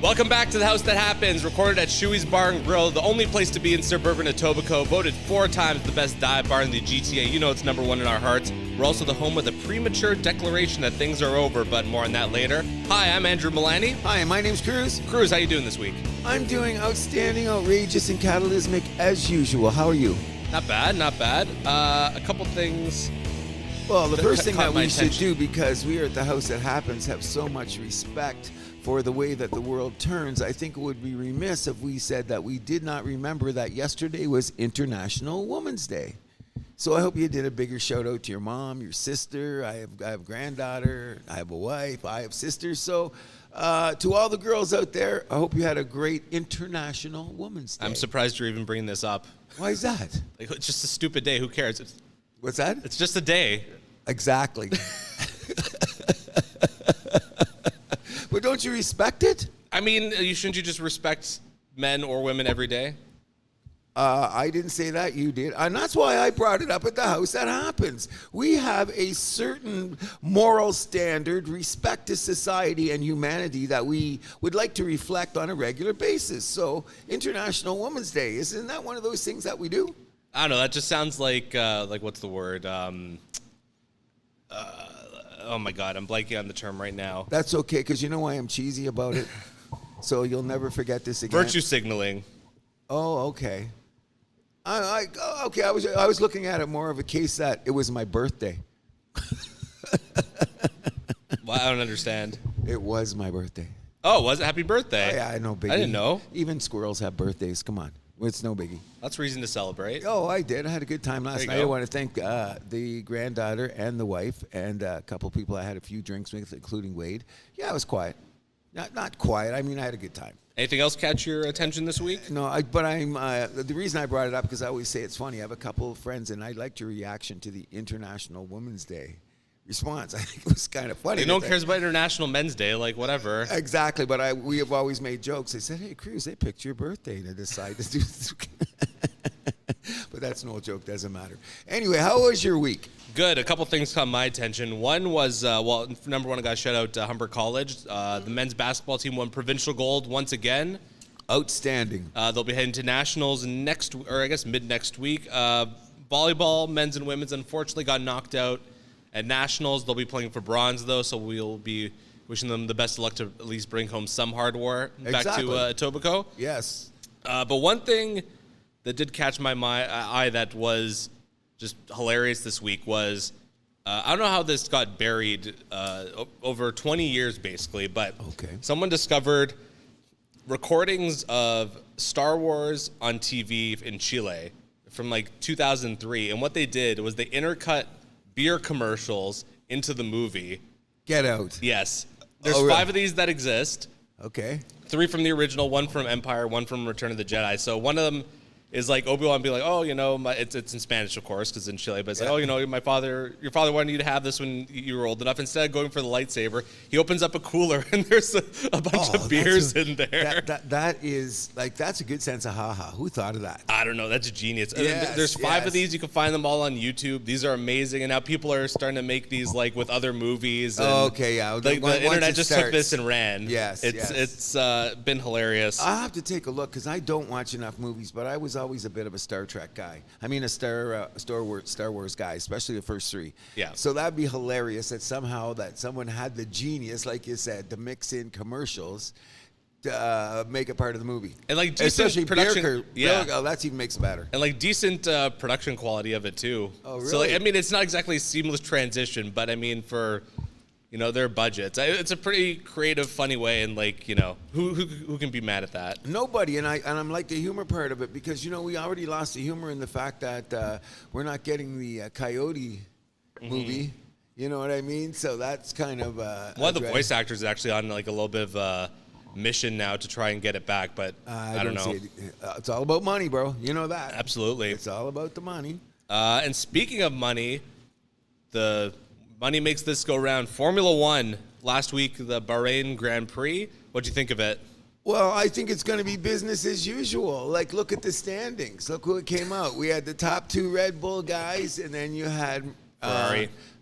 Welcome back to The House That Happens, recorded at Shuey's Bar and Grill, the only place to be in suburban Etobicoke, voted 4 times the best dive bar in the GTA. You know it's number 1 in our hearts. We're also the home of the premature declaration that things are over, but more on that later. Hi, I'm Andrew Milani. Hi, my name's Cruz. Cruz, how you doing this week? I'm doing outstanding, outrageous, and catalysmic as usual. How are you? Not bad, not bad. A couple things. Well, the first thing that we should attention. do, because we are at The House That Happens, have so much respect for the way that the world turns, I think it would be remiss if we said that we did not remember that yesterday was International Women's Day. So I hope you did a bigger shout out to your mom, your sister. I have a granddaughter, I have a wife, I have sisters. So to all the girls out there, I hope you had a great International Women's Day. I'm surprised you're even bringing this up. Why is that? Like, it's just a stupid day. Who cares? What's that? It's just a day. Exactly. But don't you respect it? I mean, shouldn't you just respect men or women every day? I didn't say that, you did. And that's why I brought it up at The House That Happens. We have a certain moral standard, respect to society and humanity that we would like to reflect on a regular basis. So, International Women's Day, isn't that one of those things that we do? I don't know. That just sounds like what's the word? Oh my God, I'm blanking on the term right now. That's okay, because you know why I'm cheesy about it? So you'll never forget this again. Virtue signaling. Oh, okay. I was looking at it more of a case that it was my birthday. Well, I don't understand. It was my birthday. Oh, was it? Happy birthday. Oh, yeah, I know, biggie. I didn't know. Even squirrels have birthdays. Come on. It's no biggie. That's reason to celebrate. Oh, I did. I had a good time last night. go. I want to thank the granddaughter and the wife and a couple people I had a few drinks with, including Wade. Yeah, it was quiet. Not quiet. I mean, I had a good time. Anything else catch your attention this week? No, but I'm the reason I brought it up because I always say it's funny. I have a couple of friends, and I liked your reaction to the International Women's Day response. I think it was kind of funny. No one cares about International Men's Day, like whatever. Exactly, but we have always made jokes. They said, "Hey, Cruz, they picked your birthday to decide to do this." But that's no joke. Doesn't matter. Anyway, how was your week? Good. A couple things caught my attention. One was, number one, I got shout out to Humber College. The men's basketball team won provincial gold once again. Outstanding. They'll be heading to nationals mid next week. Volleyball, men's and women's, unfortunately got knocked out at nationals. They'll be playing for bronze, though, so we'll be wishing them the best of luck to at least bring home some hardware back to Etobicoke. Yes. But one thing that did catch my eye that was just hilarious this week was, I don't know how this got buried over 20 years, basically, but someone discovered recordings of Star Wars on TV in Chile from like 2003, and what they did was they intercut beer commercials into the movie. Get out. Yes. There's 5 of these that exist. Okay. 3 from the original, 1 from Empire, 1 from Return of the Jedi. So one of them is like Obi-Wan be like, oh, it's in Spanish, of course, because in Chile, but it's like, oh, your father wanted you to have this when you were old enough. Instead of going for the lightsaber, he opens up a cooler and there's a bunch of beers in there. That is, like, that's a good sense of haha. Who thought of that? I don't know. That's genius. Yes, There's 5 of these. You can find them all on YouTube. These are amazing. And now people are starting to make these, like, with other movies. And Okay, yeah. Like, the internet just took this and ran. Yes, It's been hilarious. I'll have to take a look because I don't watch enough movies, but I was always a bit of a Star Trek guy. I mean, a Star Wars guy, especially the first 3. Yeah. So that'd be hilarious that somehow that someone had the genius, like you said, to mix in commercials to make it part of the movie. And like decent especially production. that even makes it better. And like decent production quality of it too. Oh, really? So like, I mean, it's not exactly a seamless transition, but I mean, for their budgets, it's a pretty creative, funny way, and like who can be mad at that? Nobody, and I'm like the humor part of it because we already lost the humor in the fact that we're not getting the Coyote movie. You know what I mean? So that's kind of one of the voice actors is actually on like a little bit of a mission now to try and get it back, but I don't know. It's all about money, bro. You know that. Absolutely, it's all about the money. And speaking of money, the money makes this go round. Formula One last week, the Bahrain Grand Prix. What'd you think of it? Well, I think it's going to be business as usual. Like, look at the standings. Look what came out. We had the top 2 Red Bull guys, and then you had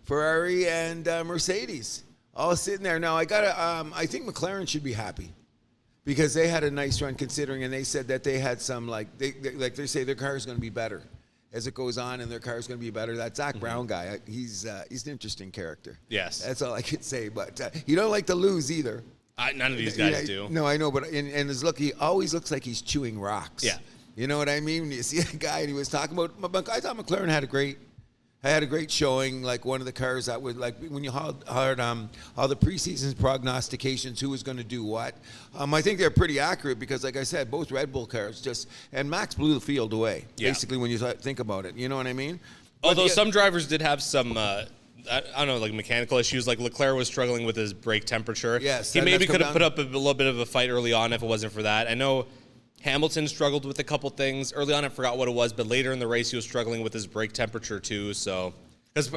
Ferrari and Mercedes all sitting there. Now, I think McLaren should be happy because they had a nice run considering, and they said that they had some they say their car is going to be better as it goes on, and their car is going to be better. That Zach Brown guy, he's an interesting character. Yes, that's all I could say. But you don't like to lose either. None of these guys do. No, I know, but and his look, he always looks like he's chewing rocks. Yeah, you know what I mean. When you see a guy and he was talking about, I thought McLaren had a great showing. Like one of the cars that was like when you heard all the preseason prognostications, who was going to do what. I think they're pretty accurate because, like I said, both Red Bull cars and Max blew the field away. Yeah. Basically, when you think about it, you know what I mean. Although some drivers did have some. I don't know, like mechanical issues. Like Leclerc was struggling with his brake temperature. Yes, he maybe could have put up a little bit of a fight early on if it wasn't for that. I know Hamilton struggled with a couple things early on. I forgot what it was, but later in the race he was struggling with his brake temperature too. So,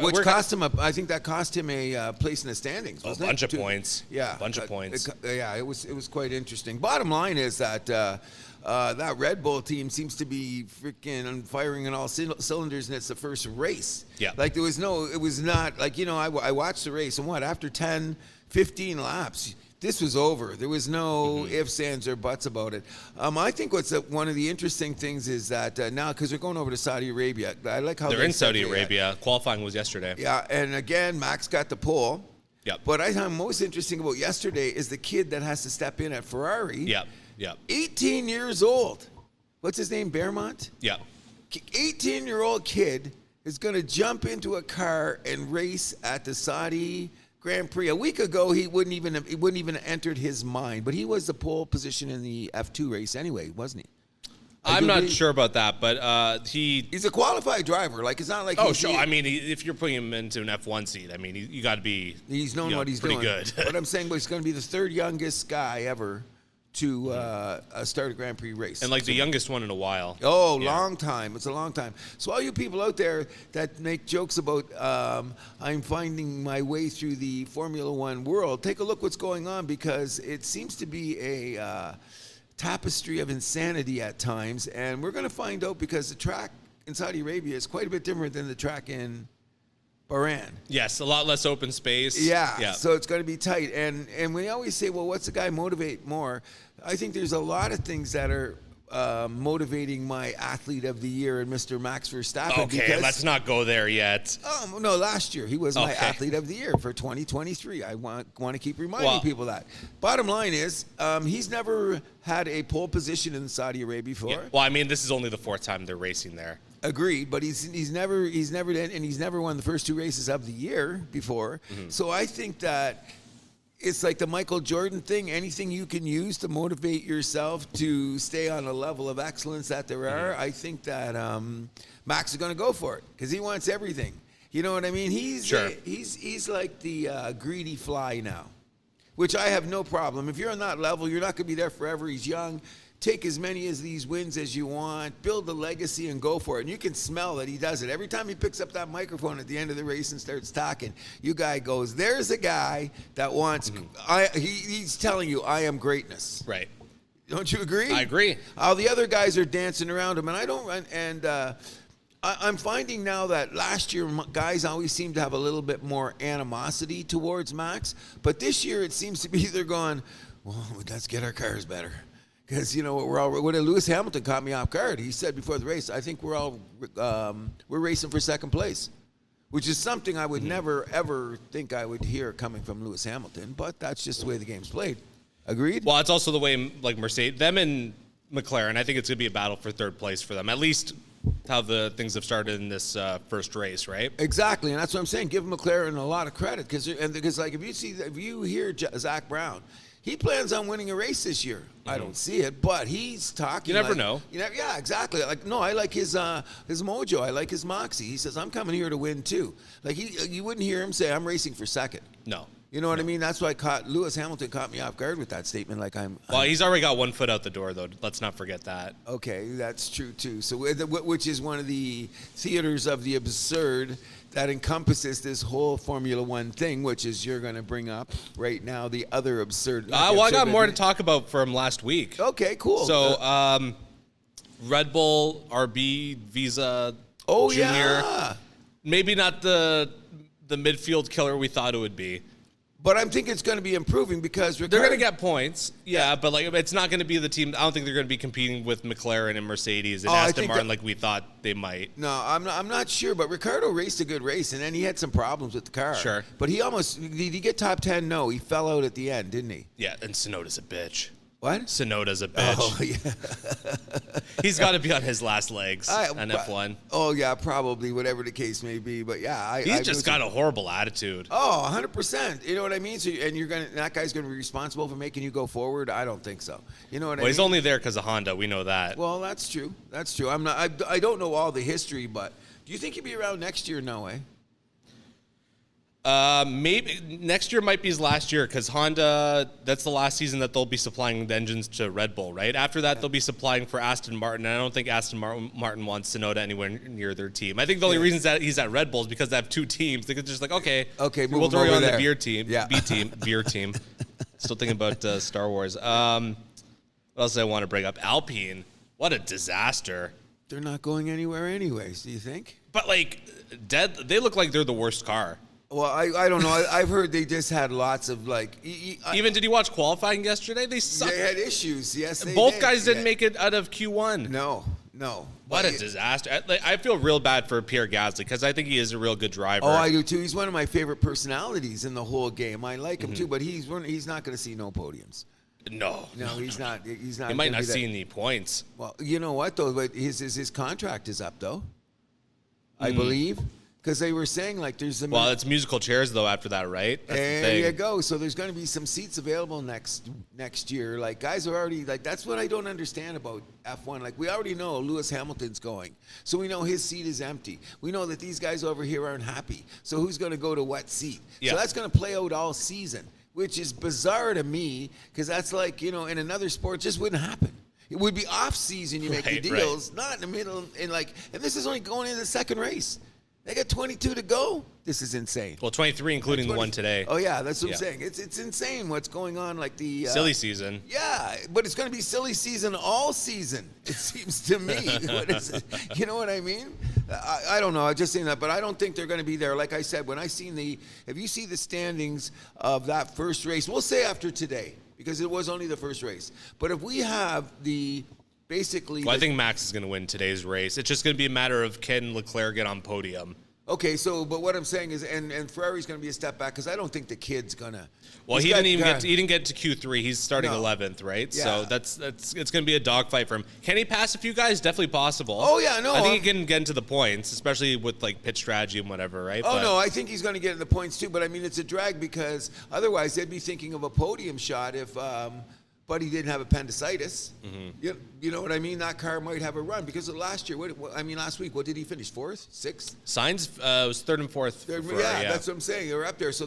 which cost him I think that cost him a place in the standings. A bunch of points. Yeah, a bunch of points. It was quite interesting. Bottom line is that that Red Bull team seems to be freaking firing on all cylinders, and it's the first race. Yeah. Like it was not like, I watched the race, and after 10, 15 laps, this was over. There was no ifs, ands, or buts about it. I think one of the interesting things is that now, because they're going over to Saudi Arabia, I like how they're in Saudi Arabia. Qualifying was yesterday. Yeah, and again, Max got the pole. Yep. But I find most interesting about yesterday is the kid that has to step in at Ferrari. Yep. 18 years old. What's his name? Bearmont? Yeah. 18-year-old kid is going to jump into a car and race at the Saudi Grand Prix. A week ago, it wouldn't even have entered his mind. But he was the pole position in the F2 race anyway, wasn't he? I'm not sure about that, but he's a qualified driver. Like, it's not like sure. I mean, if you're putting him into an F1 seat, I mean, you got to be. He's known what he's pretty doing. Good. But I'm saying, he's going to be the third youngest guy ever to start a Grand Prix race. And the youngest one in a while. Oh, yeah. Long time. It's a long time. So all you people out there that make jokes about I'm finding my way through the Formula One world, take a look what's going on, because it seems to be a tapestry of insanity at times. And we're going to find out, because the track in Saudi Arabia is quite a bit different than the track in Bahrain. Yes, a lot less open space. Yeah. So it's going to be tight. And we always say, well, what's the guy motivate more? I think there's a lot of things that are motivating my athlete of the year and Mr. Max Verstappen. Okay, let's not go there yet. Oh, no, last year he was my athlete of the year for 2023. I want to keep reminding people that. Bottom line is, he's never had a pole position in Saudi Arabia before. Yeah. Well, I mean, this is only the fourth time they're racing there. Agreed, but he's never won the first two races of the year before. So I think that it's like the Michael Jordan thing. Anything you can use to motivate yourself to stay on a level of excellence that there are. I think that Max is going to go for it because he wants everything. You know what I mean? He's like the greedy fly now, which I have no problem. If you're on that level, you're not going to be there forever. He's young. Take as many of these wins as you want, build the legacy, and go for it. And you can smell that he does it. Every time he picks up that microphone at the end of the race and starts talking, you guy goes, there's a guy that wants, he's telling you, I am greatness. Right. Don't you agree? I agree. All the other guys are dancing around him, and I don't, I'm finding now that last year guys always seem to have a little bit more animosity towards Max, but this year it seems to be they're going, well, let's get our cars better. Because, when Lewis Hamilton caught me off guard, he said before the race, I think we're racing for second place, which is something I would never, ever think I would hear coming from Lewis Hamilton, but that's just the way the game's played. Agreed? Well, it's also the way, Mercedes, them and McLaren, I think it's going to be a battle for third place for them, at least how the things have started in this first race, right? Exactly, and that's what I'm saying. Give McLaren a lot of credit, because if you hear Zach Brown, he plans on winning a race this year. I don't see it, but he's talking. You never know. Yeah, exactly. I like his mojo. I like his moxie. He says, I'm coming here to win too. You wouldn't hear him say, I'm racing for second. No. You know what I mean? That's why Lewis Hamilton caught me off guard with that statement. Well, he's already got 1 foot out the door, though. Let's not forget that. Okay, that's true too. So, which is one of the theaters of the absurd that encompasses this whole Formula One thing, which is you're going to bring up right now the other absurd. I got more to talk about from last week. Okay, cool. So, Red Bull, RB, Visa, Junior. Yeah. Maybe not the midfield killer we thought it would be. But I'm thinking it's going to be improving because they're going to get points. Yeah, but like it's not going to be the team. I don't think they're going to be competing with McLaren and Mercedes and Aston Martin like we thought they might. No, I'm not sure. But Ricciardo raced a good race, and then he had some problems with the car. Sure. But did he get top 10? No, he fell out at the end, didn't he? Yeah, and Tsunoda's a bitch. What? Tsunoda's a bitch. Oh, yeah. He's got to be on his last legs on F1. Oh, yeah, probably, whatever the case may be. But, yeah. He's just got a horrible attitude. Oh, 100%. You know what I mean? So, and that guy's going to be responsible for making you go forward? I don't think so. You know what I mean? Well, he's only there because of Honda. We know that. Well, that's true. That's true. I don't know all the history, but do you think he'll be around next year? No way. Maybe next year might be his last year because Honda, that's the last season that they'll be supplying the engines to Red Bull, right? After that, they'll be supplying for Aston Martin, and I don't think Aston Martin wants Tsunoda anywhere near their team. I think the only reason that he's at Red Bull is because they have two teams. They could just like, okay, we'll throw you on the beer team, beer team. Still thinking about Star Wars. What else do I want to bring up? Alpine, what a disaster. They're not going anywhere anyways, do you think? But like, they look like they're the worst car. Well, I don't know. I've heard they just had lots of like. Even did you watch qualifying yesterday? They sucked. They had issues. Yes, both guys didn't make it out of Q1. No. What a disaster! I feel real bad for Pierre Gasly because I think he is a real good driver. Oh, I do too. He's one of my favorite personalities in the whole game. I like him too, but he's not going to see no podiums. No, he's not. He's not. He might not see any points. Well, you know what though? But his contract is up though. I believe. Because they were saying like there's well, it's musical chairs though after that, right? That's there you go. So there's going to be some seats available next year. Like guys are already like that's what I don't understand about F1. Like we already know Lewis Hamilton's going, so we know his seat is empty. We know that these guys over here aren't happy. So who's going to go to what seat? Yeah. So that's going to play out all season, which is bizarre to me because that's like in another sport just wouldn't happen. It would be off season you make the deals, not in the middle and this is only going into the second race. They got 22 to go. This is insane. Well, 23 including the one today. Oh yeah, that's what I'm saying. It's insane what's going on. Like the silly season. Yeah, but it's going to be silly season all season. It seems to me. What is it? You know what I mean? I don't know. I just saying that, but I don't think they're going to be there. Like I said, when I seen if you see the standings of that first race, we'll say after today because it was only the first race. But if we have basically, I think Max is going to win today's race. It's just going to be a matter of can Leclerc get on podium. Okay, but what I'm saying is, and Ferrari's going to be a step back because I don't think the kid's going to. Well, he didn't get to Q3. He's starting 11th, right? Yeah. So it's going to be a dogfight for him. Can he pass a few guys? Definitely possible. Oh yeah, no. I think he can get into the points, especially with like pit strategy and whatever, right? Oh no, I think he's going to get in the points too. But I mean, it's a drag because otherwise they'd be thinking of a podium shot if. But he didn't have appendicitis. Mm-hmm. You know what I mean? That car might have a run because last year, last week, what did he finish? 4th, 6th? Sainz was 3rd and 4th. Yeah, that's what I'm saying. They're up there, so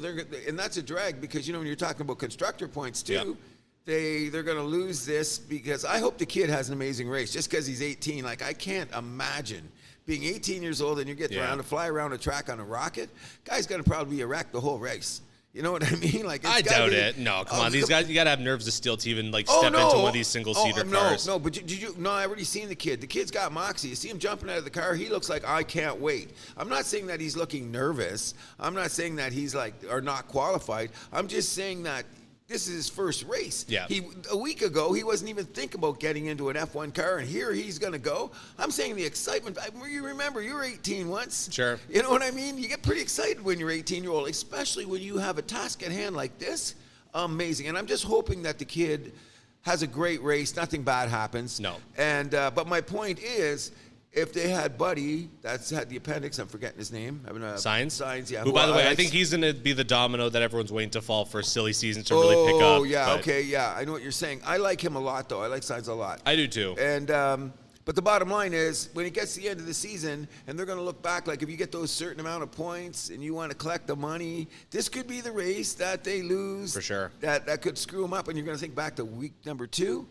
and that's a drag because when you're talking about constructor points too, they're going to lose this because I hope the kid has an amazing race just because he's 18. Like I can't imagine being 18 years old and you get around to fly around a track on a rocket. Guy's going to probably be a wreck the whole race. You know what I mean? Like I doubt it. No, come on. These guys, you got to have nerves of steel to even step into one of these single-seater cars. No, but did you? No, I already seen the kid. The kid's got moxie. You see him jumping out of the car. He looks like I can't wait. I'm not saying that he's looking nervous. I'm not saying that he's or not qualified. I'm just saying that this is his first race. Yeah. A week ago, he wasn't even thinking about getting into an F1 car, and here he's going to go. I'm saying the excitement. You remember, you were 18 once. Sure. You know what I mean? You get pretty excited when you're 18-year-old, especially when you have a task at hand like this. Amazing. And I'm just hoping that the kid has a great race. Nothing bad happens. No. And but my point is, if they had Buddy, that's had the appendix, I'm forgetting his name. Sainz, yeah. Who, by the way, I think he's going to be the domino that everyone's waiting to fall for silly season to really pick up. Oh, yeah, okay, yeah. I know what you're saying. I like him a lot, though. I like Sainz a lot. I do, too. And but the bottom line is, when it gets to the end of the season, and they're going to look back, like if you get those certain amount of points and you want to collect the money, this could be the race that they lose. For sure. That could screw them up, and you're going to think back to week number 2.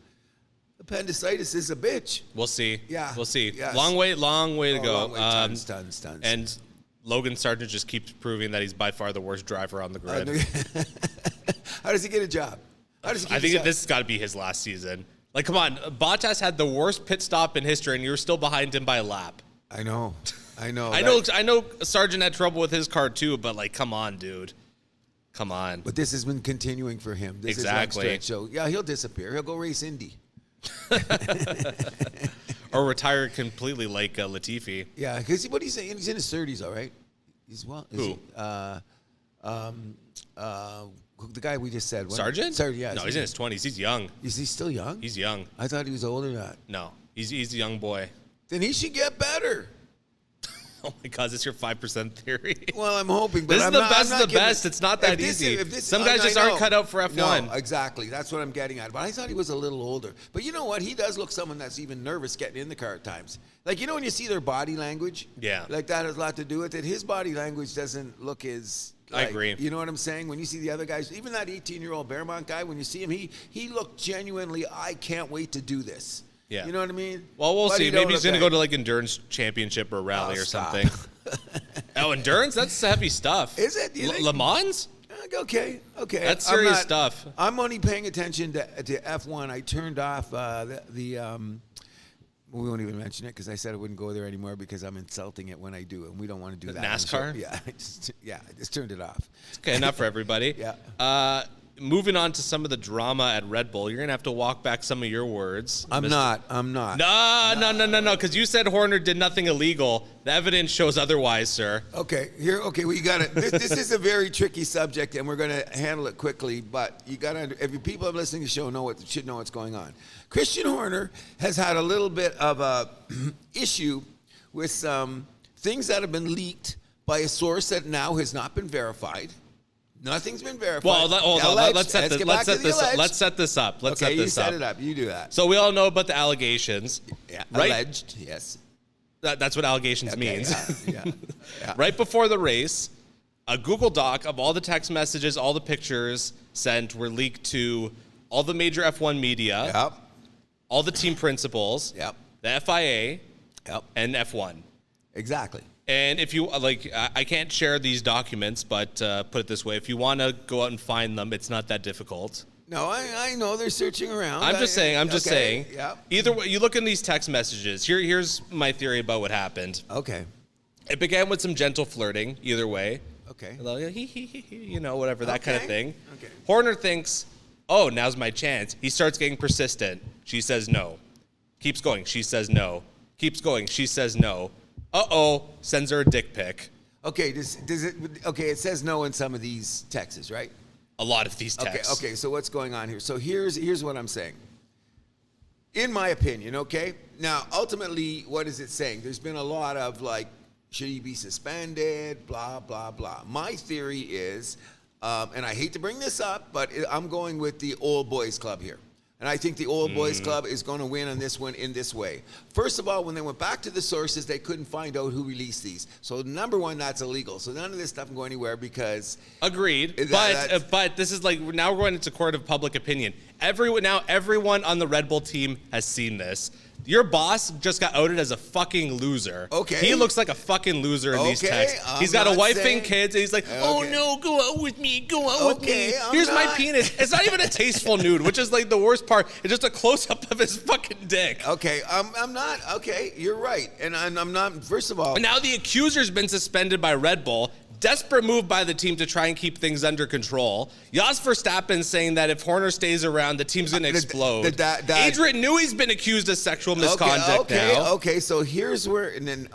Appendicitis is a bitch. We'll see. Yeah. We'll see. Yes. Long way to go. Long way. Tons. And Logan Sargent just keeps proving that he's by far the worst driver on the grid. How does he get a job? I think this has got to be his last season. Like, come on. Bottas had the worst pit stop in history, and you're still behind him by a lap. I know. I know Sargent had trouble with his car, too, but, come on, dude. Come on. But this has been continuing for him. This Exactly. is one stretch. So, yeah, he'll disappear. He'll go race Indy. Or retire completely like Latifi. Yeah, because what he's saying, he's in his 30s, all right? He's well. Who? The guy we just said. Sargent? Sargent, yeah. No, he's in his 20s. He's young. Is he still young? He's young. I thought he was older than that. No, he's a young boy. Then he should get better. Oh my God, that's your 5% theory. Well, I'm hoping. But This is I'm the not, best I'm of not the giving- best. It's not that if this- easy. if this- Some guys I just know. aren't cut out for F1. No, exactly. That's what I'm getting at. But I thought he was a little older. But you know what? He does look someone that's even nervous getting in the car at times. Like, you know when you see their body language? Yeah. Like that has a lot to do with it. His body language doesn't look as... I agree. You know what I'm saying? When you see the other guys, even that 18-year-old Bearmont guy, when you see him, he looked genuinely, I can't wait to do this. Yeah. You know what I mean? Well, we'll But see. he don't Maybe he's look going to like- go to like endurance championship or rally or stop. something. Oh, endurance? That's heavy stuff. Is it? Do you think? Le Mans? Okay. That's I'm serious not- stuff. I'm only paying attention to F1. I turned off we won't even mention it because I said I wouldn't go there anymore because I'm insulting it when I do it, and we don't want to do The that. on the show. NASCAR? Yeah, I just turned it off. Okay, enough for everybody. Yeah. Moving on to some of the drama at Red Bull, you're going to have to walk back some of your words. I'm not. No, because you said Horner did nothing illegal. The evidence shows otherwise, sir. Okay, we got it. This is a very tricky subject, and we're going to handle it quickly. But you got to, if people are listening to the show, should know what's going on. Christian Horner has had a little bit of a issue with some things that have been leaked by a source that now has not been verified. Nothing's been verified. Well, hold on. Alleged. Let's set this up. Okay, you set it up. You do that. So we all know about the allegations. Yeah, right? alleged. Yes. That's what allegations means. Yeah. Right before the race, a Google Doc of all the text messages, all the pictures sent were leaked to all the major F1 media, Yep. all the team principals, Yep. the FIA, Yep. and F1. Exactly. And if you I can't share these documents, but put it this way: if you want to go out and find them, it's not that difficult. No, I know they're searching around. I'm just saying. Yeah. Either way, you look in these text messages. Here's my theory about what happened. Okay. It began with some gentle flirting. Either way. Okay. You know, whatever, that kind of thing. Okay. Horner thinks, oh, now's my chance. He starts getting persistent. She says no. Keeps going. She says no. Keeps going. She says no. Uh-oh. Sends her a dick pic. Okay. Does it? Okay. It says no in some of these texts, right? A lot of these texts. Okay. So what's going on here? So here's what I'm saying. In my opinion, okay. Now, ultimately, what is it saying? There's been a lot of should he be suspended? Blah blah blah. My theory is, and I hate to bring this up, but I'm going with the old boys club here. And I think the old boys club is going to win on this one in this way. First of all, when they went back to the sources, they couldn't find out who released these. So number one, that's illegal. So none of this stuff can go anywhere because... Agreed. But this is now we're going into court of public opinion. Everyone on the Red Bull team has seen this. Your boss just got outed as a fucking loser. Okay. He looks like a fucking loser in these texts. He's got a wife and kids, and he's like, oh no, go out with me, go out with me. Here's my penis. It's not even a tasteful nude, which is the worst part. It's just a close-up of his fucking dick. Okay, I'm not. Okay, you're right. And I'm not, first of all... And now the accuser's been suspended by Red Bull. Desperate move by the team to try and keep things under control. Jos Verstappen saying that if Horner stays around, the team's going to explode. Adrian Newey's been accused of sexual misconduct now. Okay, so here's where, and then,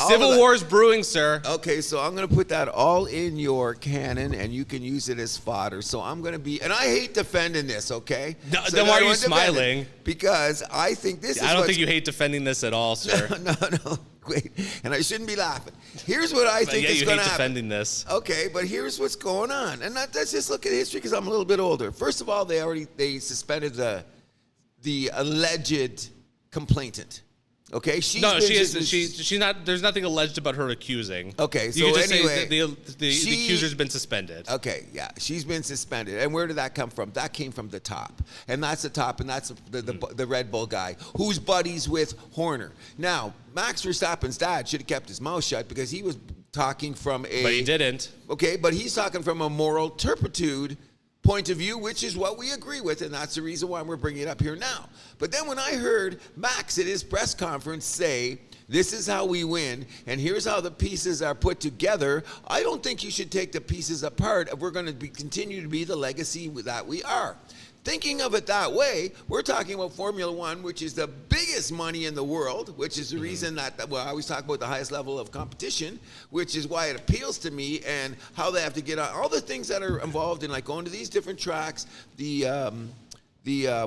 Civil war's brewing, sir. Okay, so I'm going to put that all in your canon, and you can use it as fodder. So I'm going to be, and I hate defending this, okay? No, so then why are you smiling? Because I think this is I don't think you hate defending this at all, sir. No. Wait, and I shouldn't be laughing. Here's what I think is going to happen. Defending this. Okay, but here's what's going on, and let's just look at history because I'm a little bit older. First of all, they suspended the alleged complainant. Okay, she's not. There's nothing alleged about her accusing. Okay, so you can just anyway, say the accuser's been suspended. Okay, yeah, she's been suspended. And where did that come from? That came from the top, and that's the top, and that's the Red Bull guy who's buddies with Horner. Now, Max Verstappen's dad should have kept his mouth shut because he was talking from a. But he didn't. Okay, but he's talking from a moral turpitude point of view, which is what we agree with, and that's the reason why we're bringing it up here now. But then when I heard Max at his press conference say This is how we win, and here's how the pieces are put together. I don't think you should take the pieces apart if we're going to continue to be the legacy that we are. Thinking of it that way, we're talking about Formula One, which is the biggest money in the world, which is the reason that, well, I always talk about the highest level of competition, which is why it appeals to me, and how they have to get on, all the things that are involved in like going to these different tracks, the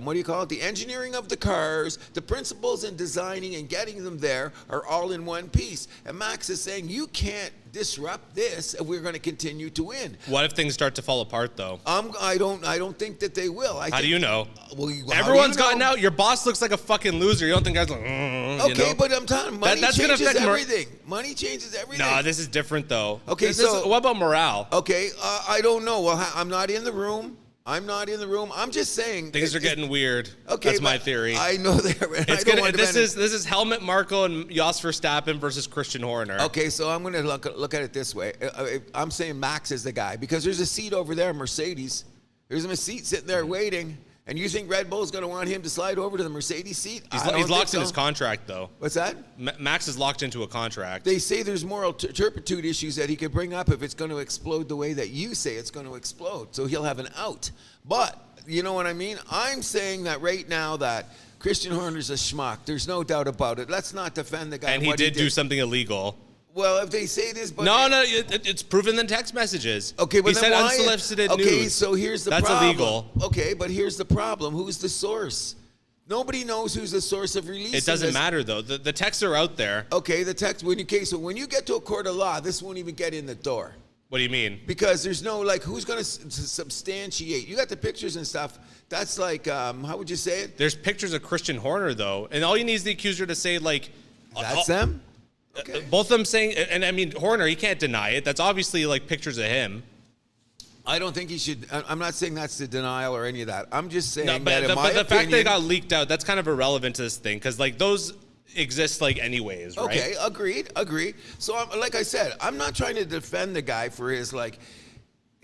what do you call it? The engineering of the cars, the principles in designing and getting them there are all in one piece. And Max is saying you can't disrupt this if we're going to continue to win. What if things start to fall apart, though? I don't think that they will. How do you know? Well, everyone's gotten out. Your boss looks like a fucking loser. You don't think guys like, okay, you know? But I'm telling you, money that's changes gonna affect everything. Money changes everything. No, this is different, though. Okay, what about morale? Okay, I don't know. Well, I'm not in the room. I'm just saying things are getting weird. Okay, that's my theory. I know that. This is Helmut Marko and Jos Verstappen versus Christian Horner. Okay, so I'm going to look at it this way. I'm saying Max is the guy because there's a seat over there, Mercedes. There's a seat sitting there waiting. And you think Red Bull's going to want him to slide over to the Mercedes seat? He's locked in his contract, though. What's that? Max is locked into a contract. They say there's moral turpitude issues that he could bring up if it's going to explode the way that you say it's going to explode. So he'll have an out. But, you know what I mean? I'm saying that right now that Christian Horner's a schmuck. There's no doubt about it. Let's not defend the guy. And he did do something illegal. Well, if they say this, but no, it's proven in text messages. Okay, but he said unsolicited news. Okay, so here's the problem. That's illegal. Okay, but here's the problem. Who's the source? Nobody knows who's the source of release. It doesn't matter though. The texts are out there. Okay, the text. So when you get to a court of law, this won't even get in the door. What do you mean? Because there's no who's going to substantiate? You got the pictures and stuff. That's like how would you say it? There's pictures of Christian Horner though, and all you need is the accuser to say that's them. Okay. Both of them saying, and I mean, Horner, he can't deny it. That's obviously pictures of him. I don't think he should. I'm not saying that's the denial or any of that. I'm just saying but that the fact that it got leaked out, that's kind of irrelevant to this thing because those exist anyways, right? Okay, agreed. So like I said, I'm not trying to defend the guy for his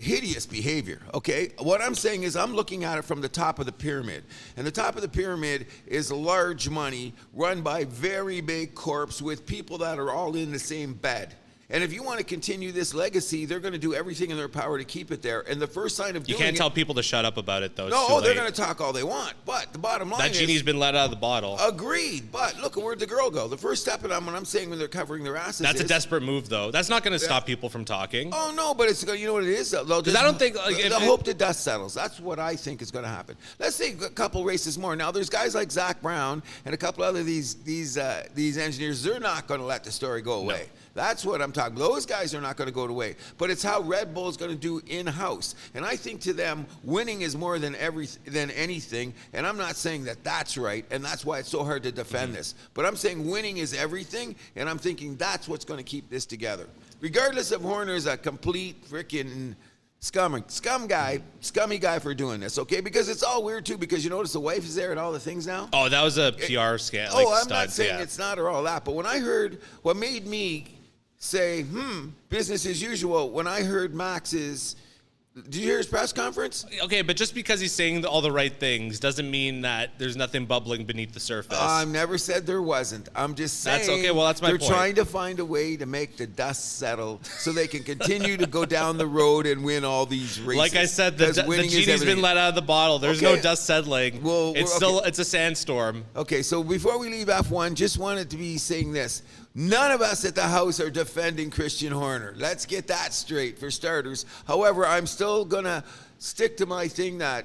hideous behavior, okay? What I'm saying is I'm looking at it from the top of the pyramid. And the top of the pyramid is large money run by very big corps with people that are all in the same bed. And if you want to continue this legacy, they're going to do everything in their power to keep it there. And the first sign of doing it... You can't tell people to shut up about it, though. No, they're going to talk all they want. But the bottom line is... That genie's been let out of the bottle. Agreed. But look, where'd the girl go? The first step, and when I'm saying when they're covering their asses That's a desperate move, though. That's not going to stop people from talking. Oh, no, but it's... You know what it is? Because I don't think... They'll hope the dust settles. That's what I think is going to happen. Let's say a couple races more. Now, there's guys like Zach Brown and a couple other these engineers. They're not going to let the story go away. No. That's what I'm talking about. Those guys are not going to go away. But it's how Red Bull is going to do in-house. And I think to them, winning is more than anything. And I'm not saying that that's right. And that's why it's so hard to defend this. But I'm saying winning is everything. And I'm thinking that's what's going to keep this together. Regardless if Horner's a complete freaking scummy guy for doing this, okay? Because it's all weird, too, because you notice the wife is there and all the things now. Oh, that was a PR scam. I'm not saying it's not or all that. But when I heard what made me say, business as usual, when I heard Max's, did you hear his press conference? Okay, but just because he's saying all the right things doesn't mean that there's nothing bubbling beneath the surface. I never said there wasn't. I'm just saying that's okay. Well, that's my point. They're trying to find a way to make the dust settle so they can continue to go down the road and win all these races. Like I said, the genie's been let out of the bottle. There's no dust settling. Well, it's a sandstorm. Okay, so before we leave F1, just wanted to be saying this. None of us at the house are defending Christian Horner. Let's get that straight for starters. However, I'm still going to stick to my thing that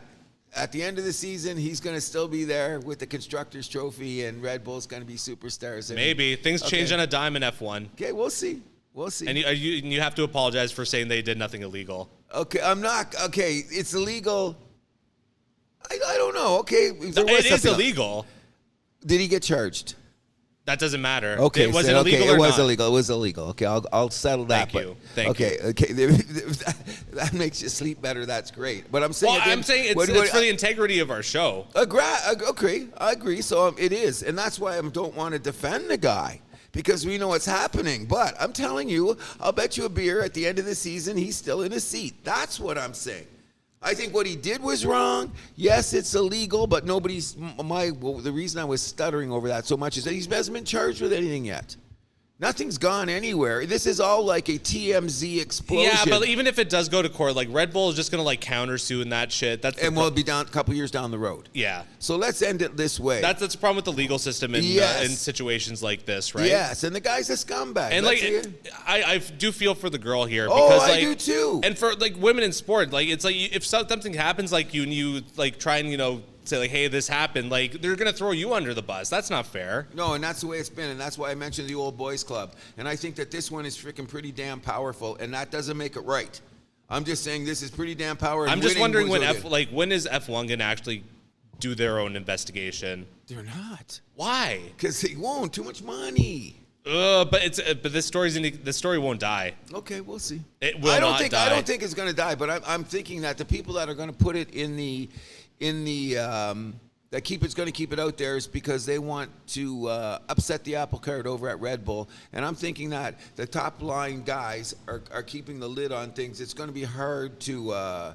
at the end of the season, he's going to still be there with the Constructors' Trophy and Red Bull's going to be superstars. Maybe. Things change on a dime in F1. Okay, we'll see. And you have to apologize for saying they did nothing illegal. Okay, I'm not. Okay, it's illegal. I don't know. Okay. It is illegal. Did he get charged? That doesn't matter. Okay, was it illegal or it was not? illegal. It was illegal. Okay, I'll settle that. Thank you. Okay. That makes you sleep better. That's great. But I'm saying, it's for the integrity of our show. Okay, I agree. So it is, and that's why I don't want to defend the guy because we know what's happening. But I'm telling you, I'll bet you a beer at the end of the season he's still in his seat. That's what I'm saying. I think what he did was wrong. Yes, it's illegal, but the reason I was stuttering over that so much is that he hasn't been charged with anything yet. Nothing's gone anywhere. This is all like a TMZ explosion. Yeah, but even if it does go to court, like Red Bull is just gonna like countersue and that shit. We'll be down a couple years down the road. Yeah. So let's end it this way. That's the problem with the legal system in situations like this, right? Yes, and the guy's a scumbag. And I do feel for the girl here because like, I do too. And for like women in sport, like it's like if something happens, like you like try and say like, hey, this happened, like they're gonna throw you under the bus. That's not fair. No, and that's the way it's been, and that's why I mentioned the old boys club. And I think that this one is freaking pretty damn powerful, and that doesn't make it right. I'm just saying this is pretty damn powerful. I'm just wondering when is F1 gonna actually do their own investigation? They're not. Why? Because they won't. Too much money. But this story won't die. Okay, we'll see. It will not die. I don't think it's going to die, but I'm thinking that the people that are going to put it in the that going to keep it out there is because they want to upset the apple cart over at Red Bull, and I'm thinking that the top line guys are keeping the lid on things. It's going to be hard to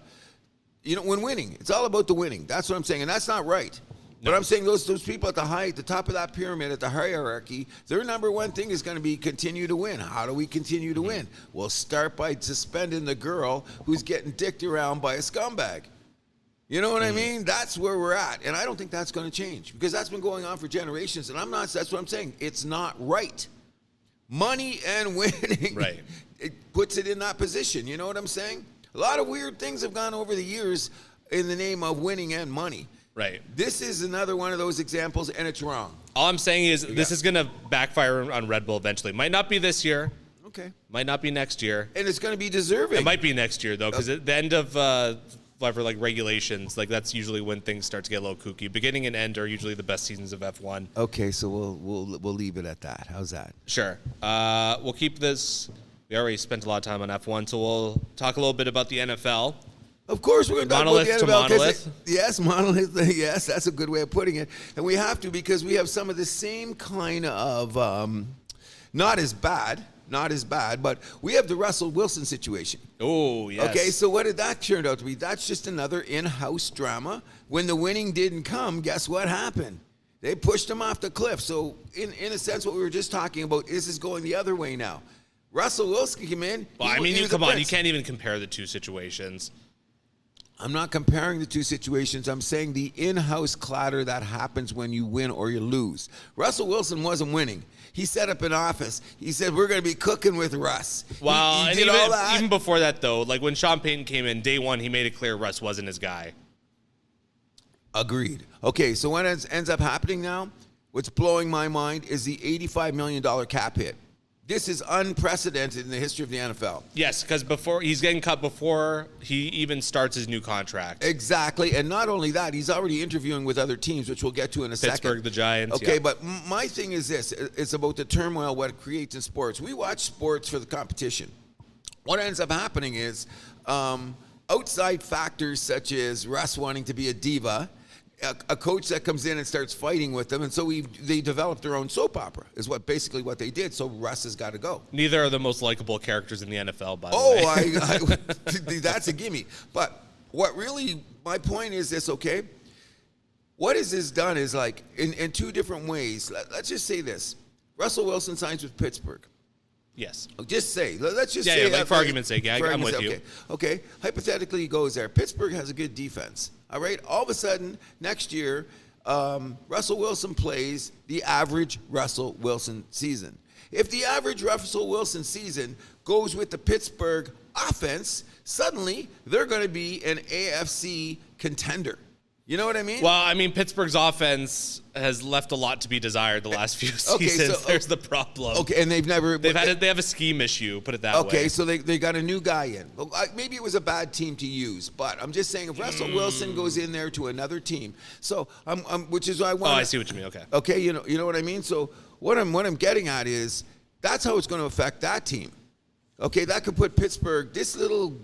when winning. It's all about the winning. That's what I'm saying, and that's not right. No. But I'm saying those people at the top of that pyramid, at the hierarchy, their number one thing is going to be continue to win. How do we continue to win? We'll start by suspending the girl who's getting dicked around by a scumbag. You know what I mean? That's where we're at. And I don't think that's going to change because that's been going on for generations. And that's what I'm saying. It's not right. Money and winning, right, it puts it in that position. You know what I'm saying? A lot of weird things have gone over the years in the name of winning and money. Right. This is another one of those examples, and it's wrong. All I'm saying is this is going to backfire on Red Bull eventually. Might not be this year. Okay. Might not be next year. And it's going to be deserving. It might be next year, though, because at the end of like regulations, like that's usually when things start to get a little kooky. Beginning and end are usually the best seasons of F1. Okay, so we'll leave it at that. How's that? Sure. We'll keep this. We already spent a lot of time on F1, so we'll talk a little bit about the NFL. Of course, we're going to talk about the NFL. Monolith. Yes, monolith. Yes, that's a good way of putting it. And we have to because we have some of the same kind of, not as bad, but we have the Russell Wilson situation. Oh, yes. Okay, so what did that turn out to be? That's just another in-house drama. When the winning didn't come, guess what happened? They pushed him off the cliff. So in a sense, what we were just talking about, this is going the other way now. Russell Wilson came in. Well, I mean, come on. You can't even compare the two situations. I'm not comparing the two situations. I'm saying the in-house clatter that happens when you win or you lose. Russell Wilson wasn't winning. He set up an office. He said, we're going to be cooking with Russ. Well, he did all that. Even before that, though, like when Sean Payton came in, day one, he made it clear Russ wasn't his guy. Agreed. Okay, so what ends up happening now, what's blowing my mind is the $85 million cap hit. This is unprecedented in the history of the NFL. Yes, because he's getting cut before he even starts his new contract. Exactly, and not only that, he's already interviewing with other teams, which we'll get to in a second. Pittsburgh, the Giants. Okay, yeah. But my thing is this. It's about the turmoil, what it creates in sports. We watch sports for the competition. What ends up happening is outside factors such as Russ wanting to be a diva, a coach that comes in and starts fighting with them, and so they developed their own soap opera, is basically what they did, so Russ has got to go. Neither are the most likable characters in the NFL, by the way. Oh, that's a gimme. But what really, my point is this, okay? What is this done is like, in two different ways. Let's just say this. Russell Wilson signs with Pittsburgh. Yes. Just say, let's just say. Yeah, like for argument's sake, I'm with you. Okay, hypothetically he goes there. Pittsburgh has a good defense, all right? All of a sudden, next year, Russell Wilson plays the average Russell Wilson season. If the average Russell Wilson season goes with the Pittsburgh offense, suddenly they're going to be an AFC contender. You know what I mean? Well, I mean, Pittsburgh's offense has left a lot to be desired the last few seasons. There's the problem. Okay, and they have a scheme issue, put it that way. Okay, so they got a new guy in. Maybe it was a bad team to use, but I'm just saying if Russell Wilson goes in there to another team, so which is why I want. Oh, I see what you mean. Okay. Okay, you know what I mean. So what I'm getting at is that's how it's going to affect that team. Okay, that could put Pittsburgh, this little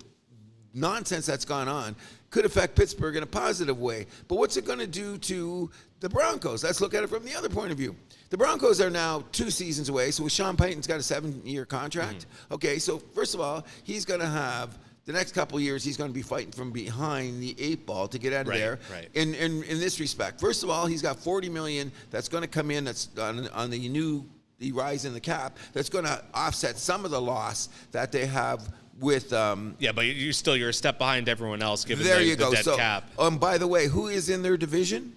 nonsense that's gone on could affect Pittsburgh in a positive way. But what's it going to do to the Broncos? Let's look at it from the other point of view. The Broncos are now 2 seasons away, so Sean Payton's got a 7-year contract. Mm-hmm. Okay, so first of all, he's going to have the next couple of years, he's going to be fighting from behind the 8 ball to get out of there. Right. In this respect, first of all, he's got $40 million that's going to come in. That's on the the rise in the cap that's going to offset some of the loss that they have with. Yeah, but you're a step behind everyone else given There the you go. dead So, cap. by the way, who is in their division?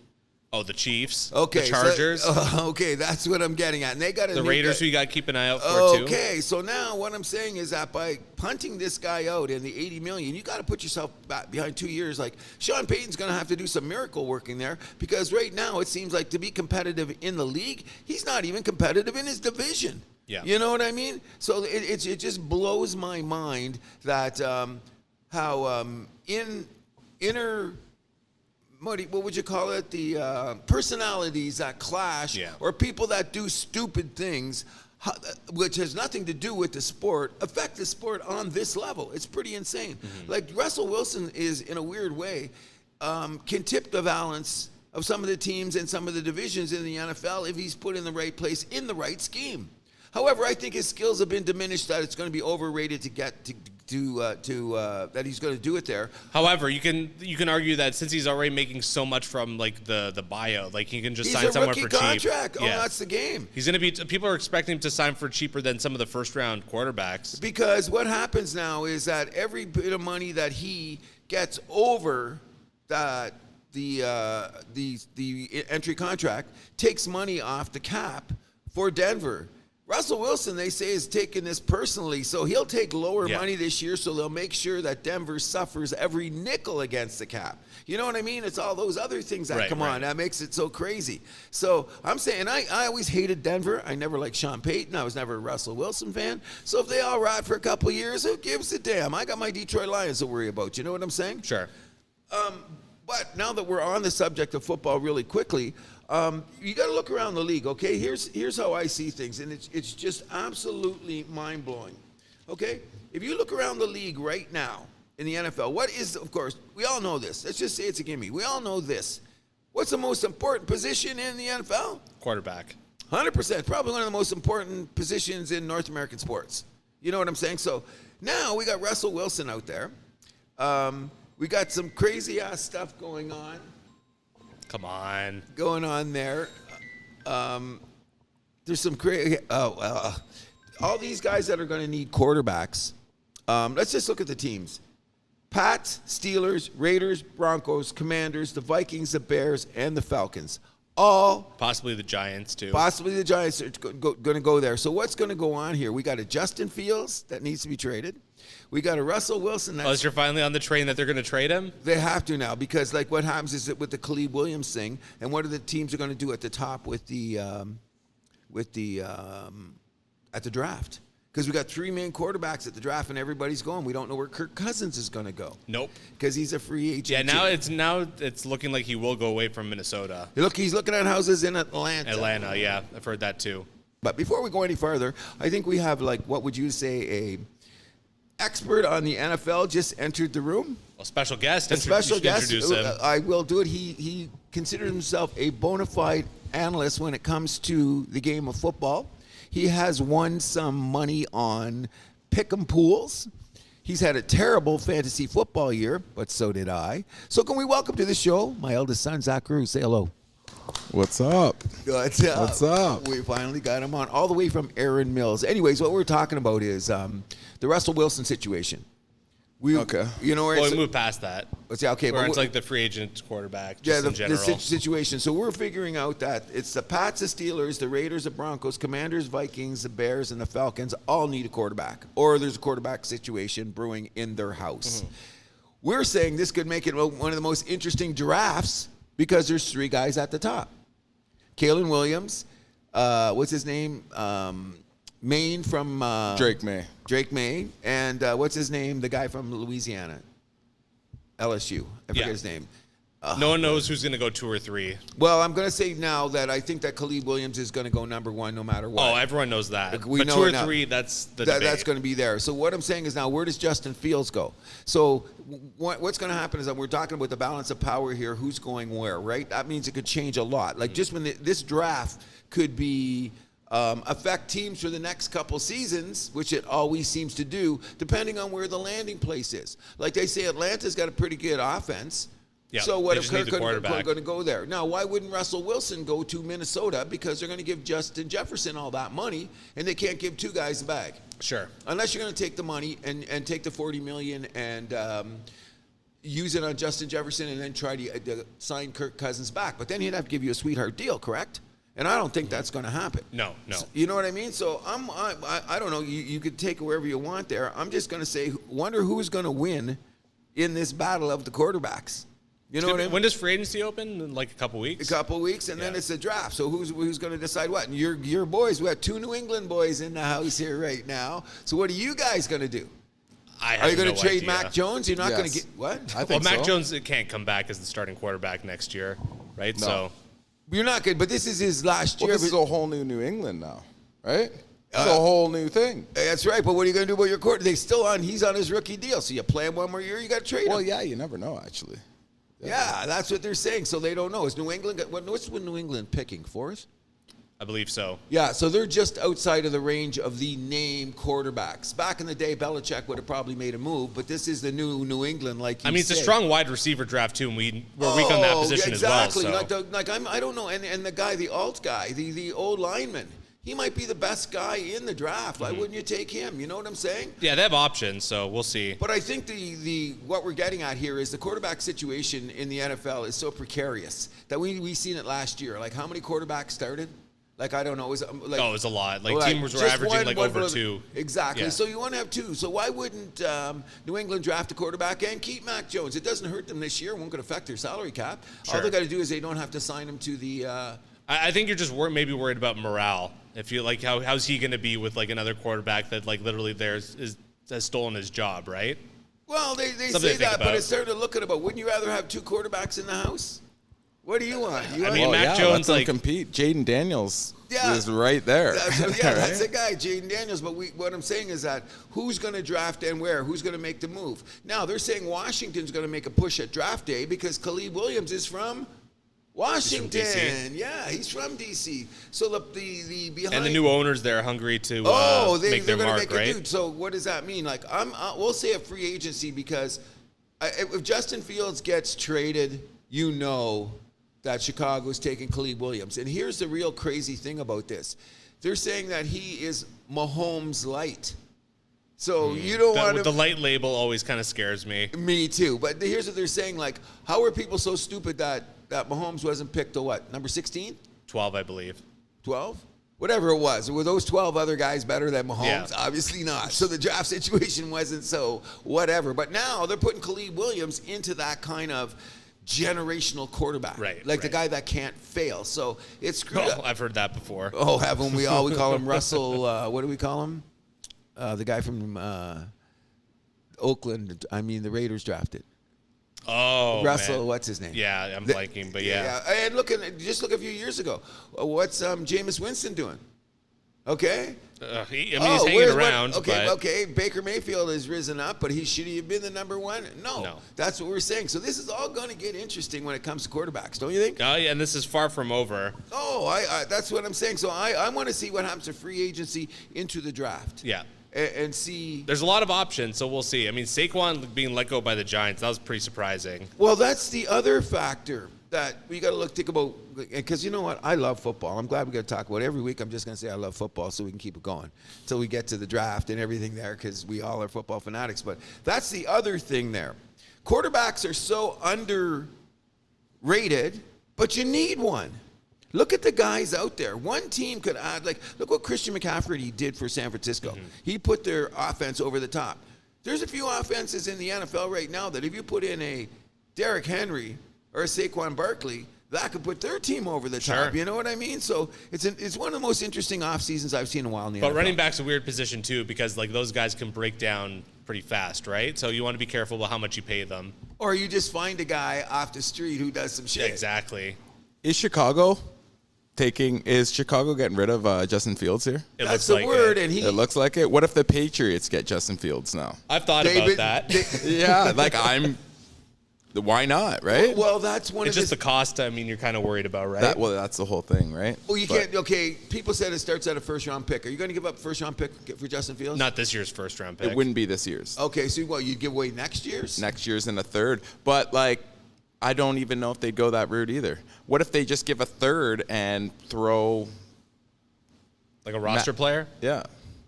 Oh, the Chiefs. Okay, The Chargers. Okay, that's what I'm getting at. And they got the Raiders, who you got to keep an eye out for too. Okay, so now what I'm saying is that by punting this guy out in the $80 million, you got to put yourself back behind 2 years. Like Sean Payton's going to have to do some miracle working there because right now it seems like to be competitive in the league, he's not even competitive in his division. Yeah. You know what I mean? So it just blows my mind that how inner. What would you call it? The personalities that clash, or people that do stupid things, which has nothing to do with the sport, affect the sport on this level. It's pretty insane. Mm-hmm. Like Russell Wilson is, in a weird way, can tip the balance of some of the teams and some of the divisions in the NFL if he's put in the right place in the right scheme. However, I think his skills have been diminished. That it's going to be overrated to get to that he's going to do it there. However, you can argue that since he's already making so much from like the buyout, like he can just sign somewhere for cheap. He's a rookie contract. Oh, that's the game. He's going to be. People are expecting him to sign for cheaper than some of the first round quarterbacks. Because what happens now is that every bit of money that he gets over that the entry contract takes money off the cap for Denver. Russell Wilson, they say, is taking this personally, so he'll take lower money this year, so they'll make sure that Denver suffers every nickel against the cap. You know what I mean? It's all those other things that come on. That makes it so crazy. So I'm saying I always hated Denver. I never liked Sean Payton. I was never a Russell Wilson fan. So if they all ride for a couple of years, who gives a damn? I got my Detroit Lions to worry about. You know what I'm saying? Sure. But now that we're on the subject of football really quickly, you got to look around the league, okay? Here's how I see things, and it's just absolutely mind-blowing, okay? If you look around the league right now in the NFL, what is, of course, we all know this. Let's just say it's a gimme. We all know this. What's the most important position in the NFL? Quarterback. 100%. Probably one of the most important positions in North American sports. You know what I'm saying? So now we got Russell Wilson out there. We got some crazy-ass stuff going on. Come on. Going on there. There's some crazy. All these guys that are going to need quarterbacks. Let's just look at the teams. Pats, Steelers, Raiders, Broncos, Commanders, the Vikings, the Bears, and the Falcons. All. Possibly the Giants, too. Possibly the Giants are going to go there. So what's going to go on here? We got a Justin Fields that needs to be traded. We got a Russell Wilson. Unless you're finally on the train that they're going to trade him? They have to now because, like, what happens is that with the Khalid Williams thing, and what are the teams are going to do at the top with the at the draft? Because we got three main quarterbacks at the draft, and everybody's going. We don't know where Kirk Cousins is going to go. Nope. Because he's a free agent. Yeah, now it's looking like he will go away from Minnesota. He's looking at houses in Atlanta. Atlanta, yeah, I've heard that too. But before we go any farther, I think we have, like, what would you say, a expert on the NFL just entered the room. A special guest. A special guest. Introduce him. I will do it. He considers himself a bona fide analyst when it comes to the game of football. He has won some money on pick'em pools. He's had a terrible fantasy football year, but so did I. So can we welcome to the show my eldest son, Zach Cruz. Say hello. What's up? What's up? What's up? We finally got him on all the way from Erin Mills. Anyways, what we're talking about is the Russell Wilson situation. Okay. You know where we moved past that. Okay, where it's like the free agent quarterback, in general. The situation. So we're figuring out that it's the Pats, the Steelers, the Raiders, the Broncos, Commanders, Vikings, the Bears, and the Falcons all need a quarterback. Or there's a quarterback situation brewing in their house. Mm-hmm. We're saying this could make it one of the most interesting drafts because there's three guys at the top. Kalen Williams, what's his name? Maine from Drake May. Drake May. And what's his name? The guy from Louisiana. LSU. I forget his name. No one knows who's going to go 2 or 3. Well, I'm going to say now that I think that Khalid Williams is going to go number 1 no matter what. Oh, everyone knows that. We but know 2 or now. 3, that's the debate. That's going to be there. So what I'm saying is now, where does Justin Fields go? So what's going to happen is that we're talking about the balance of power here, who's going where, right? That means it could change a lot. Like just when this draft could be affect teams for the next couple seasons, which it always seems to do, depending on where the landing place is. Like they say, Atlanta's got a pretty good offense. Yeah, So what they if just need Kirk the going quarterback. to go there? Now, why wouldn't Russell Wilson go to Minnesota? Because they're going to give Justin Jefferson all that money, and they can't give two guys the bag. Sure. Unless you're going to take the money and take the $40 million and use it on Justin Jefferson and then try to sign Kirk Cousins back. But then he'd have to give you a sweetheart deal, correct? And I don't think that's going to happen. No. You know what I mean? So I don't know. You could take it wherever you want there. I'm just going to say, wonder who's going to win in this battle of the quarterbacks. You know what I mean? When does free agency open? In like a couple weeks? A couple weeks, and then it's the draft. So who's going to decide what? And your boys, we have two New England boys in the house here right now. So what are you guys going to do? Are you going to trade Mac Jones? You're not going to get what? I think Mac so. Jones can't come back as the starting quarterback next year, right? No. So You're not good, but this is his last year. Well, this is a whole new England now, right? It's a whole new thing. That's right, but what are you going to do about your quarterback? He's on his rookie deal. So you play him one more year, you got to trade him. Well, yeah, you never know, actually. Yeah, that's what they're saying. So they don't know. Is New England? What's New England picking? Fourth? I believe so. Yeah, so they're just outside of the range of the name quarterbacks. Back in the day, Belichick would have probably made a move, but this is the new England, like you it's say. a strong wide receiver draft too, and we're weak on that position exactly. as well. So. I don't know, and the guy, the alt guy, the old lineman, he might be the best guy in the draft. Why wouldn't you take him? You know what I'm saying? Yeah, they have options, so we'll see. But I think the what we're getting at here is the quarterback situation in the NFL is so precarious that we seen it last year. Like how many quarterbacks started? Like I don't know. It was like it was a lot. Like teams were averaging over two. Exactly. Yeah. So you want to have two. So why wouldn't New England draft a quarterback and keep Mac Jones? It doesn't hurt them this year. It won't affect their salary cap. Sure. All they got to do is they don't have to sign him to the. I think you're just maybe worried about morale. If you like, how's he going to be with like another quarterback that like literally has stolen his job, right? Well, they Something say that, but it's starting to look at about. Wouldn't you rather have two quarterbacks in the house? What do you want? Mac Jones let them compete. Jaden Daniels Yeah. is right there. That's the guy, Jaden Daniels. But what I'm saying is that who's going to draft and where? Who's going to make the move? Now, they're saying Washington's going to make a push at draft day because Khalid Williams is from Washington. He's from DC. Yeah, he's from D.C. So the behind... And the new owners there are hungry to make their they're mark, make right? A dude. So what does that mean? Like, we'll say a free agency because if Justin Fields gets traded, you know that Chicago's taking Khalid Williams. And here's the real crazy thing about this. They're saying that he is Mahomes light. So you don't want to... The light label always kind of scares me. Me too. But here's what they're saying. Like, how are people so stupid that Mahomes wasn't picked to what? Number 16? 12, I believe. 12? Whatever it was. Were those 12 other guys better than Mahomes? Yeah. Obviously not. So the draft situation wasn't so whatever. But now they're putting Khalid Williams into that kind of generational quarterback. Right. Like the guy that can't fail. So it's screwed up. I've heard that before. Oh, haven't we all? We call him Russell. What do we call him? The guy from Oakland. I mean, the Raiders drafted. Oh, Russell, man. what's his name? Yeah, I'm blanking, but yeah. And just look a few years ago. What's Jameis Winston doing? Okay. He's hanging around. Okay. Baker Mayfield has risen up, but should he have been the number one? No. That's what we're saying. So this is all going to get interesting when it comes to quarterbacks, don't you think? Oh, yeah, and this is far from over. Oh, that's what I'm saying. So I want to see what happens to free agency into the draft. Yeah. And see. There's a lot of options, so we'll see. I mean, Saquon being let go by the Giants, that was pretty surprising. Well, that's the other factor that we got to think about, because you know what? I love football. I'm glad we got to talk about it. Every week I'm just going to say I love football so we can keep it going until we get to the draft and everything there, because we all are football fanatics. But that's the other thing there. Quarterbacks are so underrated, but you need one. Look at the guys out there. One team could add, look what Christian McCaffrey did for San Francisco. Mm-hmm. He put their offense over the top. There's a few offenses in the NFL right now that if you put in a Derrick Henry or a Saquon Barkley, that could put their team over the top. You know what I mean? So it's one of the most interesting off seasons I've seen in a while in the NFL. But running back's a weird position too, because those guys can break down pretty fast, right? So you want to be careful about how much you pay them. Or you just find a guy off the street who does some shit. Yeah, exactly. Is Chicago getting rid of Justin Fields here? That's the word, and it looks like it. What if the Patriots get Justin Fields now? I've thought about that. Yeah, why not, right? Well, that's one it's of just the cost. I mean, you're kind of worried about, right? That's the whole thing, right? Well, you can't. Okay, people said it starts at a first-round pick. Are you going to give up first-round pick for Justin Fields? Not this year's first-round pick. It wouldn't be this year's. Okay, so you'd give away next year's? Next year's and a third, but I don't even know if they'd go that route either. What if they just give a third and throw Like a roster player? Yeah.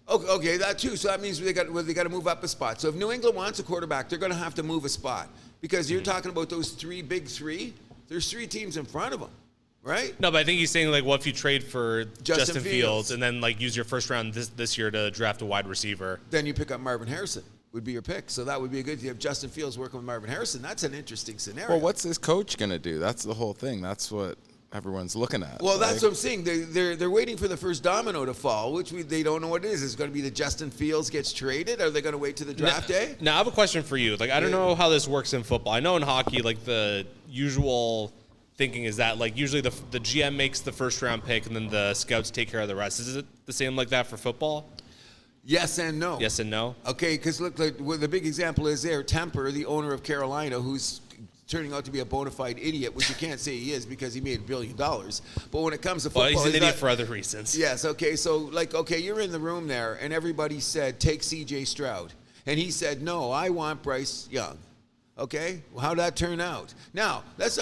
Okay, that too. So that means they got to move up a spot. So if New England wants a quarterback, they're going to have to move a spot because you're talking about those big three. There's 3 teams in front of them, right? No, but I think he's saying like, what if you trade for Justin Fields and then like use your first round this year to draft a wide receiver? Then you pick up Marvin Harrison. Would be your pick. So that would be a good. You have Justin Fields working with Marvin Harrison. That's an interesting scenario. Well, what's his coach going to do? That's the whole thing. That's what everyone's looking at. Well, that's what I'm saying. They're waiting for the first domino to fall, which they don't know what it is. Is it going to be that Justin Fields gets traded? Are they going to wait to the draft day? Now, I have a question for you. Like, I don't know how this works in football. I know in hockey, like the usual thinking is that like usually the GM makes the first round pick and then the scouts take care of the rest. Is it the same like that for football? Yes and no. Yes and no. Okay, because look, like, well, the big example is there, Temper, the owner of Carolina, who's turning out to be a bona fide idiot, which you can't say he is because he made $1 billion. But when it comes to football, Well, he's an idiot for other reasons. Yes. Okay. So like, okay, you're in the room there, and everybody said take C.J. Stroud, and he said no, I want Bryce Young. Okay, well, how'd that turn out? Now let's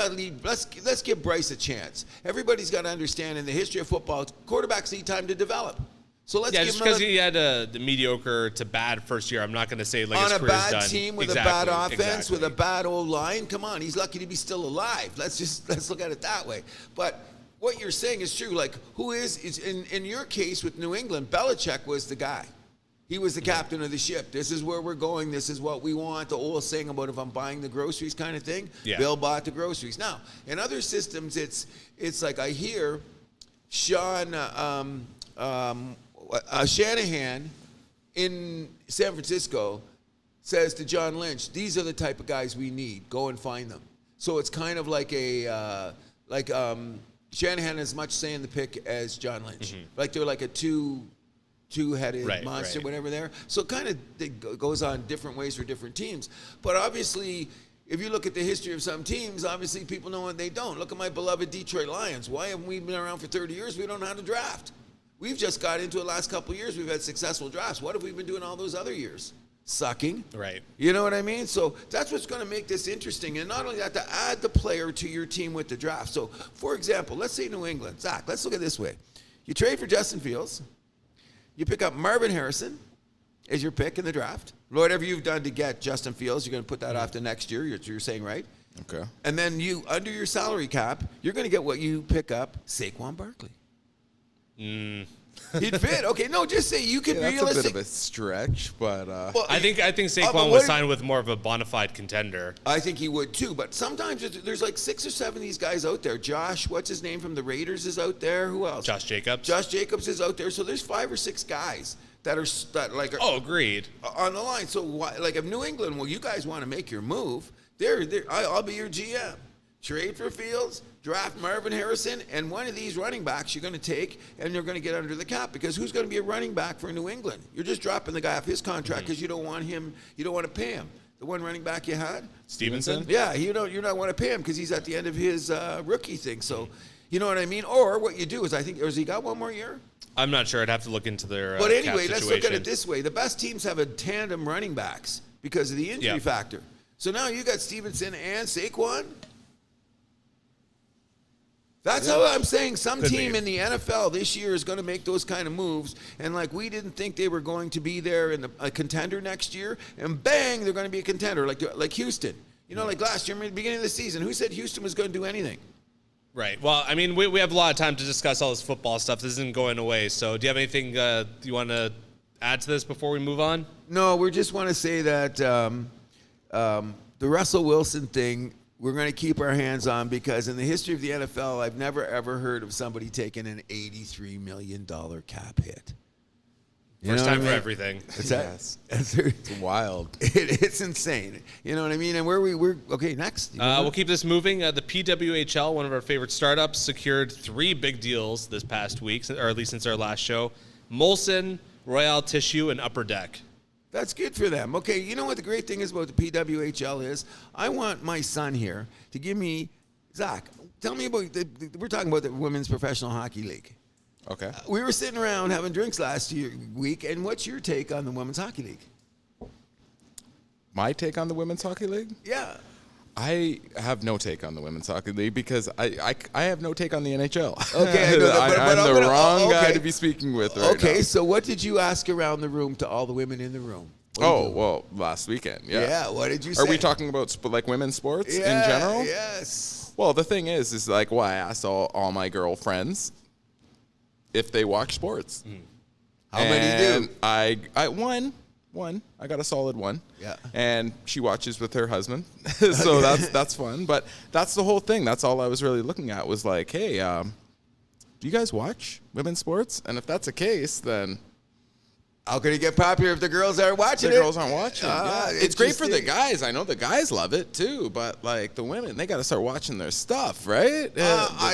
give Bryce a chance. Everybody's got to understand in the history of football, quarterbacks need time to develop. So let's give just him because he had the mediocre to bad first year, I'm not going to say like on his a career's bad done. team with Exactly, a bad offense exactly. with a bad old line. Come on, he's lucky to be still alive. Let's look at it that way. But what you're saying is true. Like who is in your case with New England? Belichick was the guy. He was the captain of the ship. This is where we're going. This is what we want. The old saying about if I'm buying the groceries kind of thing. Yeah. Bill bought the groceries. Now in other systems, it's like I hear Shanahan in San Francisco says to John Lynch, these are the type of guys we need. Go and find them. So it's kind of like Shanahan has as much say in the pick as John Lynch. Mm-hmm. Like they're like a two-headed monster, right. whatever there. So it kind of goes on different ways for different teams. But obviously, if you look at the history of some teams, obviously people know and they don't. Look at my beloved Detroit Lions. Why haven't we been around for 30 years? We don't know how to draft. We've just got into the last couple of years. We've had successful drafts. What have we been doing all those other years? Sucking. Right. You know what I mean? So that's what's going to make this interesting. And not only that, to add the player to your team with the draft. So, for example, let's say New England. Zach, let's look at it this way. You trade for Justin Fields. You pick up Marvin Harrison as your pick in the draft. Whatever you've done to get Justin Fields, you're going to put that off to next year. You're saying, right? Okay. And then you, under your salary cap, you're going to get what you pick up, Saquon Barkley. He'd fit. Okay, no, just say you could That's realistic. a bit of a stretch, but Well, I think but Saquon was signed with more of a bona fide contender. I think he would too, but sometimes there's like 6 or 7 of these guys out there. Josh, what's his name from the Raiders is out there. Who else? Josh Jacobs. Josh Jacobs is out there. So there's 5 or 6 guys that are Oh, agreed. on the line. So why, like if New England, well, you guys want to make your move, I'll be your GM. Trade for Fields, draft Marvin Harrison, and one of these running backs you're going to take, and you're going to get under the cap because who's going to be a running back for New England? You're just dropping the guy off his contract because you don't want to pay him. The one running back you had, Stevenson? Yeah, you're not want to pay him because he's at the end of his rookie thing. So, you know what I mean? Or what you do is, I think, has he got one more year? I'm not sure. I'd have to look into their But anyway, cap let's look at situation. it this way. The best teams have a tandem running backs because of the injury factor. So now you got Stevenson and Saquon. That's how I'm saying some Could team be. in the NFL this year is going to make those kind of moves. And like we didn't think they were going to be there in a contender next year. And bang, they're going to be a contender like Houston. You know, like last year, at the beginning of the season, who said Houston was going to do anything? Right. Well, I mean, we have a lot of time to discuss all this football stuff. This isn't going away. So do you have anything you want to add to this before we move on? No, we just want to say that the Russell Wilson thing, we're going to keep our hands on because in the history of the NFL, I've never, ever heard of somebody taking an $83 million cap hit. You First know time what I for mean? everything. Yes. It's wild. It's insane. You know what I mean? And we're okay, next. We'll keep this moving. The PWHL, one of our favorite startups, secured 3 big deals this past week, or at least since our last show. Molson, Royale Tissue, and Upper Deck. That's good for them. Okay, you know what the great thing is about the PWHL is? I want my son here to give me, Zach, tell me about, we're talking about the Women's Professional Hockey League. Okay. We were sitting around having drinks last week, and what's your take on the Women's Hockey League? My take on the Women's Hockey League? Yeah. I have no take on the women's hockey league because I have no take on the NHL. Okay, I know that, but I'm I'm the gonna- wrong guy okay. to be speaking with right Okay, now. so what did you ask around the room to all the women in the room? What did you do? Well, last weekend, yeah. Yeah, what did you say? Are we talking about like women's sports in Yeah, general? Yes. Well, the thing is like, I asked all my girlfriends if they watch sports. How many do? I one. I got a solid one. Yeah. And she watches with her husband, so that's fun. But that's the whole thing. That's all I was really looking at was like, hey, do you guys watch women's sports? And if that's the case, then How could it get popular if the girls aren't watching the it? girls aren't watching. Yeah. It's great for the interesting. guys. I know the guys love it too, but like the women, they got to start watching their stuff, right? I've been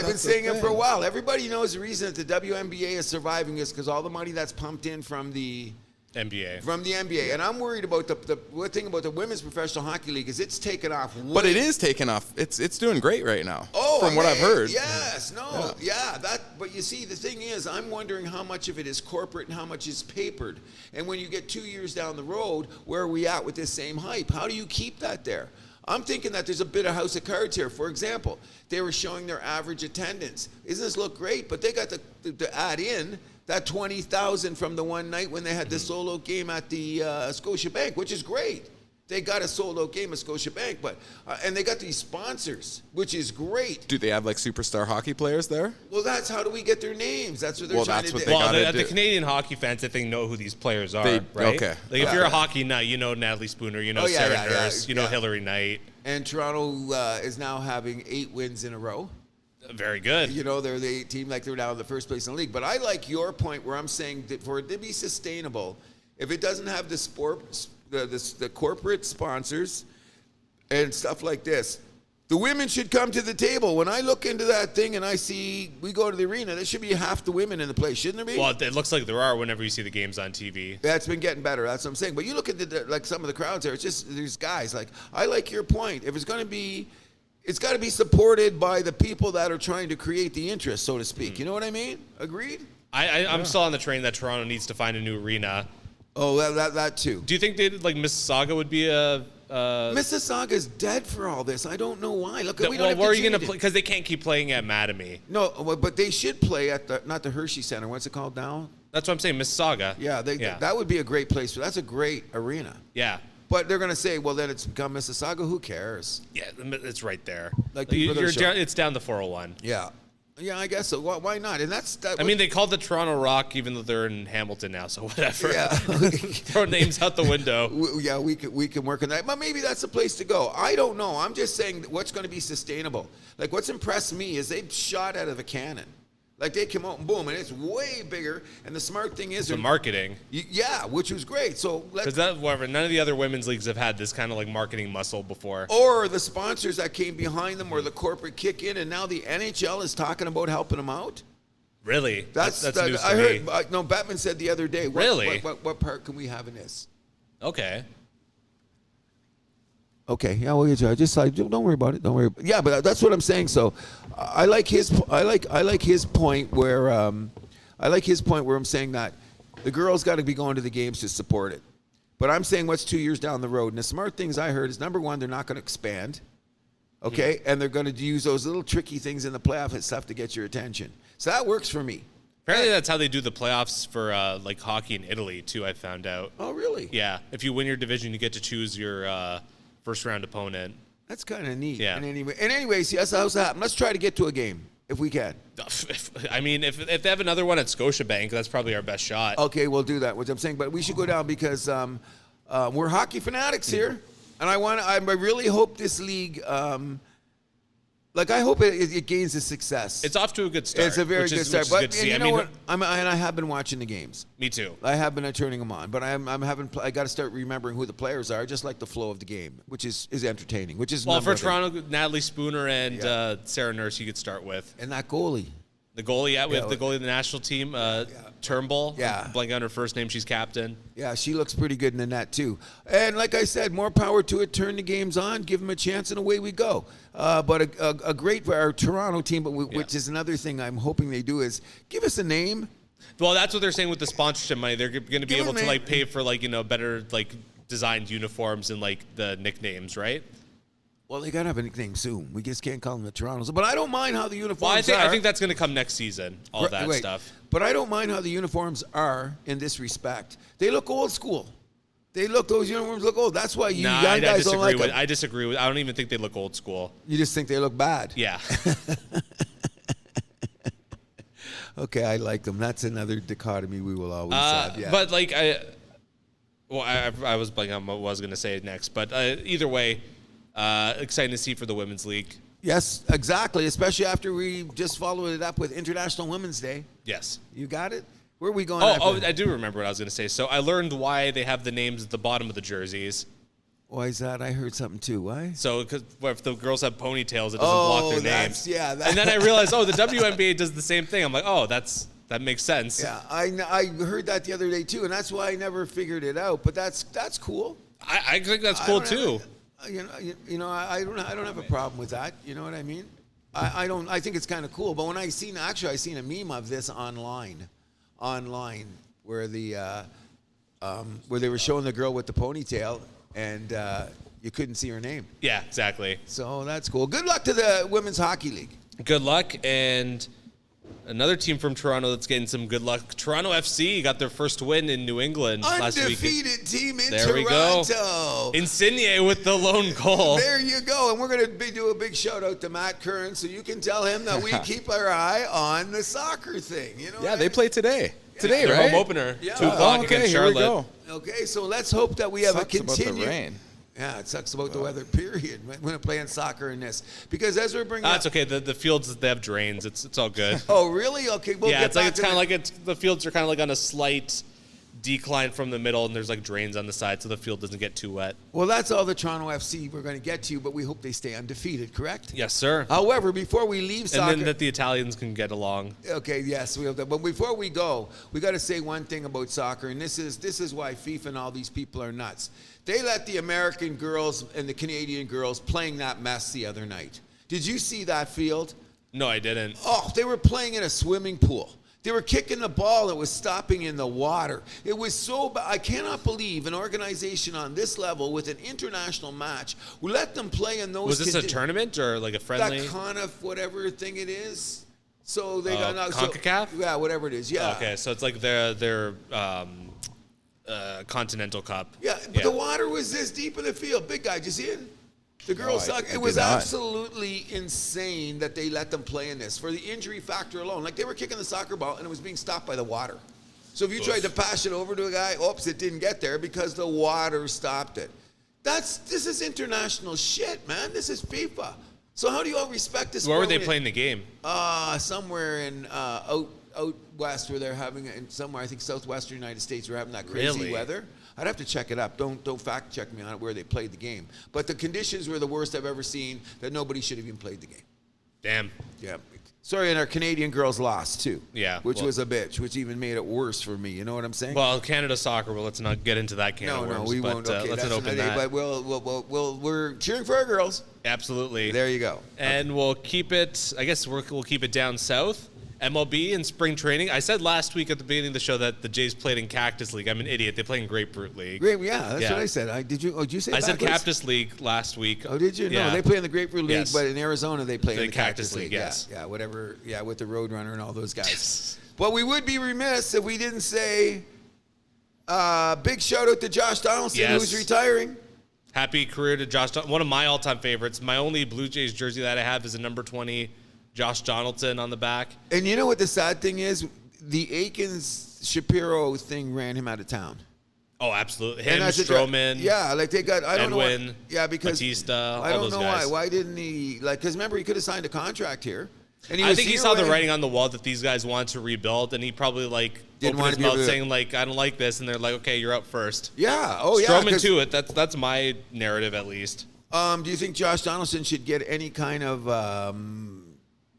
That's the saying it for a thing. while. Everybody knows the reason that the WNBA is surviving is because all the money that's pumped in from the NBA. NBA. And I'm worried about the one thing about the women's professional hockey league is it's taken off. But it is taking off. It's doing great right now. Oh, from what I've heard. Yes, no, yeah. But you see, the thing is, I'm wondering how much of it is corporate and how much is papered. And when you get 2 years down the road, where are we at with this same hype? How do you keep that there? I'm thinking that there's a bit of house of cards here. For example, they were showing their average attendance. Doesn't this look great? But they got to add in that 20,000 from the one night when they had the solo game at the Scotiabank, which is great. They got a solo game at Scotiabank, but and they got these sponsors, which is great. Do they have like superstar hockey players there? Well, that's how do we get their names? That's what they're Well, trying that's to what do. they Well, gotta the do. Canadian hockey fans, I think, know who these players are, They- right? okay. Like, if Yeah. you're a hockey nut, you know Natalie Spooner, you know Oh, yeah, Sarah yeah, Nurse, you know yeah. Hillary Knight. And Toronto is now having 8 wins in a row. Very good. You know, they're the 8 team like they're now in the first place in the league. But I like your point where I'm saying that for it to be sustainable, if it doesn't have the sport, the corporate sponsors and stuff like this, the women should come to the table. When I look into that thing and I see we go to the arena, there should be half the women in the place, shouldn't there be? Well, it looks like there are whenever you see the games on TV. That's been getting better. That's what I'm saying. But you look at like some of the crowds there. It's just there's guys. Like I like your point. If it's going to be, it's got to be supported by the people that are trying to create the interest, so to speak. You know what I mean? Agreed. I'm still on the train that Toronto needs to find a new arena. Oh, that too. Do you think Mississauga would be a? Mississauga's dead for all this. I don't know why. Look, we don't have where are to you going to change play? it. Because they can't keep playing at Mattamy. No, but they should play at not the Hershey Center. What's it called now? That's what I'm saying, Mississauga. Yeah, that would be a great place. That's a great arena. Yeah. But they're going to say, well, then it's become Mississauga. Who cares? Yeah, it's right there. Like people that are showing- it's down the 401. Yeah. Yeah, I guess so. Why not? And that's that. I mean, they called the Toronto Rock, even though they're in Hamilton now, so whatever. Yeah. Throw names out the window. we can work on that. But maybe that's the place to go. I don't know. I'm just saying that what's going to be sustainable. Like what's impressed me is they've shot out of a cannon. Like they come out and boom, and it's way bigger. And the smart thing is The marketing. Yeah, which was great. So Because whatever, none of the other women's leagues have had this kind of like marketing muscle before. or the sponsors that came behind them, or the corporate kick in, and now the NHL is talking about helping them out. Really? That's news to I me. heard. No, Batman said the other day. Really? What part can we have in this? Okay. Okay, yeah, well, just like don't worry about it. Don't worry. Yeah, but that's what I'm saying. So, I like his point where I'm saying that the girls got to be going to the games to support it. But I'm saying what's 2 years down the road, and the smart things I heard is number one, they're not going to expand, okay, and they're going to use those little tricky things in the playoff and stuff to get your attention. So that works for me. Apparently, that's how they do the playoffs for like hockey in Italy too. I found out. Oh, really? Yeah, if you win your division, you get to choose your first round opponent. That's kind of neat. Yeah. And anyways, yes, how's that? Let's try to get to a game if we can. I mean, if they have another one at Scotiabank, that's probably our best shot. Okay, we'll do that. What I'm saying, but we should go down because we're hockey fanatics here, and I really hope this league. I hope it gains a success. It's off to a good start. It's a very good start. Which is But good to see. you I know mean, what? I have been watching the games. me too. I have been turning them on, but I got to start remembering who the players are. I just like the flow of the game, which is entertaining. Which is Well, for number thing. Toronto, Natalie Spooner and Yeah. Sarah Nurse, you could start with. And that goalie. The goalie, Yeah, the goalie of the national team, Turnbull. Yeah. I'm blanking on her first name. She's captain. Yeah, she looks pretty good in the net too. And like I said, more power to it. Turn the games on, give them a chance, and away we go. But a great for our Toronto team, which is another thing I'm hoping they do is give us a name. Well, that's what they're saying with the sponsorship money. They're going to be Give able them to a- pay for better designed uniforms and the nicknames, right? Well, they got to have a nickname soon. We just can't call them the Torontos. But I don't mind how the uniforms Well, are. I think that's going to come next season, all that stuff. But I don't mind how the uniforms are in this respect. They look old school. Those uniforms look old. That's why you young guys don't like them. I disagree with. I don't even think they look old school. You just think they look bad. Yeah. Okay, I like them. That's another dichotomy we will always have. Yeah. But like I was blanking on what I was going to say next. But either way, exciting to see for the Women's League. Yes, exactly. Especially after we just followed it up with International Women's Day. Yes. You got it? Where are we going? I do remember what I was going to say. So I learned why they have the names at the bottom of the jerseys. Why is that? I heard something too. Why? So, because if the girls have ponytails, it doesn't block their names. Yeah. And then I realized, the WNBA does the same thing. I'm like, that makes sense. Yeah, I heard that the other day too, and that's why I never figured it out. But that's cool. I think that's cool too. I don't have a problem with that. You know what I mean? I think it's kind of cool. But when I seen a meme of this online where where they were showing the girl with the ponytail and you couldn't see her name. Yeah, exactly. So that's cool. Good luck to the Women's Hockey League. Good luck. And another team from Toronto that's getting some good luck. Toronto FC got their first win in New England last week. Undefeated team in there Toronto. We go. Insigne with the lone goal. There you go. And we're going to do a big shout out to Matt Kern so you can tell him that we keep our eye on the soccer thing. You know they play today. Today, their right? home opener. Yeah. 2 o'clock against Charlotte. Here we go. Okay, so let's hope that we have Sucks a continued. about the rain. Yeah, it sucks about the weather, period. When playing soccer in this. Because as we're bringing That's okay. The fields, they have drains. It's all good. Oh, really? Okay, we'll get back it's kind of like the fields are kind of like on a slight decline from the middle, and there's like drains on the side, so the field doesn't get too wet. Well, that's all the Toronto FC we're going to get to, but we hope they stay undefeated, correct? Yes, sir. However, before we leave soccer... And then that the Italians can get along. Okay, yes, we have that. But before we go, we got to say one thing about soccer, and this is why FIFA and all these people are nuts. They let the American girls and the Canadian girls playing that mess the other night. Did you see that field? No, I didn't. Oh, they were playing in a swimming pool. They were kicking the ball that was stopping in the water. It was so bad. I cannot believe an organization on this level with an international match will let them play in those. Was this a tournament or like a friendly? That kind of whatever thing it is. So they got CONCACAF? Yeah, whatever it is. Yeah. Okay, so it's like their Continental Cup. Yeah, but the water was this deep in the field. Big guy, did you see it? The girls suck. It was absolutely insane that they let them play in this for the injury factor alone. Like they were kicking the soccer ball and it was being stopped by the water. So if you tried to pass it over to a guy, oops, it didn't get there because the water stopped it. This is international shit, man. This is FIFA. So how do you all respect this? Where were they playing the game? Somewhere in out west where they're having it. Somewhere I think southwestern United States were having that crazy weather. I'd have to check it up. Don't fact check me on it where they played the game. But the conditions were the worst I've ever seen. That nobody should have even played the game. Damn. Yeah. Sorry, and our Canadian girls lost too. Yeah. Which was a bitch, which even made it worse for me. You know what I'm saying? Well, Canada soccer. Well, let's not get into that can of worms. No, we won't. Okay, let's not open that. But we're cheering for our girls. Absolutely. There you go. And we'll keep it. I guess we'll keep it down south. MLB and spring training. I said last week at the beginning of the show that the Jays played in Cactus League. I'm an idiot. They play in Grapefruit League. That's what I said. Did you say? I said Cactus League last week. Oh, did you? Yeah. No, they play in the Grapefruit League, but in Arizona they play in the Cactus League. Yes. Yeah, whatever. Yeah, with the Roadrunner and all those guys. But we would be remiss if we didn't say big shout out to Josh Donaldson, who's retiring. Happy career to Josh. One of my all-time favorites. My only Blue Jays jersey that I have is a number 20. Josh Donaldson on the back. And you know what the sad thing is? The Aikens-Shapiro thing ran him out of town. Oh, absolutely. Him, Stroman. Yeah, like they got, I don't Edwin, know. Yeah, because Batista, I don't all those know guys. why. Why didn't he, because remember, he could have signed a contract here. And I think he saw the writing on the wall that these guys wanted to rebuild, and he probably didn't opened his mouth saying I don't like this, and they're like, okay, you're up first. Yeah. Oh, yeah. Stroman too. That's my narrative at least. Do you think Josh Donaldson should get any kind of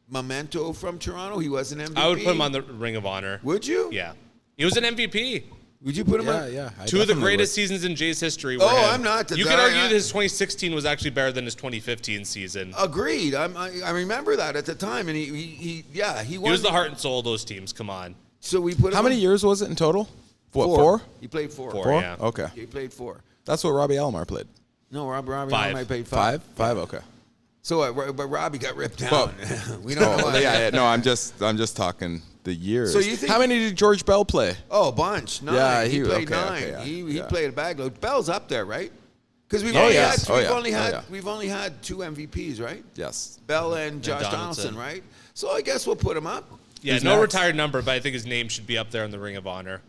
memento from Toronto? He was an MVP. I would put him on the Ring of Honor. Would you? Yeah. He was an MVP. Would you put him on? Yeah. Two of the greatest seasons in Jays history were I'm not. You could argue that his 2016 was actually better than his 2015 season. Agreed. I remember that at the time, and he won. He was the heart and soul of those teams. Come on. So we put him How many years was it in total? What, 4? He played 4. Yeah. Okay. He played 4. That's what Robbie Alomar played. No, Robbie Five. might paid five. Five. Okay. So, but Robbie got ripped down. Well, We don't know. yeah. No, I'm just talking the years. So you think- how many did George Bell play? Oh, a bunch. 9. Yeah, he played okay, 9. yeah, He yeah. played a bag load. Bell's up there, right? Because we've Oh, only yeah. had Oh, we've yeah. only Oh, had yeah. we've only had 2 MVPs, right? Yes. Bell and Josh Donaldson, right? So I guess we'll put him up. Yeah, Who's no next? retired number, but I think his name should be up there in the Ring of Honor.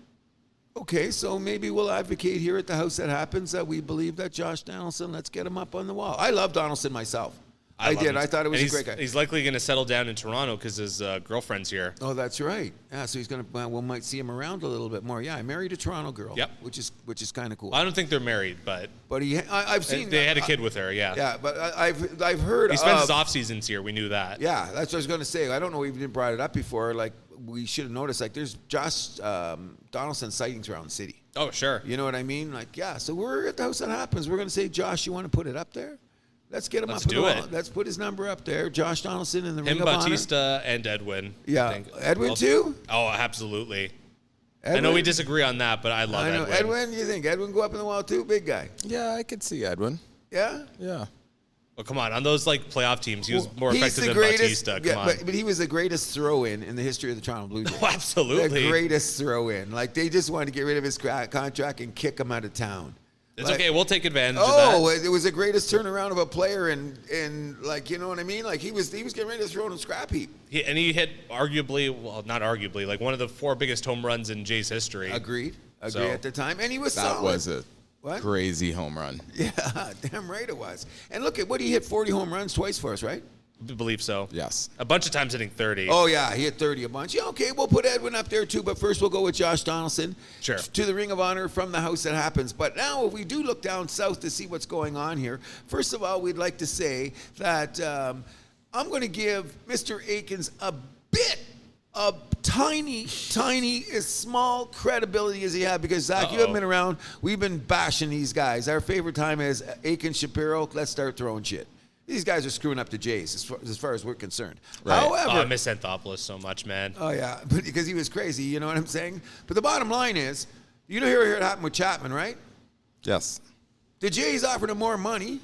Okay, so maybe we'll advocate here at the House That Happens that we believe that Josh Donaldson, let's get him up on the wall. I love Donaldson myself. I love did. him. I thought it was And a great guy. He's likely going to settle down in Toronto because his girlfriend's here. Oh, that's right. Yeah, so he's gonna. Well, we might see him around a little bit more. Yeah, I married a Toronto girl. Yep. Which is kind of cool. I don't think they're married, but But I've seen. they had a kid with her. Yeah. Yeah, but I've heard. He spends of- his off seasons here. We knew that. Yeah, that's what I was going to say. I don't know if we even brought it up before. Like, we should have noticed, like, there's Josh Donaldson sightings around the city. Oh, sure. You know what I mean? Like, yeah, so we're at the House That Happens. We're going to say, Josh, you want to put it up there? Let's get him Let's up. do on the it. wall. Let's put his number up there. Josh Donaldson in the Him, Ring of Honor. Bautista, and Edwin. I Yeah. think. Edwin, Also- too? Oh, absolutely. Edwin? I know we disagree on that, but I love I know. Edwin. Edwin, you think Edwin go up in the wall, too? Big guy. Yeah, I could see Edwin. Yeah? Yeah. Well, come on. On those like playoff teams, he was more He's effective the than greatest, Bautista. yeah, Come on. but he was the greatest throw-in in the history of the Toronto Blue Jays. Oh, absolutely. The greatest throw-in. Like, they just wanted to get rid of his contract and kick him out of town. It's Like- okay. We'll take advantage of Oh, that. it was the greatest turnaround of a player, and like, you know what I mean? Like, he was getting ready to throw in a scrap heap. He hit arguably, well, not arguably, like one of the 4 biggest home runs in Jays history. Agreed So- at the time, and he was That solid. was a What? crazy home run. Yeah, damn right it was. And look at what he hit 40 home runs twice for us, right? I believe so. Yes. A bunch of times hitting 30. Oh yeah, he hit 30 a bunch. Yeah, okay, we'll put Edwin up there too, but first we'll go with Josh Donaldson. Sure. To the Ring of Honor from the House That Happens. But now if we do look down south to see what's going on here, first of all, we'd like to say that I'm going to give Mr. Aikens a bit of tiny, as small credibility as he had, because Zach, you haven't been around. We've been bashing these guys. Our favorite time is Aikens, Shapiro. Let's start throwing shit. These guys are screwing up the Jays as far as we're concerned. Right. However, Oh, I miss Anthopoulos so much, man. oh yeah, but because he was crazy, you know what I'm saying? But the bottom line is, you know, hear it happened with Chapman, right? Yes. The Jays offered him more money.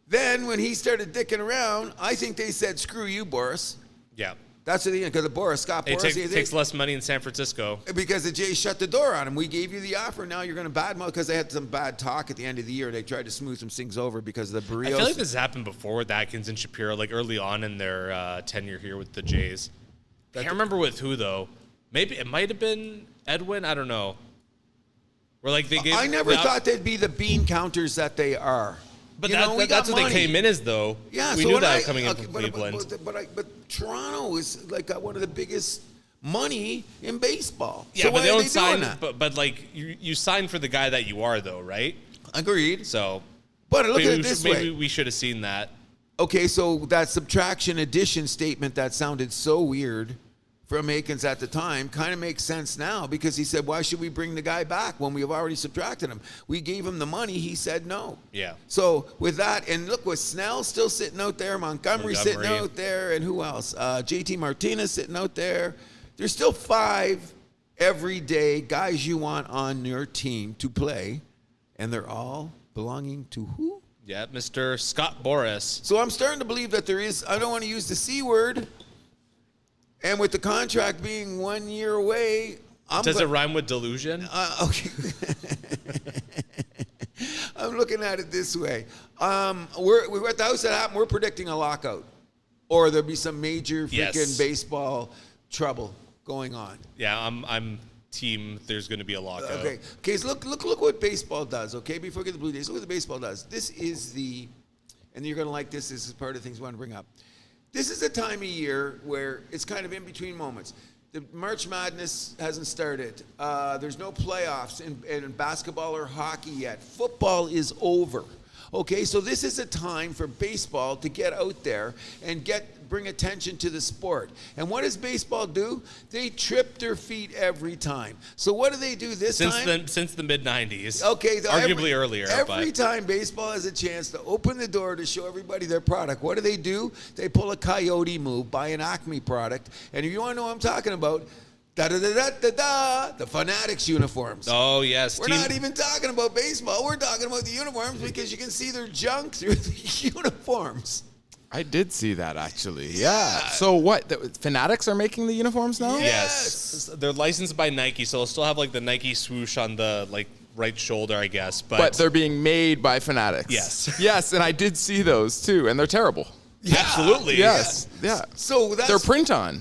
Then when he started dicking around, I think they said, "Screw you, Boris." Yeah. That's what because the Scott It Boris, takes less money in San Francisco. because the Jays shut the door on him. We gave you the offer. Now you're going to badmouth because they had some bad talk at the end of the year. They tried to smooth some things over because of the Barrios. I feel like this has happened before with Atkins and Shapiro, like early on in their tenure here with the Jays. I can't remember with who, though. Maybe it might have been Edwin. I don't know. Where like they gave. I never thought they'd be the bean counters that they are. But You know, we got that's what money. they came in as, though. Yeah, we so knew when that coming in from but- Cleveland. But Toronto is like got one of the biggest money in baseball. Yeah, so but why they are don't doing sign. that? But like you sign for the guy that you are, though, right? Agreed. So But look at maybe, it this maybe way. we should have seen that. Okay, so that subtraction addition statement that sounded so weird from Aikens at the time kind of makes sense now, because he said, why should we bring the guy back when we have already subtracted him? We gave him the money. He said no. Yeah. So with that, and look, with Snell still sitting out there, Montgomery sitting out there, and who else? JT Martinez sitting out there. There's still 5 everyday guys you want on your team to play, and they're all belonging to who? Yeah, Mr. Scott Boras. So I'm starting to believe that there is, I don't want to use the C word, and with the contract being 1 year away, Does it rhyme with delusion? okay. I'm looking at it this way. We're at the House That Happened. We're predicting a lockout, or there'll be some major freaking Yes. baseball trouble going on. Yeah, I'm team. There's going to be a lockout. Okay. So look what baseball does. Okay, before we get to the Blue Jays, look what the baseball does. This is and you're gonna like this. This is part of the things we want to bring up. This is a time of year where it's kind of in between moments. The March Madness hasn't started. There's no playoffs in basketball or hockey yet. Football is over. Okay, so this is a time for baseball to get out there and bring attention to the sport. And what does baseball do? They trip their feet every time. So what do they do this time? Since the mid '90s. Okay, so arguably earlier. Every but time baseball has a chance to open the door to show everybody their product, what do? They pull a coyote move, buy an Acme product, and if you want to know what I'm talking about, The Fanatics uniforms. Oh, yes. We're not even talking about baseball. We're talking about the uniforms because you can see their junk through the uniforms. I did see that, actually. Yeah. So what? The Fanatics are making the uniforms now? Yes. They're licensed by Nike, so they'll still have like the Nike swoosh on the right shoulder, I guess. But they're being made by Fanatics. Yes. Yes, and I did see those too, and they're terrible. Yeah. Absolutely. Yes. Yeah. So that's they're print on.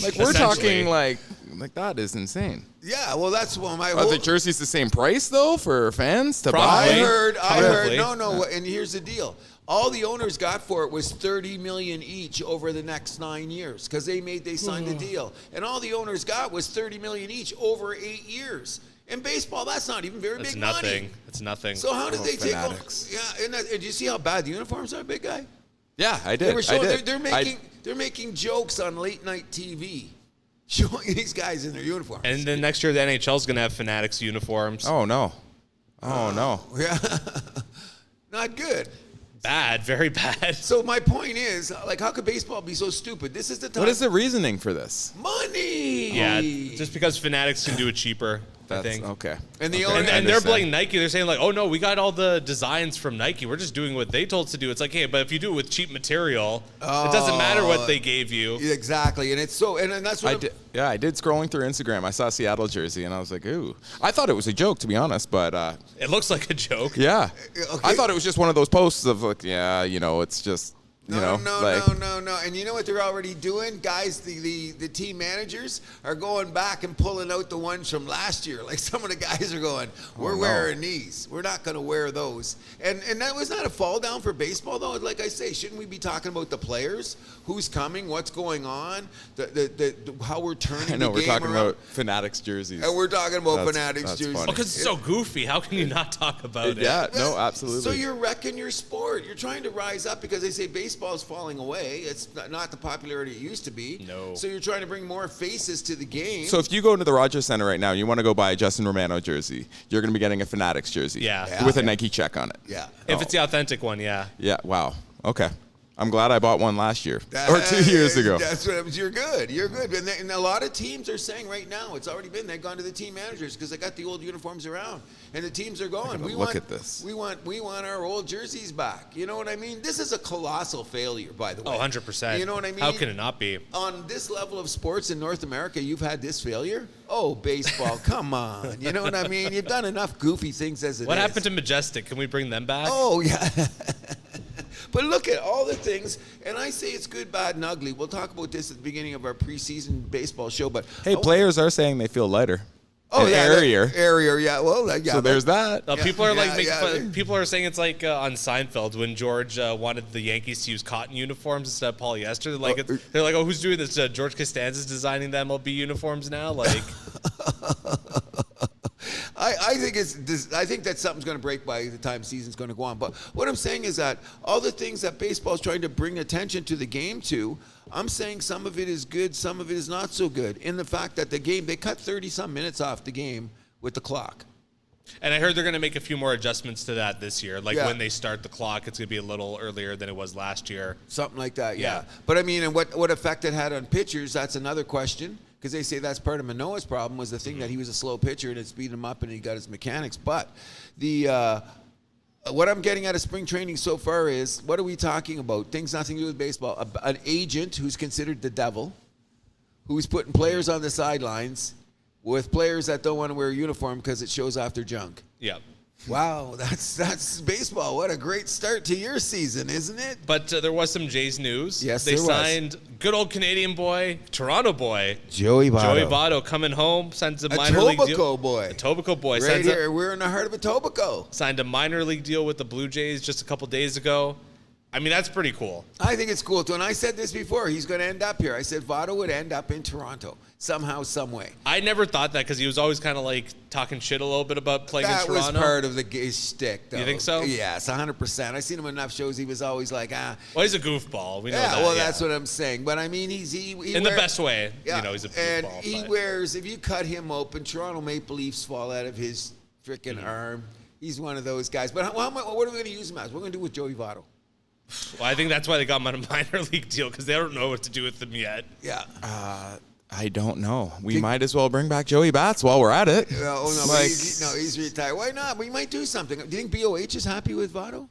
Like we're talking Essentially. like that is insane. Yeah, well, that's one of my. Are the jerseys the same price though for fans to Probably. buy? I heard. Probably. No, and here's the deal. All the owners got for it was $30 million each over the next 9 years because they signed the deal, and all the owners got was $30 million each over 8 years. In baseball, that's not even very That's big nothing. money. It's nothing. So how did they take? Fanatics. Yeah, and did you see how bad the uniforms are, big guy? Yeah, I did. They were showing, I did. They're making jokes on late night TV, showing these guys in their uniforms. And then next year, the NHL is going to have Fanatics uniforms. Oh no. Oh no. Yeah, not good. Bad, very bad. So my point is, like, how could baseball be so stupid? This is the time. What is the reasoning for this? Money. Yeah, just because Fanatics can do it cheaper, I think. Okay. And the Okay. owner- And they're blaming Nike. They're saying like, "Oh no, we got all the designs from Nike. We're just doing what they told us to do." It's like, hey, but if you do it with cheap material, it doesn't matter what they gave you. Exactly, and it's so, and that's what I did. Yeah, I did scrolling through Instagram. I saw a Seattle jersey, and I was like, "Ooh!" I thought it was a joke, to be honest, but It looks like a joke. yeah, Okay. I thought it was just one of those posts of like, yeah, it's just No. like And you know what they're already doing? Guys, the team managers are going back and pulling out the ones from last year. Like some of the guys are going, we're wearing these. We're not going to wear those. And that was not a fall down for baseball, though. Like I say, shouldn't we be talking about the players? Who's coming? What's going on? How we're turning I know the we're game talking around. about Fanatics jerseys. And we're talking about That's Fanatics jerseys. funny. Because it's so goofy. How can you not talk about it? Yeah, no, absolutely. So you're wrecking your sport. You're trying to rise up because they say baseball is falling away. It's not the popularity it used to be. No. So you're trying to bring more faces to the game. So if you go into the Rogers Center right now, you want to go buy a Justin Romano jersey, you're going to be getting a Fanatics jersey. Yeah. With a Nike check on it. yeah. If it's the authentic one, yeah. Yeah. Wow. Okay. I'm glad I bought one last year or 2 years ago. That's what you're good. You're good. And a lot of teams are saying right now, it's already been, they've gone to the team managers because they got the old uniforms around. And the teams are going, Look at this. We want our old jerseys back. You know what I mean? This is a colossal failure, by the way. Oh, 100%. You know what I mean? How can it not be? On this level of sports in North America, you've had this failure? Oh, baseball, come on. You know what I mean? You've done enough goofy things as it is. What happened to Majestic? Can we bring them back? Oh, yeah. But look at all the things, and I say it's good, bad, and ugly. We'll talk about this at the beginning of our preseason baseball show. But Hey, players are saying they feel lighter. oh and yeah, airier. airier, yeah. Well, yeah. So there's that. People are yeah, yeah. fun. People are saying it's like on Seinfeld when George wanted the Yankees to use cotton uniforms instead of polyester. They're like, oh, who's doing this? George Costanza's designing the MLB uniforms now. Like, I think that something's going to break by the time season's going to go on. But what I'm saying is that all the things that baseball is trying to bring attention to the game to, I'm saying some of it is good, some of it is not so good. In the fact that the game, they cut 30-some minutes off the game with the clock. and I heard they're going to make a few more adjustments to that this year. Like Yeah. when they start the clock, it's going to be a little earlier than it was last year. Something like that, yeah. Yeah. But I mean, and what effect it had on pitchers, that's another question. Because they say that's part of Manoah's problem was the thing that he was a slow pitcher and it's beat him up and he got his mechanics. But what I'm getting out of spring training so far is, what are we talking about? Things nothing to do with baseball. An agent who's considered the devil, who's putting players on the sidelines with players that don't want to wear a uniform because it shows off their junk. Yeah. Wow, that's baseball. What a great start to your season, isn't it? But there was some Jays news. Yes, they there was. signed good old Canadian boy, Toronto boy, Joey Joey Votto coming home, signs a minor league deal. Etobicoke boy. Etobicoke boy Right signs here, we're in the heart of Etobicoke. signed a minor league deal with the Blue Jays just a couple days ago. I mean, that's pretty cool. I think it's cool too. And I said this before, he's going to end up here. I said Votto would end up in Toronto somehow, some way. I never thought that because he was always kind of like talking shit a little bit about playing That in was Toronto. part of the gay shtick, though. You think so? Yes, 100%. I've seen him in enough shows. He was always like, Well, he's a goofball. We know yeah, that. well, that's what I'm saying. But I mean, he in the best way. Yeah, You know, he's a and goofball. he but- wears, if you cut him open, Toronto Maple Leafs fall out of his freaking arm. He's one of those guys. But what are we going to use him as? What are we going to do with Joey Votto? Well, I think that's why they got him on a minor league deal because they don't know what to do with him yet. Yeah. I don't know. We might as well bring back Joey Bats while we're at it. He's retired. Why not? We might do something. Do you think BOH is happy with Votto?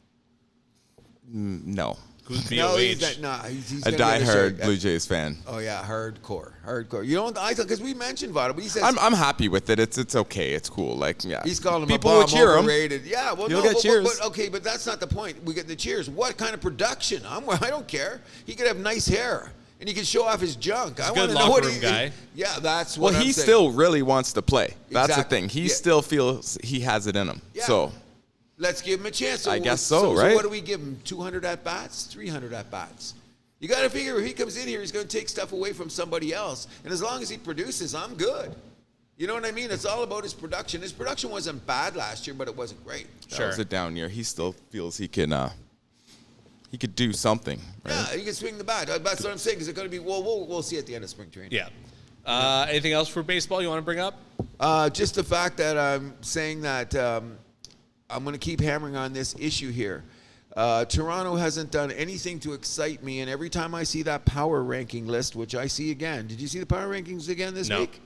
No. Who's BOH? No, he's A diehard Blue Jays fan. Oh yeah, hardcore. You know, I thought because we mentioned Votto, but he says I'm happy with it. It's okay. It's cool. Like, yeah. he's calling him people a bomb, will cheer him. overrated. Yeah, well, You'll get cheers. But that's not the point. We get the cheers. What kind of production? I don't care. He could have nice hair. And he can show off his junk. He's I a want good to know what locker room guy. Yeah, that's what I'm he saying. still really wants to play. That's Exactly. the thing. He Yeah. still feels he has it in him. Yeah. So Let's give him a chance. I guess so, right? So what do we give him? 200 at-bats? 300 at-bats? You got to figure if he comes in here, he's going to take stuff away from somebody else. And as long as he produces, I'm good. You know what I mean? It's all about his production. His production wasn't bad last year, but it wasn't great. that was a down year. He still feels he can he could do something. Right? Yeah, he can swing the bat. That's what I'm saying. Is it going to be? Well, we'll see at the end of spring training. Yeah. Anything else for baseball you want to bring up? Just the fact that I'm saying that I'm going to keep hammering on this issue here. Toronto hasn't done anything to excite me, and every time I see that power ranking list, which I see again, did you see the power rankings again this week?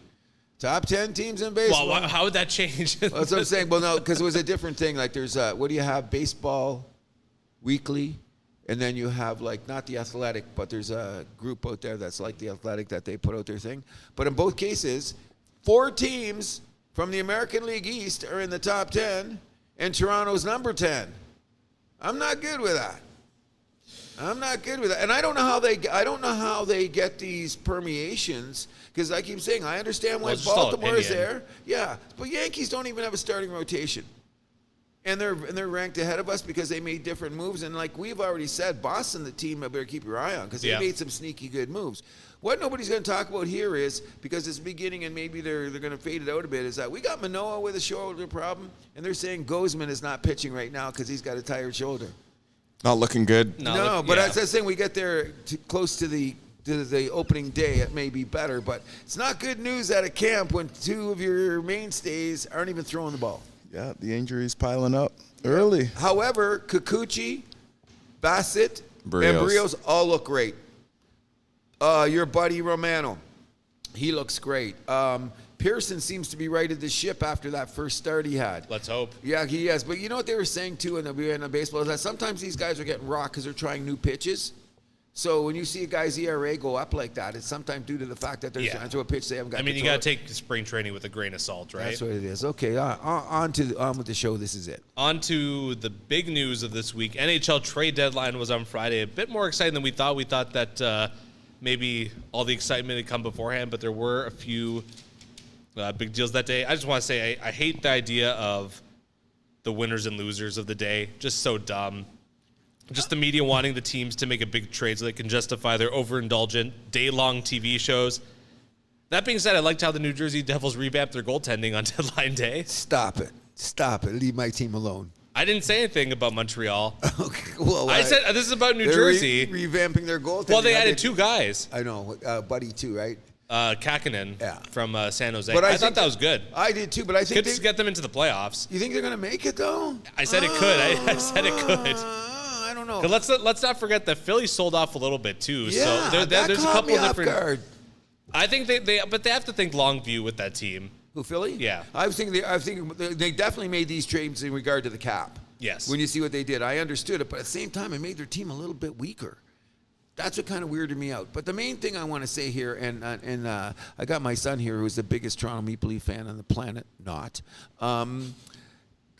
Top 10 teams in baseball. Well, how would that change? That's what I'm saying. Well, no, because it was a different thing. Like there's, what do you have? Baseball Weekly. And then you have, like, not The Athletic, but there's a group out there that's like The Athletic that they put out their thing. But in both cases, 4 teams from the American League East are in the top 10, and Toronto's number 10. I'm not good with that. And I don't know how they get these permeations, because I keep saying I understand why Baltimore is there. Yeah, but Yankees don't even have a starting rotation. And they're ranked ahead of us because they made different moves. And like we've already said, Boston, the team I better keep your eye on because they made some sneaky good moves. What nobody's going to talk about here is, because it's beginning and maybe they're going to fade it out a bit, is that we got Manoah with a shoulder problem, and they're saying Gozman is not pitching right now because he's got a tired shoulder. Not looking good. But as I was saying, we get there close to the opening day, it may be better. But it's not good news at a camp when 2 of your mainstays aren't even throwing the ball. Yeah, the injuries piling up early. However, Kikuchi, Bassett, and Barrios all look great. Your buddy Romano, he looks great. Pearson seems to be righted the ship after that first start he had. Let's hope. Yeah, he has. But you know what they were saying, too, in the baseball, is that sometimes these guys are getting rocked because they're trying new pitches. So when you see a guy's ERA go up like that, it's sometimes due to the fact that they're trying to a pitch they haven't got. You got to take spring training with a grain of salt, right? That's what it is. Okay, on with the show. This is it. On to the big news of this week. NHL trade deadline was on Friday. A bit more exciting than we thought. We thought that maybe all the excitement had come beforehand, but there were a few big deals that day. I just want to say I hate the idea of the winners and losers of the day. Just so dumb. Just the media wanting the teams to make a big trade so they can justify their overindulgent day-long TV shows. That being said, I liked how the New Jersey Devils revamped their goaltending on deadline day. Stop it. Leave my team alone. I didn't say anything about Montreal. Okay, well, I said this is about New Jersey. Revamping their goaltending. Well, they added 2 guys. I know, Buddy too, right? Kakinen from San Jose. But I thought that was good. I did too, but I think good to get them into the playoffs. You think they're going to make it though? I said it could. I said it could. I don't know. Let's not forget that Philly sold off a little bit too. Yeah, so there's a couple different. Guard. I think they have to think long view with that team. Who, Philly? Yeah. I was thinking they definitely made these trades in regard to the cap. Yes. When you see what they did, I understood it, but at the same time, it made their team a little bit weaker. That's what kind of weirded me out. But the main thing I want to say here, and I got my son here who's the biggest Toronto Maple Leaf fan on the planet. Not.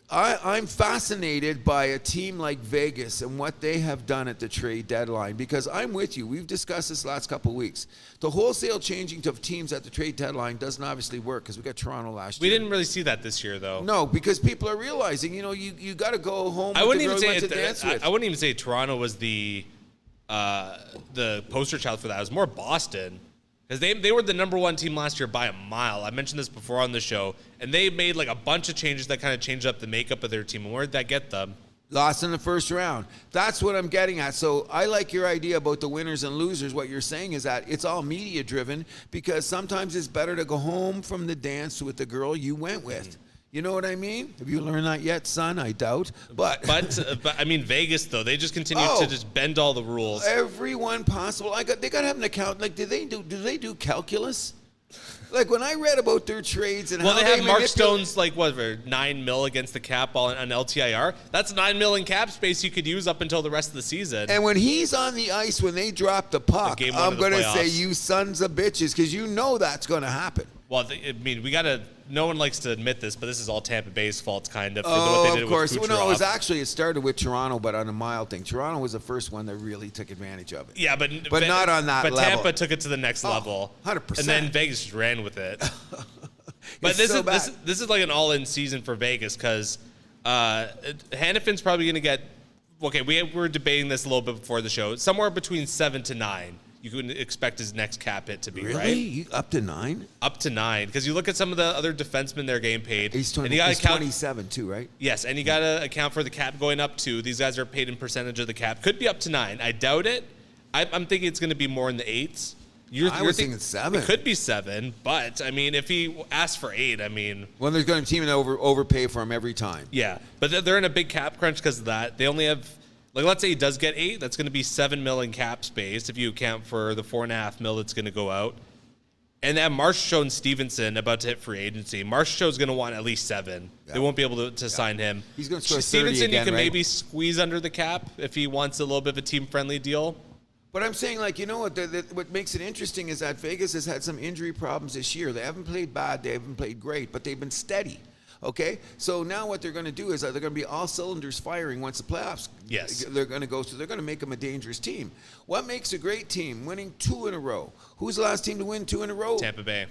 I'm fascinated by a team like Vegas and what they have done at the trade deadline, because I'm with you. We've discussed this last couple of weeks. The wholesale changing of teams at the trade deadline doesn't obviously work because we got Toronto last year. We didn't really see that this year, though. No, because people are realizing, you got to go home with I wouldn't the girl even you went say to dance with. I wouldn't even say Toronto was the poster child for that. It was more Boston. Because they were the number 1 team last year by a mile. I mentioned this before on the show. And they made like a bunch of changes that kind of changed up the makeup of their team. And where did that get them? Lost in the first round. That's what I'm getting at. So I like your idea about the winners and losers. What you're saying is that it's all media driven, because sometimes it's better to go home from the dance with the girl you went with. You know what I mean? Have you learned that yet, son? I doubt. But I mean, Vegas, though, they just continue to just bend all the rules. Everyone possible. They got to have an account. Like, do they do calculus? Like when I read about their trades and Well, how they have Mark manipulate- Stone's like what, $9 million against the cap on LTIR. That's $9 million cap space you could use up until the rest of the season. And when he's on the ice, when they drop the puck, Game one I'm of the going to say, playoffs. you sons of bitches, because you know that's going to happen. Well, I mean, no one likes to admit this, but this is all Tampa Bay's fault, kind of, for what Oh, they did of course. with Well, Kucherov. no, it started with Toronto, but on a mild thing. Toronto was the first one that really took advantage of it. Yeah, but not on that but level. Tampa took it to the next level. 100%. And then Vegas just ran with it. But It's this so is bad. this is like an all-in season for Vegas because Hannafin's probably going to get. Okay, we were debating this a little bit before the show. Somewhere between 7 to 9, you can expect his next cap hit to be, Really? right? Up to 9? Up to 9, because you look at some of the other defensemen they're getting paid. He's and you gotta 27 too, right? Yes, and you got to account for the cap going up too. These guys are paid in percentage of the cap. Could be up to 9. I doubt it. I'm thinking it's going to be more in the 8s. I was thinking 7. It could be 7, but I mean, if he asks for 8, I mean, Well, there's going to be a team that overpay for him every time. yeah. But they're in a big cap crunch because of that. They only have, like, let's say he does get 8, that's going to be $7 million cap space if you account for the $4.5 million that's going to go out. And then Marchessault and Stevenson about to hit free agency. Marchessault's going to want at least 7. Yeah. They won't be able to sign him. He's gonna score 30 Stevenson, again, you can right? maybe squeeze under the cap if he wants a little bit of a team-friendly deal. But I'm saying, like, you know what? What makes it interesting is that Vegas has had some injury problems this year. They haven't played bad. They haven't played great, but they've been steady. Okay? So now what they're going to do is they're going to be all cylinders firing once the playoffs they're going to go. So they're going to make them a dangerous team. What makes a great team? Winning 2 in a row. Who's the last team to win 2 in a row? Tampa Bay.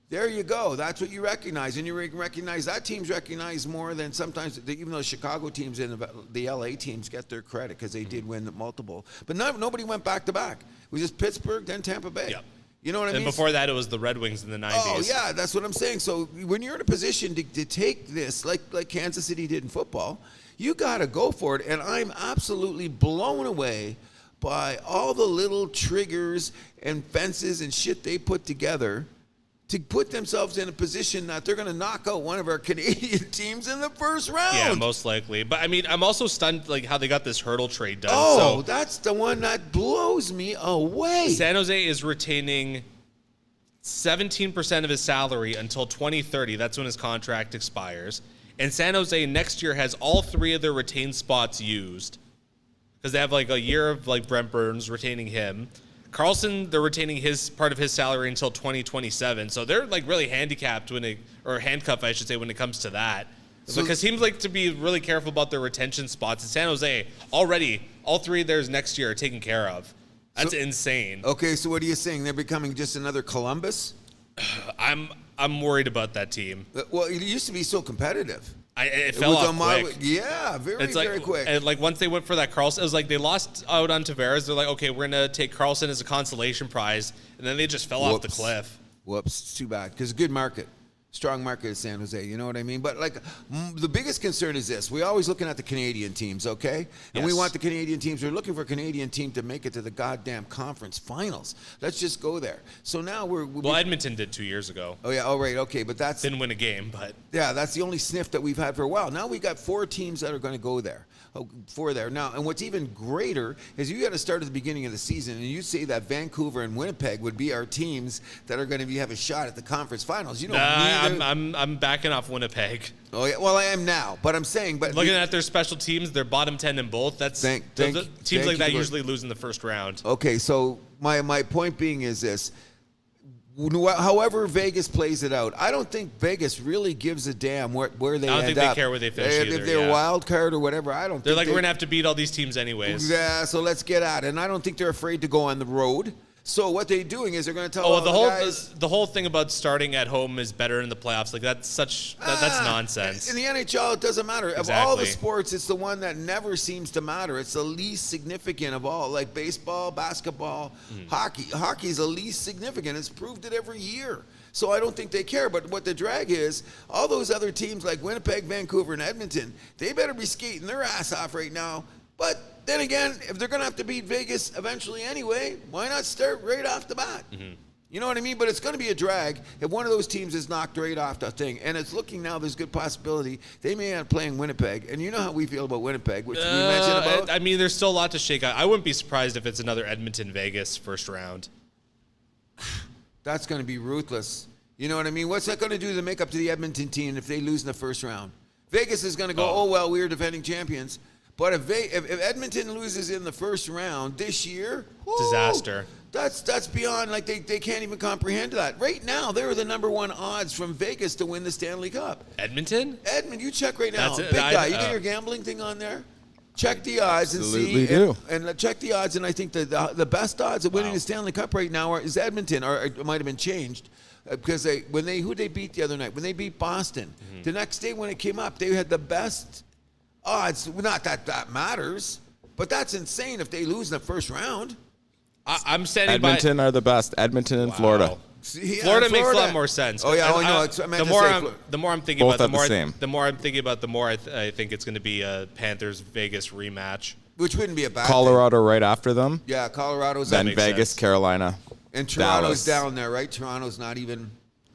There you go. That's what you recognize. And you recognize that team's recognized more than sometimes, even though the Chicago teams and the LA teams get their credit because they did win multiple. But nobody went back to back. It was just Pittsburgh, then Tampa Bay. Yep. You know what I mean? And before that, it was the Red Wings in the 90s. Oh, yeah, that's what I'm saying. So when you're in a position to take this, like Kansas City did in football, you got to go for it. And I'm absolutely blown away by all the little triggers and fences and shit they put together to put themselves in a position that they're going to knock out one of our Canadian teams in the first round. Yeah, most likely. But I mean, I'm also stunned like how they got this hurdle trade done. Oh, So that's the one that blows me away. San Jose is retaining 17% of his salary until 2030. That's when his contract expires. And San Jose next year has all 3 of their retained spots used because they have like a year of like Brent Burns retaining him. Carlson, they're retaining his part of his salary until 2027. So they're like really handicapped or handcuffed, I should say, when it comes to that. Because teams like to be really careful about their retention spots. In San Jose, already, all 3 of theirs next year are taken care of. That's insane. Okay, so what are you saying? They're becoming just another Columbus? I'm worried about that team. Well, it used to be so competitive. It fell off quick. Yeah, very quick. And like once they went for that Carlson, it was like they lost out on Tavares. They're like, okay, we're gonna take Carlson as a consolation prize, and then they just fell off the cliff. Whoops, too bad. Because good market. Strong market in San Jose, you know what I mean? But like the biggest concern is this. We're always looking at the Canadian teams, okay? And we Yes. want the Canadian teams. We're looking for a Canadian team to make it to the goddamn conference finals. Let's just go there. So now Well, Edmonton did 2 years ago. Oh, yeah, all right, okay. But that's Didn't win a game, but yeah, that's the only sniff that we've had for a while. Now we got 4 teams that are going to go there. Now, and what's even greater is you got to start at the beginning of the season, and you say that Vancouver and Winnipeg would be our teams that are going to have a shot at the conference finals. You don't need I'm backing off Winnipeg. Oh yeah, well I am now, but I'm saying, but Looking at their special teams, they're bottom 10 in both. That's Thank teams you like that for- usually lose in the first round. Okay, so my point being is this. However Vegas plays it out, I don't think Vegas really gives a damn where they end up. I don't think they care where they finish If either, they're yeah. wild card or whatever, I don't They're think like, we're going to have to beat all these teams anyways. Yeah, so let's get at it. And I don't think they're afraid to go on the road. So what they're doing is they're going to tell Oh, all the guys, whole thing about starting at home is better in the playoffs. Like that's nonsense. In the NHL, it doesn't matter. Of all the Exactly. sports, it's the one that never seems to matter. It's the least significant of all. Like baseball, basketball, hockey. Hockey is the least significant. It's proved it every year. So I don't think they care. But what the drag is, all those other teams like Winnipeg, Vancouver, and Edmonton, they better be skating their ass off right now. But then again, if they're going to have to beat Vegas eventually anyway, why not start right off the bat? You know what I mean? But it's going to be a drag if one of those teams is knocked right off the thing. And it's looking now, there's good possibility they may end up playing Winnipeg. And you know how we feel about Winnipeg, which we mentioned about. I mean, there's still a lot to shake out. I wouldn't be surprised if it's another Edmonton-Vegas first round. That's going to be ruthless. You know what I mean? What's that going to do to make up to the Edmonton team if they lose in the first round? Vegas is going to go, oh well, we're defending champions. But if Edmonton loses in the first round this year, disaster. That's beyond, like, they can't even comprehend that. Right now, they're the number one odds from Vegas to win the Stanley Cup. Edmonton? You check right now. That's Big guy, you get your gambling thing on there? Check the odds and Absolutely see. do. And check the odds, and I think the best odds of winning the Stanley Cup right now is Edmonton, or it might have been changed. Because who they beat the other night? When they beat Boston. The next day when it came up, they had the best odds. Not that matters, but that's insane if they lose in the first round. I'm standing by. Edmonton are the best. Edmonton and Florida. See, Florida makes a lot more sense. Oh yeah, the more I'm thinking Both about, are the same. the more I'm thinking about, the more I think it's going to be a Panthers Vegas rematch. Which wouldn't be a bad Colorado right after them. Yeah, Colorado's Then makes Vegas, sense. Carolina. and Toronto's Dallas. down there, right? Toronto's not even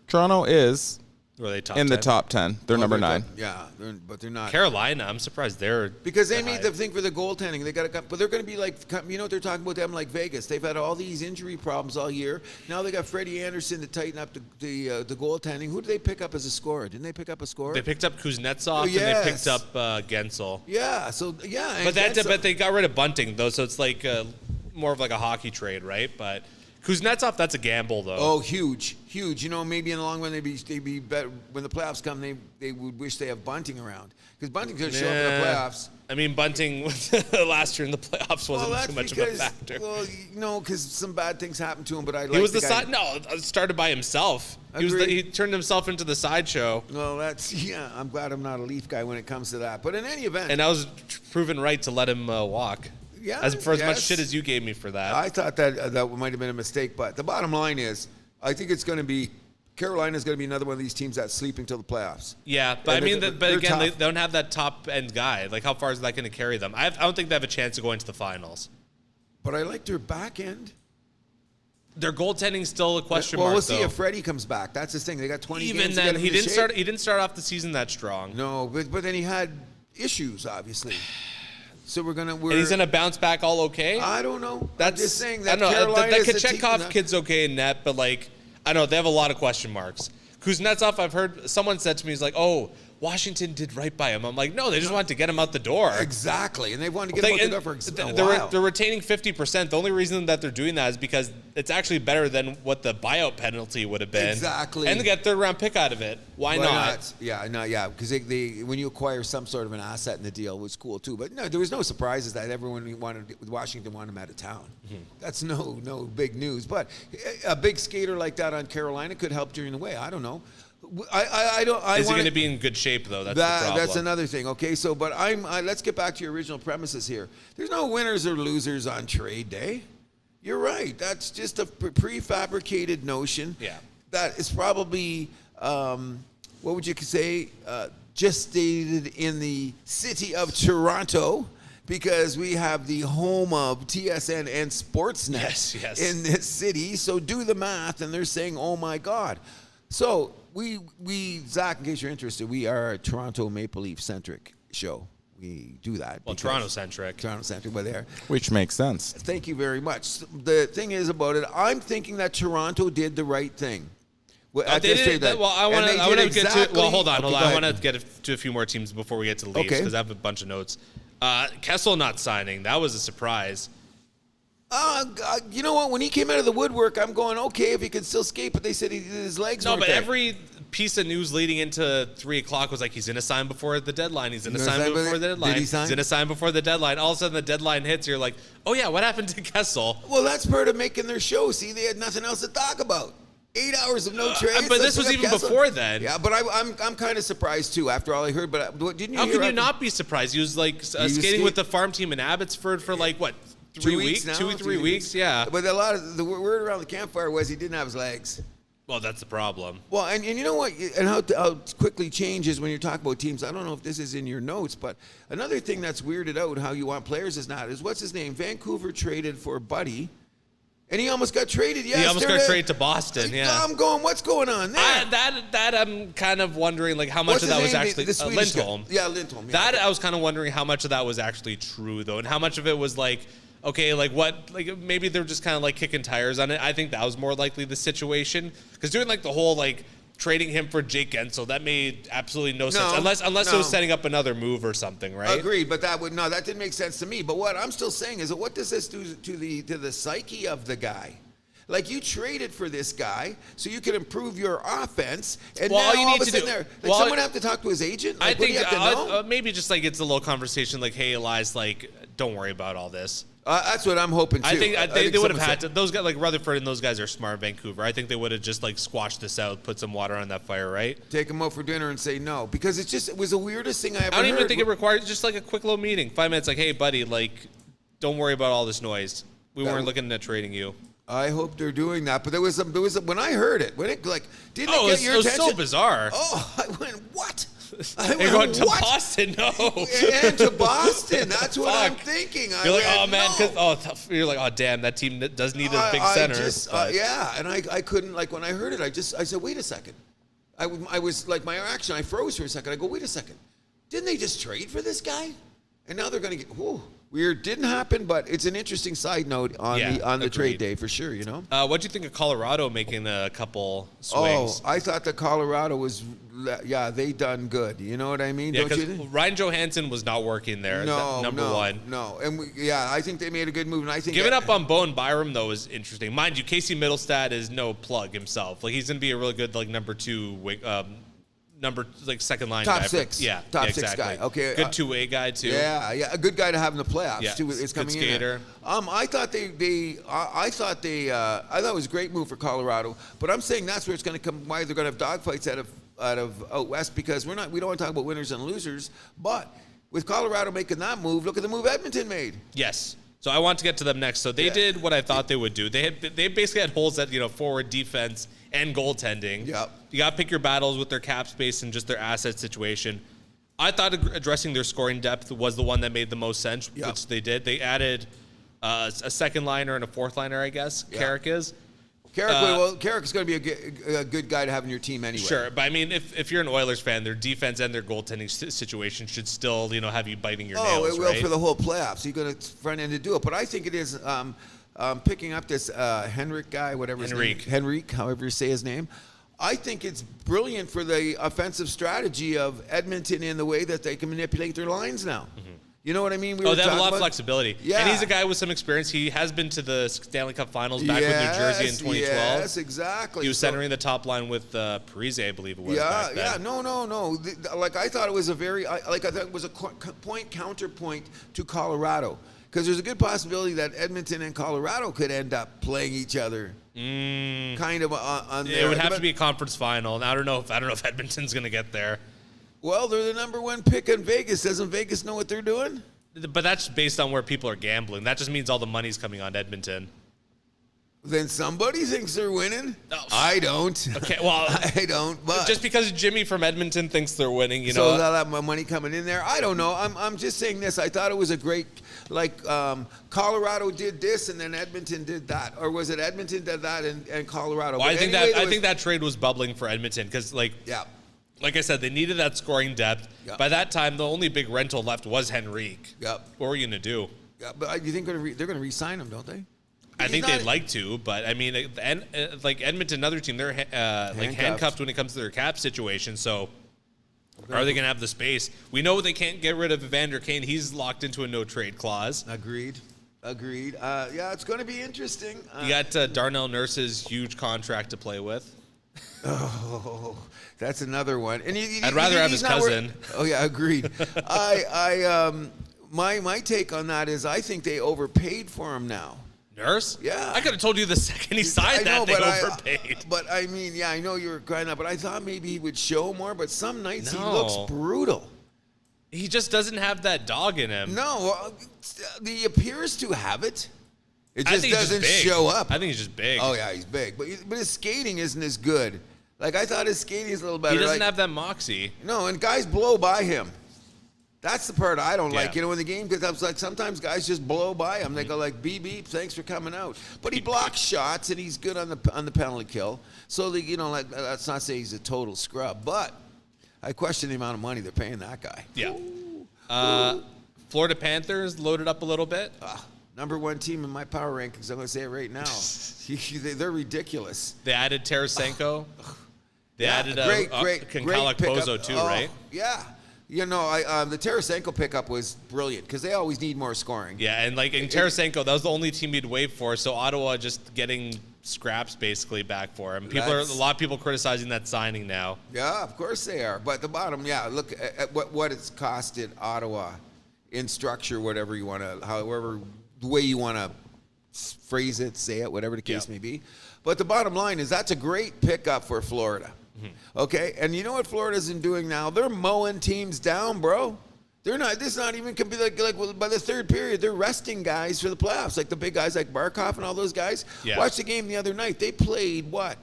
Toronto is Were they top in 10? the top 10. They're well, number they're 9. but they're not. Carolina, I'm surprised they're Because they that made high. the thing for the goaltending. They got but they're going to be like, you know what they're talking about them like Vegas. They've had all these injury problems all year. Now they got Freddie Anderson to tighten up the goaltending. Who did they pick up as a scorer? Didn't they pick up a scorer? They picked up Kuznetsov and yes. they picked up Gensel. Yeah. So yeah. and But they got rid of Bunting though, so it's like more of like a hockey trade, right? But Kuznetsov, that's a gamble though. Oh, huge. You know, maybe in the long run they'd be better when the playoffs come. They would wish they have Bunting around because Bunting's going to show up in the playoffs. I mean, Bunting last year in the playoffs wasn't too much of a factor. Well, you know, because some bad things happened to him. But He was the side. No, it started by himself. He turned himself into the sideshow. Well, I'm glad I'm not a Leaf guy when it comes to that. But in any event, And I was proven right to let him walk. Yeah, as much yes. shit as you gave me for that. I thought that might have been a mistake. But the bottom line is, I think it's going to be Carolina's going to be another one of these teams that's sleeping till the playoffs. Yeah, but And I mean, they're but again, they tough. don't have that top end guy. Like, how far is that going to carry them? I don't think they have a chance of going to the finals. But I like their back end. Their goaltending's still a question Well, mark. we'll see though. if Freddie comes back. That's the thing. They got 20 Even games to then, get him he into didn't shape. start. He didn't start off the season that strong. No, but then he had issues, obviously. So And he's gonna bounce back all okay. I don't know. That's I'm just saying I that don't know. Carolina That is a team- Kachekov kid's okay in net, but like I don't know, they have a lot of question marks. Kuznetsov, I've heard someone said to me, he's like, "Oh, Washington did right by him." I'm like, "No, they just wanted to get him out the door." Exactly, and they wanted to get him out the door for a they're while. retaining 50%. The only reason that they're doing that is because it's actually better than what the buyout penalty would have been. Exactly. And they get third round pick out of it. Why not? Yeah, because they when you acquire some sort of an asset in the deal, it was cool too. But no, there was no surprises that Washington wanted him out of town. Mm-hmm. That's no big news. But a big skater like that on Carolina could help during the way. I don't know. Is he going to be in good shape though? That's the problem. That's another thing. Okay, so but let's get back to your original premises here. There's no winners or losers on trade day. You're right. That's just a prefabricated notion. Yeah. That is probably what would you say? Just stated in the city of Toronto. Because we have the home of TSN and Sportsnet Yes. in this city. So do the math, and they're saying, oh my God. So we Zach, in case you're interested, we are a Toronto Maple Leaf centric show. We do that. Well, Toronto centric. We're there. Which makes sense. Thank you very much. The thing is about it, I'm thinking that Toronto did the right thing. Well, I want to get to. Well, hold on. I want to get to a few more teams before we get to the Leafs because I have a bunch of notes. Kessel not signing. That was a surprise. You know what? When he came out of the woodwork, I'm going, okay, if he can still skate, but they said his legs weren't there. Every piece of news leading into 3 o'clock was like, he's going to sign before the deadline. He's going to sign before the deadline. Did he sign? He's going to sign before the deadline. All of a sudden, the deadline hits. You're like, oh, yeah, what happened to Kessel? Well, that's part of making their show. See, they had nothing else to talk about. 8 hours of no trades. But this was even before then. Yeah, but I'm kind of surprised, too, after all I heard. But didn't you How hear can you not be surprised? He was like skating with the farm team in Abbotsford for like, what, 3 weeks? now? 2 or 3 weeks? Yeah. But a lot of the word around the campfire was he didn't have his legs. Well, that's the problem. Well, and you know what? And how quickly changes when you're talking about teams. I don't know if this is in your notes, but another thing that's weirded out how you want players is what's his name? Vancouver traded for Buddy. And he almost got traded yesterday. He almost got traded to Boston, yeah. I'm going, what's going on there? That I'm kind of wondering, like, how much of that was actually Lindholm. Lindholm. Yeah, Lindholm. Yeah. That I was kind of wondering how much of that was actually true, though, and how much of it was like, okay, like what, like maybe they're just kind of like kicking tires on it. I think that was more likely the situation, because doing like the whole like trading him for Jake Gensel, that made absolutely no sense unless it was setting up another move or something, right? Agreed, but that didn't make sense to me. But what I'm still saying is, what does this do to the psyche of the guy? Like, you traded for this guy so you could improve your offense, and Well, all now you all need of a to sudden, do- like, well, someone have to talk to his agent. Like, I think what do you have to know? maybe just like it's a little conversation, like, hey, Elias, like, don't worry about all this. That's what I'm hoping too. I think they would have someone had said- to. Those guys, like Rutherford and those guys, are smart in Vancouver. I think they would have just like squashed this out, put some water on that fire, right? take him out for dinner and say no, because it was the weirdest thing I ever I don't heard. even think it requires just like a quick little meeting, 5 minutes. Like, hey, buddy, like, don't worry about all this noise. We weren't looking at trading you. I hope they're doing that, but there was when I heard it, when it like didn't it get your it was attention? so bizarre. Oh, I went, what? You're going to Boston? No. And to Boston. That's what I'm thinking. You're like, oh man, you're like, oh damn, that team does need a big center. Yeah, and I couldn't, like, when I heard it, I said, wait a second. I was like, my reaction, I froze for a second. I go, wait a second. Didn't they just trade for this guy? And now they're going to get, whoa. Weird, didn't happen, but it's an interesting side note on the trade day for sure. You know. What do you think of Colorado making a couple swings? Oh, I thought that Colorado was, they done good. You know what I mean? Yeah, Don't you because think? Ryan Johansson was not working there. Number one. No, and I think they made a good move, and I think Giving up on Bowen Byram though is interesting. Mind you, Casey Middlestad is no plug himself. Like, he's gonna be a really good like number two. Second line top guy. six. Top six exactly. guy. Okay. Good two-way guy too. Yeah, a good guy to have in the playoffs Yeah, too. It's coming good skater. in. I thought I thought it was a great move for Colorado, but I'm saying that's where it's going to come. Why they're going to have dogfights out west, because we don't want to talk about winners and losers, but with Colorado making that move, look at the move Edmonton made. Yes. So I want to get to them next. So they did what I thought they would do. They basically had holes at forward, defense, and goaltending. Yep. You got to pick your battles with their cap space and just their asset situation. I thought addressing their scoring depth was the one that made the most sense, which they did. They added a second liner and a fourth liner, I guess. Yeah. Carrick is. Carrick is going to be a good guy to have in your team anyway. Sure, but I mean, if you're an Oilers fan, their defense and their goaltending situation should still, have you biting your nails, it will right? for the whole playoffs. You're going to front end to do it, but I think it is picking up this Henrik guy, whatever his name, Henrik, however you say his name. I think it's brilliant for the offensive strategy of Edmonton in the way that they can manipulate their lines now. Mm-hmm. You know what I mean? They have a lot of flexibility. Yeah. And he's a guy with some experience. He has been to the Stanley Cup Finals back with New Jersey in 2012. Yes, exactly. He was centering the top line with Parise, I believe it was. back then. No. I thought it was I thought it was a counterpoint to Colorado, because there's a good possibility that Edmonton and Colorado could end up playing each other. Kind of on there. It would have to be a conference final, and I don't know if Edmonton's going to get there. Well, they're the number one pick in Vegas. Doesn't Vegas know what they're doing? But that's based on where people are gambling. That just means all the money's coming on Edmonton. Then somebody thinks they're winning. Oh. I don't. Okay, well, I don't. But just because Jimmy from Edmonton thinks they're winning, so that money coming in there. I don't know. I'm just saying this. I thought it was a great, Colorado did this and then Edmonton did that, or was it Edmonton did that and Colorado? Well, I think that trade was bubbling for Edmonton because like I said, they needed that scoring depth. Yep. By that time, the only big rental left was Henrique. Yep. What were you going to do? Yeah, but you think they're going to re-sign him, don't they? I think they'd like to, but I mean, like Edmonton, another team, they're handcuffed when it comes to their cap situation. So, are they going to have the space? We know they can't get rid of Evander Kane. He's locked into a no-trade clause. Agreed. It's going to be interesting. You got Darnell Nurse's huge contract to play with. Oh, that's another one. And I'd rather have his cousin. Agreed. My take on that is I think they overpaid for him now. Nurse? Yeah. I could have told you the second he signed they overpaid. But I mean, I know you were crying out, but I thought maybe he would show more, but some nights he looks brutal. He just doesn't have that dog in him. No, he appears to have it. It just doesn't show up. I think he's just big. Oh, yeah, he's big. But his skating isn't as good. Like, I thought his skating is a little better. He doesn't have that moxie. No, and guys blow by him. That's the part I don't like. When the game gets up, like sometimes guys just blow by him. They go like, beep, beep, thanks for coming out. But he blocks shots, and he's good on the penalty kill. So, let's not say he's a total scrub. But I question the amount of money they're paying that guy. Yeah. Florida Panthers loaded up a little bit. Number one team in my power rankings. I'm going to say it right now. They're ridiculous. They added Tarasenko. They added great Kankala pickup. Kozo too, right? Yeah. You know, the Tarasenko pickup was brilliant because they always need more scoring. Yeah, and Tarasenko, that was the only team he'd wait for. So Ottawa just getting scraps basically back for him. A lot of people criticizing that signing now. Yeah, of course they are. But the bottom, look at what it's costed Ottawa in structure, whatever you want to, however the way you want to phrase it, say it, whatever the case may be. But the bottom line is that's a great pickup for Florida. Mm-hmm. Okay, and you know what Florida's doing now? They're mowing teams down, bro. They're not. This is not even like by the third period, they're resting guys for the playoffs, like the big guys like Barkov and all those guys. Yeah. Watch the game the other night. They played what?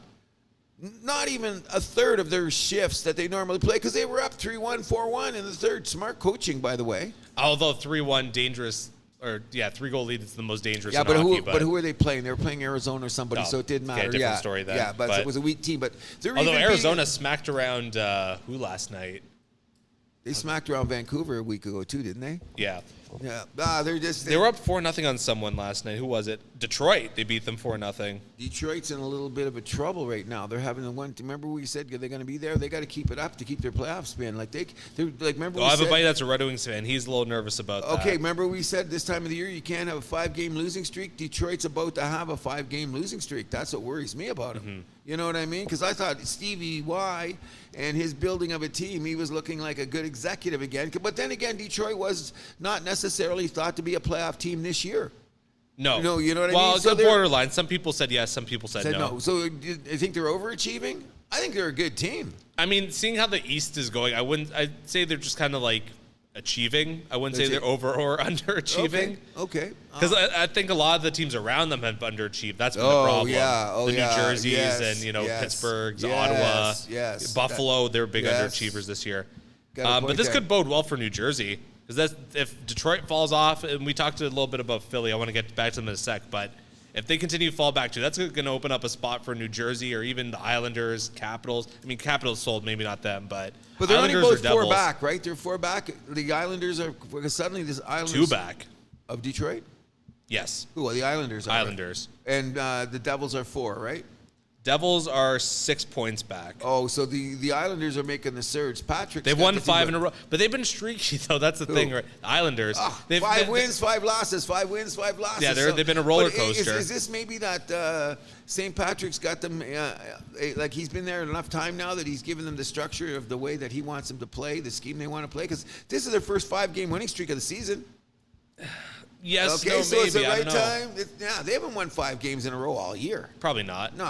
Not even a third of their shifts that they normally play because they were up 3-1, 4-1 in the third. Smart coaching, by the way. Although 3-1 dangerous. 3-goal lead is the most dangerous. Yeah, in but hockey, who are they playing? They were playing Arizona or somebody, so it didn't matter. Different story then. Yeah, but it was a weak team. But although Arizona smacked around who last night? They smacked around Vancouver a week ago too, didn't they? Yeah. Yeah. They were up 4-0 on someone last night. Who was it? Detroit. They beat them 4-0. Detroit's in a little bit of a trouble right now. They're having the one. Remember we said they're going to be there. They got to keep it up to keep their playoff spin. Like they're like. Remember I have a buddy that's a Red Wings fan. He's a little nervous about that. Okay, remember we said this time of the year you can't have a 5-game losing streak. Detroit's about to have a 5-game losing streak. That's what worries me about him. Mm-hmm. You know what I mean? Because I thought Stevie Y and his building of a team, he was looking like a good executive again. But then again, Detroit was not necessarily thought to be a playoff team this year. No. No, you know what I mean? Well, it's a borderline. Some people said yes, some people said no. So you think they're overachieving? I think they're a good team. I mean, seeing how the East is going, I'd say they're just kind of like achieving. I wouldn't say they're over or underachieving. Okay. Because I think a lot of the teams around them have underachieved. That's been the problem. The New Jerseys and Pittsburgh's, Ottawa, Buffalo. They're big underachievers this year. But this could bode well for New Jersey. Because if Detroit falls off, and we talked a little bit about Philly, I want to get back to them in a sec, but if they continue to fall back too, that's going to open up a spot for New Jersey or even the Islanders, Capitals. I mean, Capitals sold, maybe not them, but they're Islanders only both or 4 back, right? They're 4 back. The Islanders are suddenly this Islanders 2 back of Detroit. Yes. Well, the Islanders are. Islanders. And the Devils are 4, right? Devils are 6 points back. Oh, so the Islanders are making the surge. They've won 5 in a row, but they've been streaky though. That's the thing, right? The Islanders. 5 wins, 5 losses. 5 wins, 5 losses. Yeah, they've been a roller coaster. Is this maybe that St. Patrick's got them? Like he's been there enough time now that he's given them the structure of the way that he wants them to play, the scheme they want to play. Because this is their first 5-game winning streak of the season. Yes, okay, no, so maybe. it's the right time. They haven't won 5 games in a row all year. Probably not. No,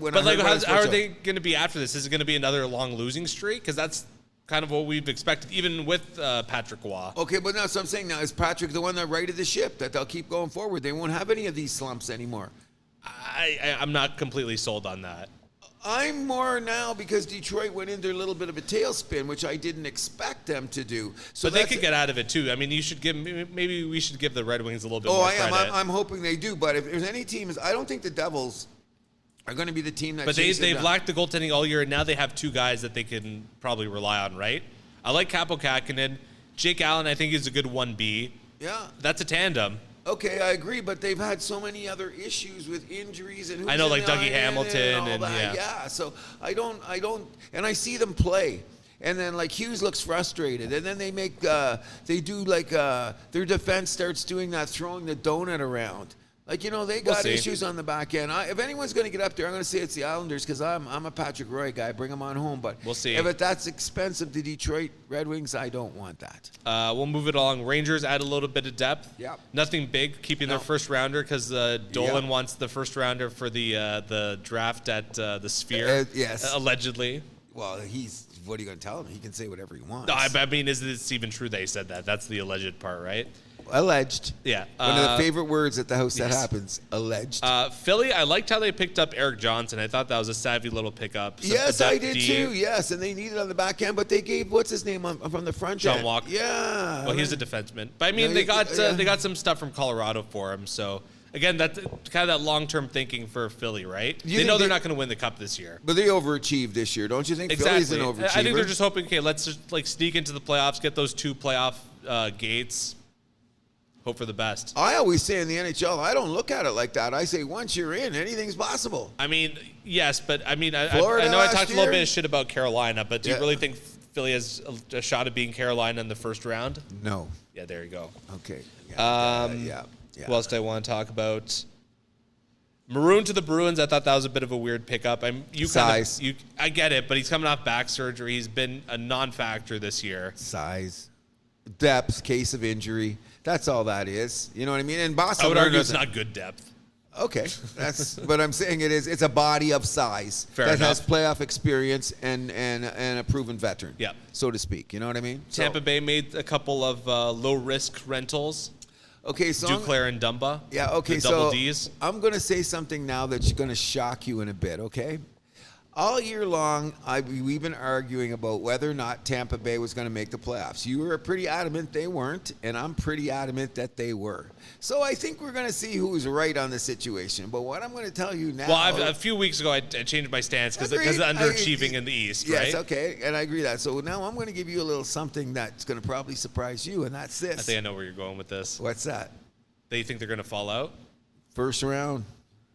But like, how are they going to be after this? Is it going to be another long losing streak? Because that's kind of what we've expected, even with Patrick Waugh. Okay, but now, so I'm saying now, is Patrick the one that righted the ship, that they'll keep going forward? They won't have any of these slumps anymore. I'm not completely sold on that. I'm more now because Detroit went into a little bit of a tailspin, which I didn't expect them to do. So but they could get out of it too. I mean, maybe we should give the Red Wings a little bit more credit. Oh, I am. I'm hoping they do. But if there's any teams, I don't think the Devils are going to be the team that. But they've lacked the goaltending all year, and now they have 2 guys that they can probably rely on. Right? I like Kaapo Kähkönen. Jake Allen, I think, is a good 1B. Yeah, that's a tandem. Okay, I agree, but they've had so many other issues with injuries and I know, like Dougie Hamilton and yeah. So I don't, and I see them play, and then like Hughes looks frustrated, and then they their defense starts doing that, throwing the donut around. Like, they got issues on the back end. If anyone's going to get up there, I'm going to say it's the Islanders because I'm a Patrick Roy guy. Bring them on home. But we'll see. If that's expensive to Detroit Red Wings, I don't want that. We'll move it along. Rangers add a little bit of depth. Yep. Nothing big, keeping their first rounder because Dolan wants the first rounder for the draft at the Sphere. Yes. Allegedly. Well, what are you going to tell him? He can say whatever he wants. No, I mean, is it even true they said that? That's the alleged part, right? Alleged. Yeah. One of the favorite words at the house that happens. Alleged. Philly, I liked how they picked up Eric Johnson. I thought that was a savvy little pickup. Yes, I did too. Yes, and they needed on the back end, but they gave, what's his name from the front John end? Walker. Yeah. Well, he's a defenseman. But I mean, they got some stuff from Colorado for him. So again, that's kind of that long-term thinking for Philly, right? They know they're not going to win the cup this year. But they overachieved this year, don't you think? Exactly. Philly's an overachiever. I think they're just hoping, okay, let's just like sneak into the playoffs, get those 2 playoff gates. hope for the best. I always say in the NHL, I don't look at it like that. I say once you're in, anything's possible. I mean, yes, but I mean, I Florida know I last talked a little year? bit of shit about Carolina, but do you really think Philly has a shot at beating Carolina in the first round? No. Yeah, there you go. Okay. Yeah. Who else do I want to talk about? Maroon to the Bruins. I thought that was a bit of a weird pickup. Size. I get it, but he's coming off back surgery. He's been a non-factor this year. Size. Depth, case of injury. That's all that is. You know what I mean? And Boston I would argue argues it's not good depth. Okay, that's but I'm saying it's a body of size Fair that enough. has playoff experience and a proven veteran. Yeah. So to speak. You know what I mean? Tampa Bay made a couple of low-risk rentals. Okay, so Duclair and Dumba. yeah, okay, the double so Ds. I'm going to say something now that's going to shock you in a bit, okay? All year long, we've been arguing about whether or not Tampa Bay was going to make the playoffs. You were pretty adamant they weren't, and I'm pretty adamant that they were. So I think we're going to see who's right on the situation. But what I'm going to tell you now... Well, a few weeks ago, I changed my stance because of underachieving in the East, right? Yes, okay, and I agree that. So now I'm going to give you a little something that's going to probably surprise you, and that's this. I think I know where you're going with this. What's that? They think they're going to fall out? First round.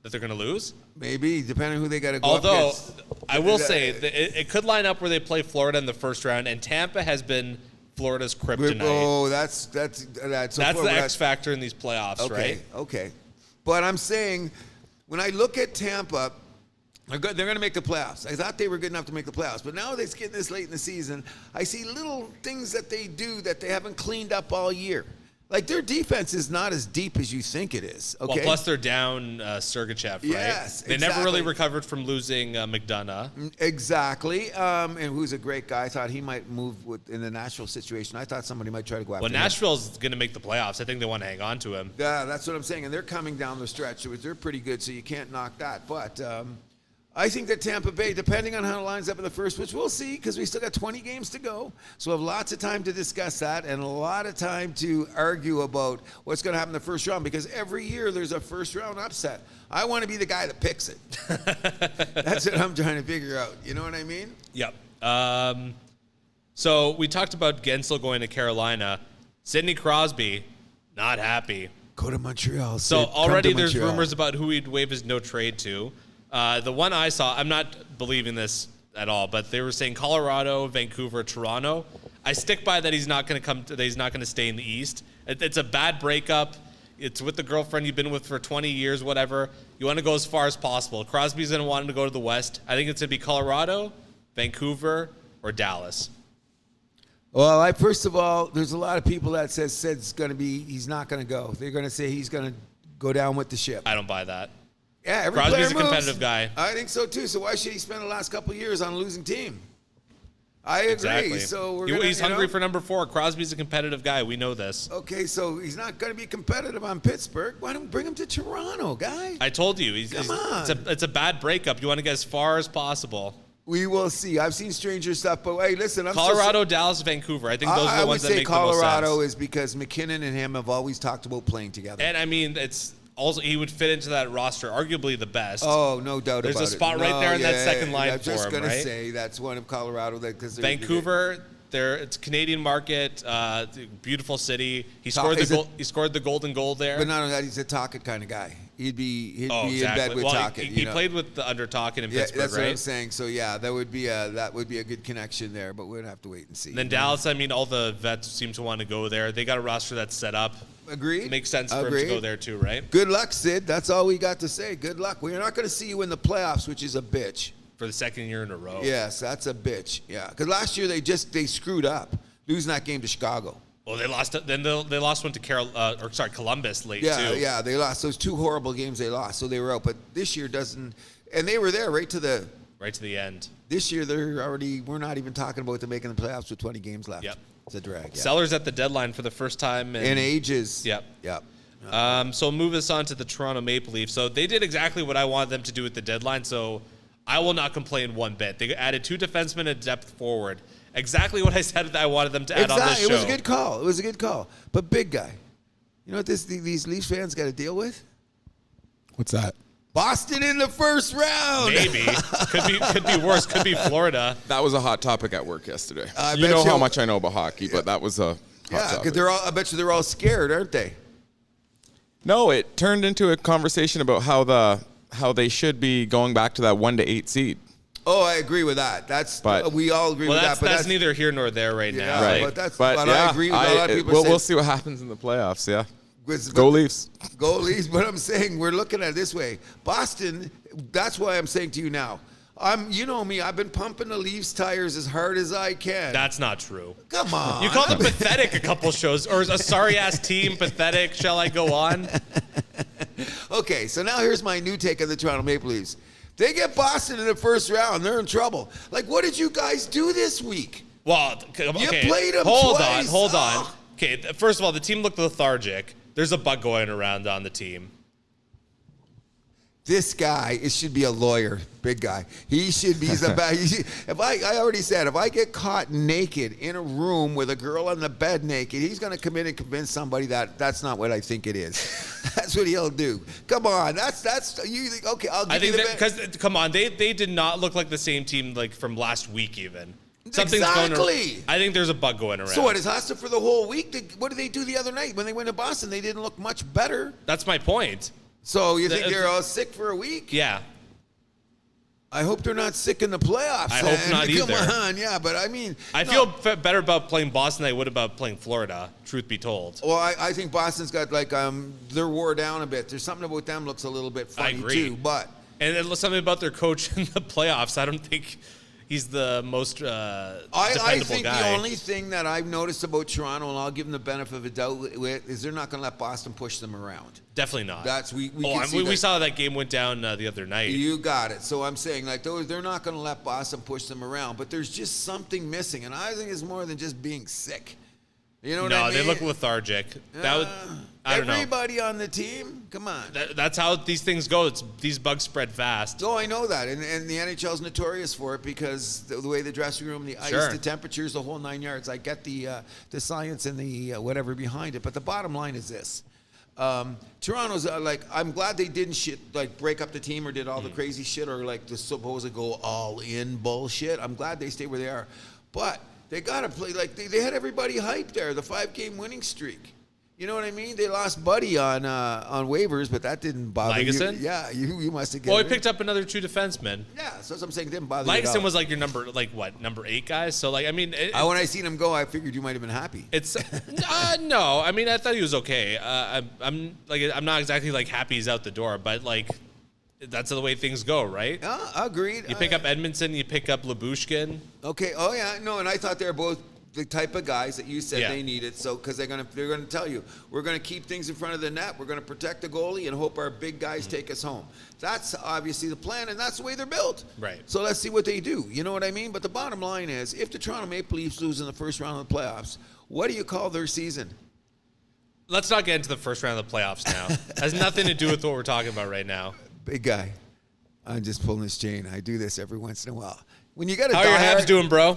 That they're going to lose? Maybe, depending on who they got to go Although, up against. I will say, it could line up where they play Florida in the first round, and Tampa has been Florida's kryptonite. Oh, that's so That's Florida, the X factor in these playoffs, right? Okay. But I'm saying, when I look at Tampa, they're going to make the playoffs. I thought they were good enough to make the playoffs, but now they're getting this late in the season. I see little things that they do that they haven't cleaned up all year. Like, their defense is not as deep as you think it is, okay? Well, plus they're down Sergachev, right? Yes, They never really recovered from losing McDonough. Exactly, and who's a great guy. I thought he might move in the Nashville situation. I thought somebody might try to go after him. Nashville's going to make the playoffs. I think they want to hang on to him. Yeah, that's what I'm saying, and they're coming down the stretch. They're pretty good, so you can't knock that. But I think that Tampa Bay, depending on how it lines up in the first, which we'll see because we still got 20 games to go. So we have lots of time to discuss that and a lot of time to argue about what's going to happen in the first round because every year there's a first round upset. I want to be the guy that picks it. That's what I'm trying to figure out. You know what I mean? Yep. So we talked about Gensel going to Carolina. Sidney Crosby, not happy. Go to Montreal. So Sid. already Come to there's Montreal. rumors about who he'd waive his no trade to. The one I saw, I'm not believing this at all, but they were saying Colorado, Vancouver, Toronto. I stick by that he's not going to that he's not going to stay in the East. It's a bad breakup. It's with the girlfriend you've been with for 20 years, whatever. You want to go as far as possible. Crosby's going to want him to go to the West. I think it's going to be Colorado, Vancouver, or Dallas. Well, first of all, there's a lot of people that says Sid's going to be, he's not going to go. They're going to say he's going to go down with the ship. I don't buy that. Yeah, every Crosby's player a moves. competitive guy. I think so too. So why should he spend the last couple of years on a losing team? I agree. Exactly. So he's hungry for number 4. Crosby's a competitive guy. We know this. Okay, so he's not going to be competitive on Pittsburgh. Why don't we bring him to Toronto, guy? I told you. Come on. It's a bad breakup. You want to get as far as possible. We will see. I've seen stranger stuff, but hey, listen. Colorado, Dallas, Vancouver. I think those are the ones that make the most sense. I would say Colorado is because McKinnon and him have always talked about playing together. And I mean, it's also he would fit into that roster, arguably the best. Oh, no doubt about it. There's a spot right there in that second line for him, I'm just going to right? say that's one of Colorado. Vancouver, it's Canadian market, beautiful city. He scored the golden goal there. But not only that, he's a Tocchet kind of guy. He'd be exactly. in bed with Tocchet. He played with under Tocchet in Pittsburgh, that's right? what I'm saying. So yeah, that would be a good connection there. But we'd have to wait and see. And then Dallas, I mean, all the vets seem to want to go there. They got a roster that's set up. Agreed. Makes sense for him to go there too, right? Good luck, Sid. That's all we got to say. Good luck. We're not going to see you in the playoffs, which is a bitch. For the second year in a row. Yes, that's a bitch. Yeah, because last year they screwed up losing that game to Chicago. Well, they lost. Then they lost one to Columbus late too. Yeah, they lost those 2 horrible games. They lost, so they were out. But this year doesn't, and they were there right to the end. This year we're not even talking about them making the playoffs with 20 games left. Yep. It's a drag. Yeah. Sellers at the deadline for the first time in ages. Yep. Yep. So move us on to the Toronto Maple Leafs. So they did exactly what I wanted them to do at the deadline. So I will not complain one bit. They added 2 defensemen and depth forward. Exactly what I said that I wanted them to add on this show. It was a good call. But big guy. You know what these Leafs fans got to deal with? What's that? Boston in the first round. Maybe. Could be worse. Could be Florida. That was a hot topic at work yesterday. I You bet know you- how much I know about hockey, but that was a hot Yeah, topic. because I bet you they're all scared, aren't they? No, it turned into a conversation about how they should be going back to that 1-8 seed. Oh, I agree with that. We all agree with that. But that's neither here nor there right now. Right. But I agree with a lot of people. We'll see what happens in the playoffs. Yeah. Go Leafs. Go Leafs. But I'm saying we're looking at it this way. Boston. That's why I'm saying to you now. You know me. I've been pumping the Leafs tires as hard as I can. That's not true. Come on. You called them pathetic a couple shows, or a sorry ass team pathetic. Shall I go on? Okay, so now here's my new take on the Toronto Maple Leafs. They get Boston in the first round. They're in trouble. Like, what did you guys do this week? Well, okay. You played them Hold twice. on. Okay, first of all, the team looked lethargic. There's a bug going around on the team. This guy, it should be a lawyer, big guy. He should be. I already said, if I get caught naked in a room with a girl on the bed naked, he's going to come in and convince somebody that that's not what I think it is. That's what he'll do. Come on, that's you think? Okay, I'll give you the because come on, they did not look like the same team like from last week even. Exactly. I think there's a bug going around. So what is Hosta for the whole week? What did they do the other night when they went to Boston? They didn't look much better. That's my point. So you think they're all sick for a week? Yeah. I hope they're not sick in the playoffs. I hope not either. Come on, yeah, but I mean... I feel better about playing Boston than I would about playing Florida, truth be told. Well, I think Boston's got, they're wore down a bit. There's something about them looks a little bit funny, too, but... And there's something about their coach in the playoffs. I don't think he's the most dependable I think guy. The only thing that I've noticed about Toronto, and I'll give them the benefit of a doubt, is they're not going to let Boston push them around. Definitely not. We saw that game went down the other night. You got it. So I'm saying, they're not going to let Boston push them around, but there's just something missing, and I think it's more than just being sick. You know what I mean? No, they look lethargic. I don't know. Everybody on the team? Come on. That's how these things go. These bugs spread fast. Oh, I know that. And the NHL's notorious for it because the way the dressing room, the ice, the temperatures, the whole 9 yards. I get the science and the whatever behind it. But the bottom line is this. Toronto's I'm glad they didn't break up the team or did all the crazy shit or the supposed go all in bullshit. I'm glad they stay where they are. But they got to play they had everybody hyped there, the 5-game winning streak. You know what I mean? They lost Buddy on waivers, but that didn't bother you. Lagesson? Yeah, you must have. Well, he picked up another 2 defensemen. Yeah, so that's what I'm saying. It didn't bother you. Lagesson was your number 8 guy. So when I seen him go, I figured you might have been happy. It's no. I mean, I thought he was okay. I'm not exactly happy he's out the door, but that's the way things go, right? Agreed. You pick up Edmondson, you pick up Lyubushkin. Okay. Oh yeah. No, and I thought they were both the type of guys that you said they needed. So because they're gonna tell you we're gonna keep things in front of the net, we're gonna protect the goalie and hope our big guys take us home. That's obviously the plan, and that's the way they're built. Right. So let's see what they do. You know what I mean? But the bottom line is, if the Toronto Maple Leafs lose in the first round of the playoffs, what do you call their season? Let's not get into the first round of the playoffs now. It has nothing to do with what we're talking about right now. Big guy, I'm just pulling this chain. I do this every once in a while. When you got a How are your Habs doing, bro?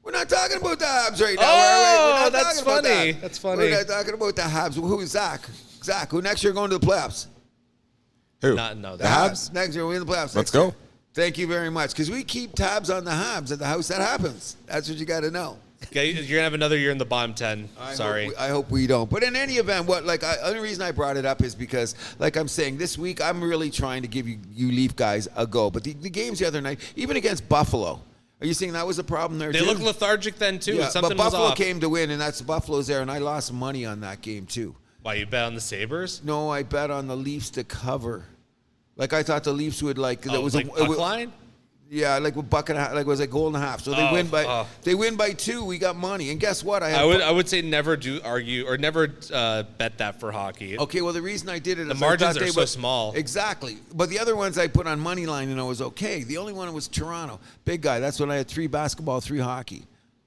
We're not talking about the Habs right now. Oh, that's funny. That's funny. We're not talking about the Habs. Who's Zach? Zach, who next year going to the playoffs? Who? The Habs. Next year we're in the playoffs. Let's go. Thank you very much. Because we keep tabs on the Habs at the house. That happens. That's what you got to know. Okay, you're going to have another year in the bottom 10. Sorry. I hope we don't. But in any event, only reason I brought it up is because, I'm saying, this week I'm really trying to give you Leaf guys a go. But the games the other night, even against Buffalo, are you saying that was a problem there, too? They looked lethargic then, too. Yeah, Something but Buffalo was off. came to win, and that's Buffalo's there, and I lost money on that game, too. Why, you bet on the Sabres? No, I bet on the Leafs to cover. I thought the Leafs would, puck line? Yeah, a buck and a half, it was a goal and a half. So they win by 2. We got money, and guess what? I would say never argue or never bet that for hockey. Okay, well the reason I did it is the margins are so small. Exactly, but the other ones I put on money line and I was okay. The only one was Toronto, big guy. That's when I had 3 basketball, 3 hockey.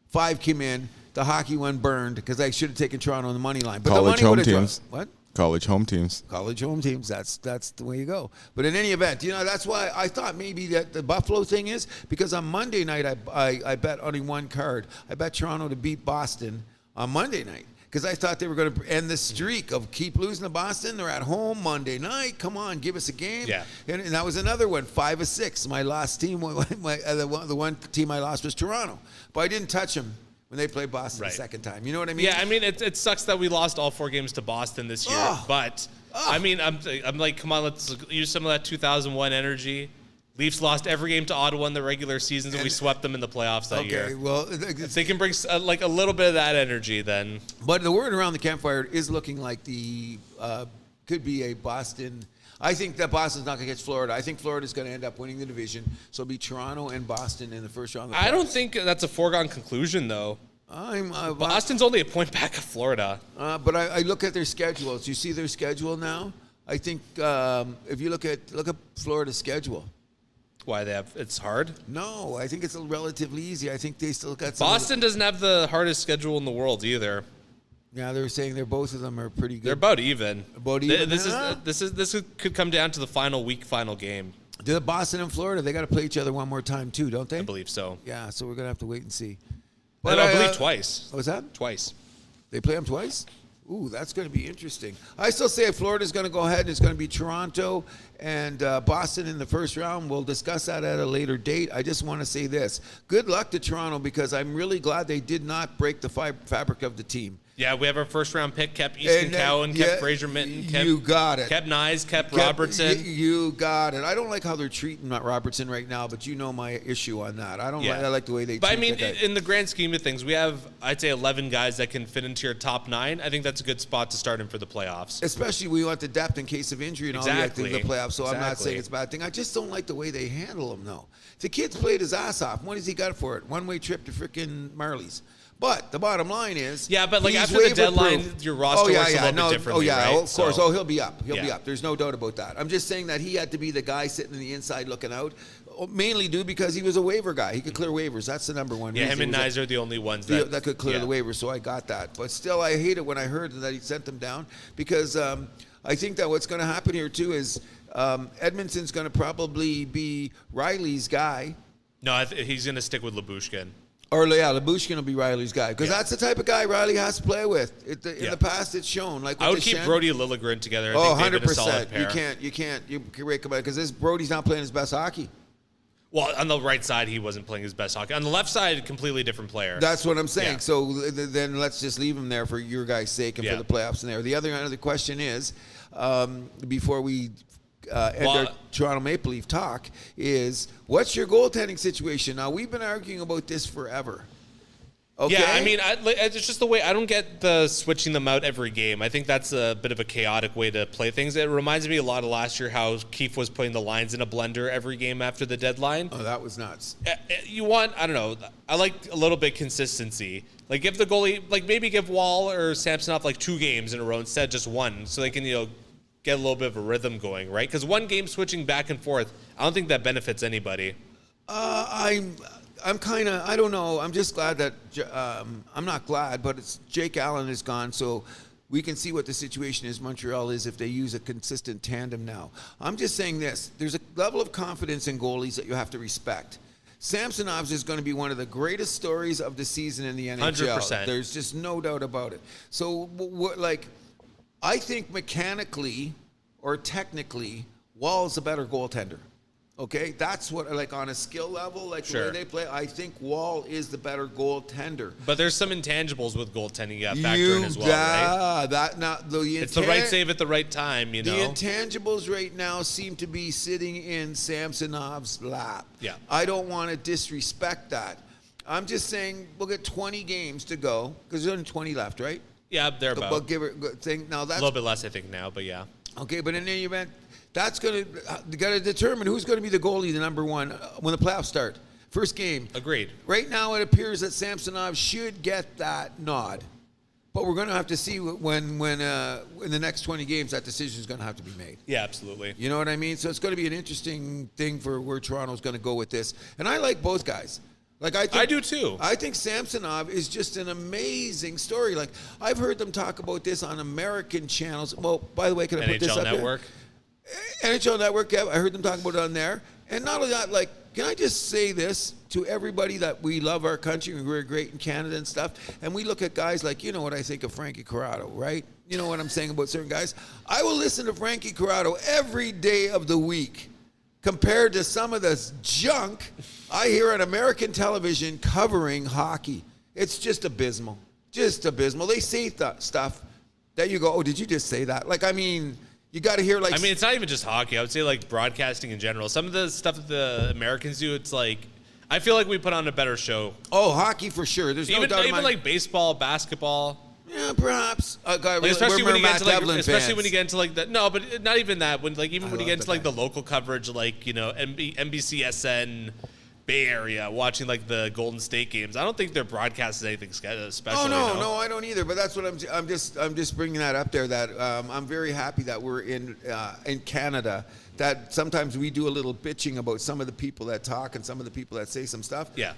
5 came in. The hockey one burned because I should have taken Toronto on the money line. But college the money home teams. What? College home teams. College home teams. That's the way you go. But in any event, that's why I thought maybe that the Buffalo thing is because on Monday night I bet only one card. I bet Toronto to beat Boston on Monday night because I thought they were going to end the streak of keep losing to Boston. They're at home Monday night. Come on, give us a game. Yeah. And that was another one, 5 of 6. My last team, the one team I lost was Toronto, but I didn't touch them when they played Boston the second time. You know what I mean? Yeah, I mean, it sucks that we lost all 4 games to Boston this year, but I mean, I'm like, come on, let's use some of that 2001 energy. Leafs lost every game to Ottawa in the regular seasons, and we swept them in the playoffs that year. Okay, well, If they can bring like a little bit of that energy, then. but the word around the campfire is looking like the could be a Boston. I think that Boston's not going to catch Florida. I think Florida's going to end up winning the division. So it'll be Toronto and Boston in the first round. Of the I don't playoffs. think that's a foregone conclusion, though. Boston's only a point back of Florida. But I look at their schedule. Do you see their schedule now? I think if you look at Florida's schedule. Why it's hard? No, I think it's relatively easy. I think they still got some. Boston doesn't have the hardest schedule in the world either. Yeah, they're saying both of them are pretty good. They're about even. About even. This could come down to the final game. The Boston and Florida, they got to play each other one more time too, don't they? I believe so. Yeah, so we're gonna have to wait and see. But I believe twice. What was that? Twice. They play them twice? Ooh, that's going to be interesting. I still say Florida's going to go ahead and it's going to be Toronto and Boston in the first round. We'll discuss that at a later date. I just want to say this. Good luck to Toronto because I'm really glad they did not break the fabric of the team. Yeah, we have our first round pick, kept Easton Cowan, kept Fraser Minton, you got it. Kept Nyes, kept Robertson. You got it. I don't like how they're treating Robertson right now, but you know my issue on that. I like the way they treat But I mean, that guy. in the grand scheme of things, we have, I'd say, 11 guys that can fit into your top 9. I think that's a good spot to start in for the playoffs. Especially we want the depth in case of injury and all that in the playoffs. So I'm not saying it's a bad thing. I just don't like the way they handle him, though. The kid's played his ass off. What has he got for it? One-way trip to freaking Marley's. But the bottom line is, yeah. But like after the deadline, your roster works a little bit differently. Right? Of course. He'll be up. He'll be up. There's no doubt about that. I'm just saying that he had to be the guy sitting on the inside looking out, mainly due because he was a waiver guy. He could clear waivers. That's the number one. Yeah, reason. him and Nyes are the only ones that could clear the waivers. So I got that. But still, I hate it when I heard that he sent them down because I think that what's going to happen here too is Edmonton's going to probably be Riley's guy. No, he's going to stick with Lyubushkin. Or Lyubushkin will be Riley's guy because that's the type of guy Riley has to play with. In the past, it's shown. Like I would keep Brody and Liljegren together. I think 100%. You can't break him out because Brody's not playing his best hockey. Well, on the right side, he wasn't playing his best hockey. On the left side, completely different player. That's what I'm saying. Yeah. So then let's just leave him there for your guys' sake and for the playoffs in there. The other question is, before we end our Toronto Maple Leaf talk, is what's your goaltending situation? Now, we've been arguing about this forever. Okay? Yeah, I mean, it's just the way I don't get the switching them out every game. I think that's a bit of a chaotic way to play things. It reminds me a lot of last year how Keefe was putting the lines in a blender every game after the deadline. Oh, that was nuts. You want, I don't know, I like a little bit consistency. Like give the goalie, like maybe give Wall or Samsonov like 2 games in a row instead of just one, so they can, get a little bit of a rhythm going, right? Because one game switching back and forth, I don't think that benefits anybody. I'm kind of, I don't know. I'm just glad that, I'm not glad, but it's Jake Allen is gone, so we can see what the situation is Montreal is if they use a consistent tandem now. I'm just saying this. There's a level of confidence in goalies that you have to respect. Samsonov's is going to be one of the greatest stories of the season in the NHL. 100%. There's just no doubt about it. So, I think mechanically or technically, Wall's a better goaltender. Okay, that's what, on a skill level, the way they play, I think Wall is the better goaltender. But there's some intangibles with goaltending you got to factor in as well, right? It's the right save at the right time, The intangibles right now seem to be sitting in Samsonov's lap. Yeah. I don't want to disrespect that. I'm just saying, we'll get 20 games to go, because there's only 20 left, right? Yeah, they're about. But give it thing. Now that's a little bit less, I think, now, but yeah. Okay, but in any event, that's going to got to determine who's going to be the goalie, the number one, when the playoffs start. First game. Agreed. Right now, it appears that Samsonov should get that nod, but we're going to have to see when in the next 20 games that decision is going to have to be made. Yeah, absolutely. You know what I mean? So it's going to be an interesting thing for where Toronto's going to go with this, and I like both guys. I do too. I think Samsonov is just an amazing story. I've heard them talk about this on American channels. Well, by the way, can I put this up Network? There? NHL Network. Yeah, I heard them talk about it on there. And not only that, can I just say this to everybody that we love our country and we're great in Canada and stuff, and we look at guys what I think of Frankie Corrado, right? You know what I'm saying about certain guys? I will listen to Frankie Corrado every day of the week compared to some of this junk I hear on American television covering hockey. It's just abysmal. Just abysmal. They say stuff that you go, oh, did you just say that? You got to hear like. I mean, it's not even just hockey. I would say like broadcasting in general. Some of the stuff that the Americans do, it's like I feel like we put on a better show. Oh, hockey for sure. There's no doubt. Even like baseball, basketball. Yeah, perhaps. Especially when you get into like, when you get into like that. No, but not even that. When like even when you get into like the local coverage, like NBCSN Bay Area, watching like the Golden State games. I don't think they're broadcasting anything special. Oh no, I don't either. But that's what I'm just bringing that up there. That I'm very happy that we're in Canada. That sometimes we do a little bitching about some of the people that talk and some of the people that say some stuff. Yeah.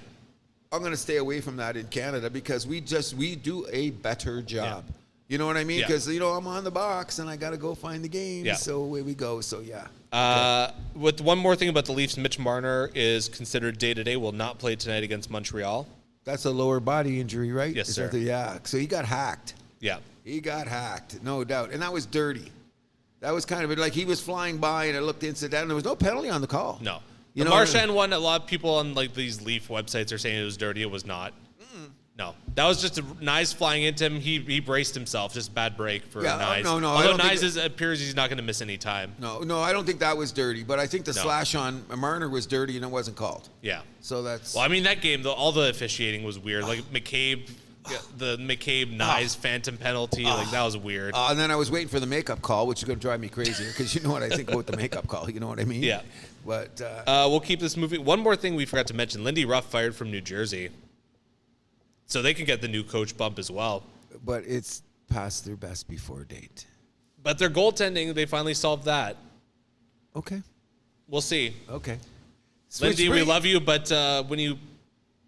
I'm going to stay away from that in Canada because we do a better job. Yeah. You know what I mean? Because, I'm on the box and I got to go find the game. Yeah. So away we go. So, yeah. With one more thing about the Leafs, Mitch Marner is considered day-to-day, will not play tonight against Montreal. That's a lower body injury, right? Yes, sir. Yeah. So he got hacked. Yeah. He got hacked, no doubt. And that was dirty. That was kind of like he was flying by and it looked incidental. There was no penalty on the call. No. The Marchand one, a lot of people on like these Leaf websites are saying it was dirty. It was not. No. That was just a Nyes flying into him. He braced himself. Just bad break for Nyes. No. Although Nyes appears he's not going to miss any time. No, I don't think that was dirty. But I think the slash on Marner was dirty and it wasn't called. Yeah. So that's... Well, I mean, that game, all the officiating was weird. Like McCabe... the McCabe-Nyes phantom penalty, like that was weird. And then I was waiting for the makeup call, which is going to drive me crazier because you know what I think about the makeup call. You know what I mean? Yeah. But we'll keep this moving. One more thing we forgot to mention: Lindy Ruff fired from New Jersey, so they can get the new coach bump as well. But it's past their best before date. But their goaltending, they finally solved that. Okay. We'll see. Okay. Lindy, we love you, but when you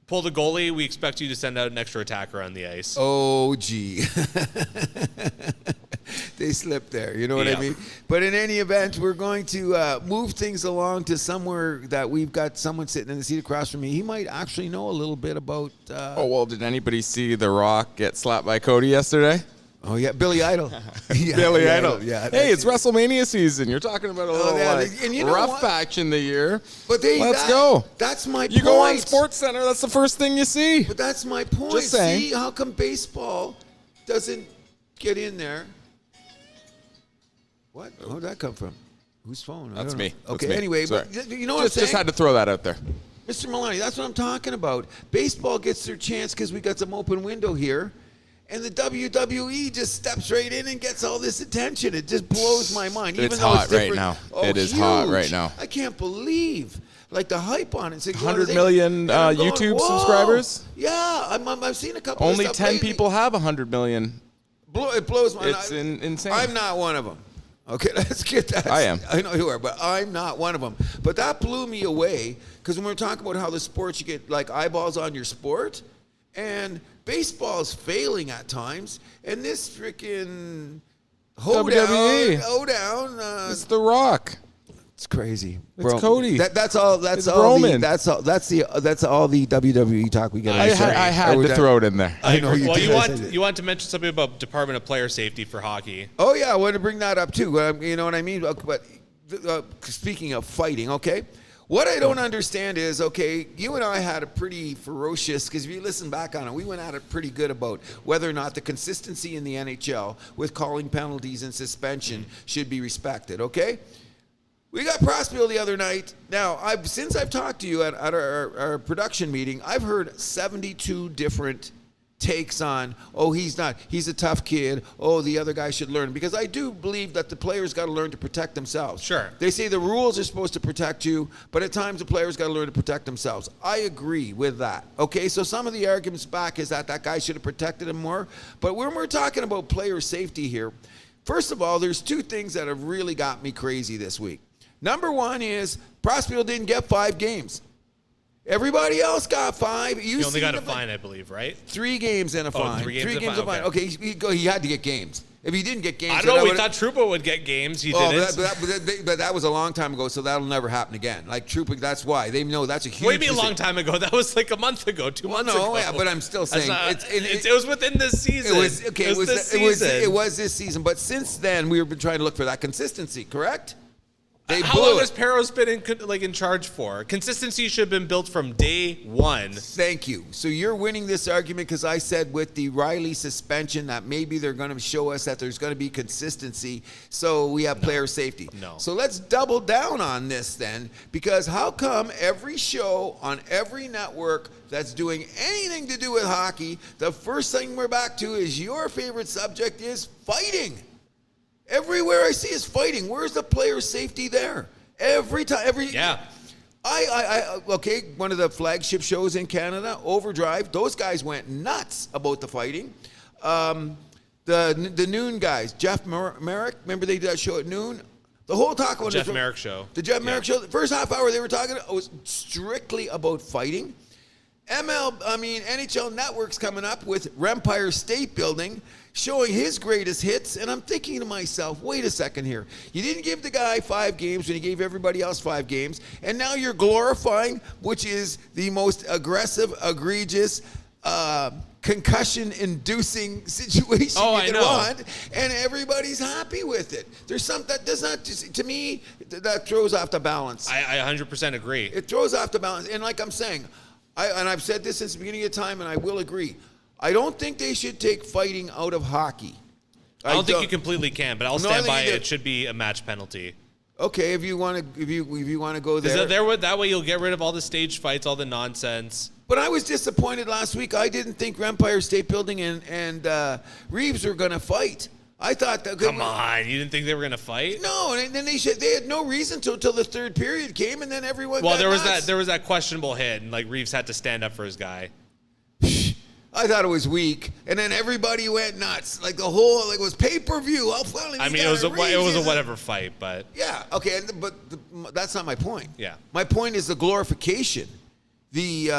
pull the goalie, we expect you to send out an extra attacker on the ice. Oh, gee. They slipped there, you know what I mean? But in any event, we're going to move things along to somewhere that we've got someone sitting in the seat across from me. He might actually know a little bit about... did anybody see The Rock get slapped by Cody yesterday? Oh, yeah, Billy Idol. Billy Idol. Yeah. Hey, it's WrestleMania season. You're talking about a little rough patch in the year. But let's go. That's my point. You go on Sports Center, that's the first thing you see. But that's my point. Just saying. See, how come baseball doesn't get in there? What? Where'd that come from? Whose phone? That's me. Okay, anyway, but you know what I'm saying? Just had to throw that out there. Mr. Maloney, that's what I'm talking about. Baseball gets their chance because we got some open window here. And the WWE just steps right in and gets all this attention. It just blows my mind. It's hot right now. It is hot right now. I can't believe like the hype on it. 100 million YouTube subscribers? Yeah, I've seen a couple Only of stuff 10 lately. people have 100 million. It blows my mind. It's insane. I'm not one of them. Okay, let's get that. I am. I know you are, but I'm not one of them. But that blew me away because when we're talking about how the sports, you get like eyeballs on your sport, and baseball's failing at times, and this freaking hoedown. It's The Rock. It's crazy. It's Cody. That's all. That's it's all. Roman. That's all the WWE talk we get. I had to throw it in there. I know you. Well, you want to mention something about Department of Player Safety for hockey? Oh yeah, I want to bring that up too. You know what I mean? But speaking of fighting, okay. What I don't understand is, okay, you and I had a pretty ferocious, because if you listen back on it, we went at it pretty good about whether or not the consistency in the NHL with calling penalties and suspension should be respected, okay? We got Prospero the other night. Now, since I've talked to you at our production meeting, I've heard 72 different takes on, he's a tough kid, the other guy should learn. Because I do believe that the players got to learn to protect themselves. Sure. They say the rules are supposed to protect you, but at times the players got to learn to protect themselves. I agree with that. Okay, so some of the arguments back is that guy should have protected him more. But when we're talking about player safety here, first of all, there's two things that have really got me crazy this week. Number one is Prospero didn't get 5 games. Everybody else got 5. You only got a fine, I believe, right? 3 games and a fine. 3 games of fine. Okay, he had to get games. If he didn't get games, I don't know. We thought Troupa would get games. He didn't. But that was a long time ago, so that'll never happen again. Like Troupa, that's why they know that's a huge. What do you mean a long time ago? That was like a month ago, 2 months ago. Yeah, but I'm still saying it was within this season. It was this season. But since then, we've been trying to look for that consistency. Correct? They How blew long it. has Perros been in charge for? Consistency should have been built from day one. Thank you. So you're winning this argument because I said with the Riley suspension that maybe they're going to show us that there's going to be consistency, so we have player safety. No. So let's double down on this then, because how come every show on every network that's doing anything to do with hockey, the first thing we're back to is your favorite subject is fighting? Everywhere I see is fighting. Where's the player safety there? Every time, Yeah. Okay, one of the flagship shows in Canada, Overdrive, those guys went nuts about the fighting. The noon guys, Jeff Merrick, remember they did that show at noon? The whole talk about Jeff Merrick show. The Jeff Merrick show, the first half hour they were talking, it was strictly about fighting. NHL Network's coming up with Empire State Building, showing his greatest hits, and I'm thinking to myself, wait a second here. You didn't give the guy 5 games when you gave everybody else 5 games, and now you're glorifying, which is the most aggressive, egregious, concussion-inducing situation Oh, you I can know. want, and everybody's happy with it. There's something that does not, to me, that throws off the balance. I 100% agree. It throws off the balance. And like I'm saying, I've said this since the beginning of time, and I will agree. I don't think they should take fighting out of hockey. I don't think you completely can, but I'll No, I stand think by you it. do. It should be a match penalty. Okay, if you want to, if you want to go there. That way you'll get rid of all the stage fights, all the nonsense. But I was disappointed last week. I didn't think Empire State Building and Reeves were going to fight. I thought that. Come on, you didn't think they were gonna fight? No, and then they had no reason till the third period came, and then everyone. Well, got there was nuts. that questionable hit, and like Reeves had to stand up for his guy. I thought it was weak, and then everybody went nuts. Like the whole, like it was pay-per-view. Oh, finally, I mean, it was a whatever fight, but Yeah, okay, but that's not my point. Yeah. My point is the glorification, the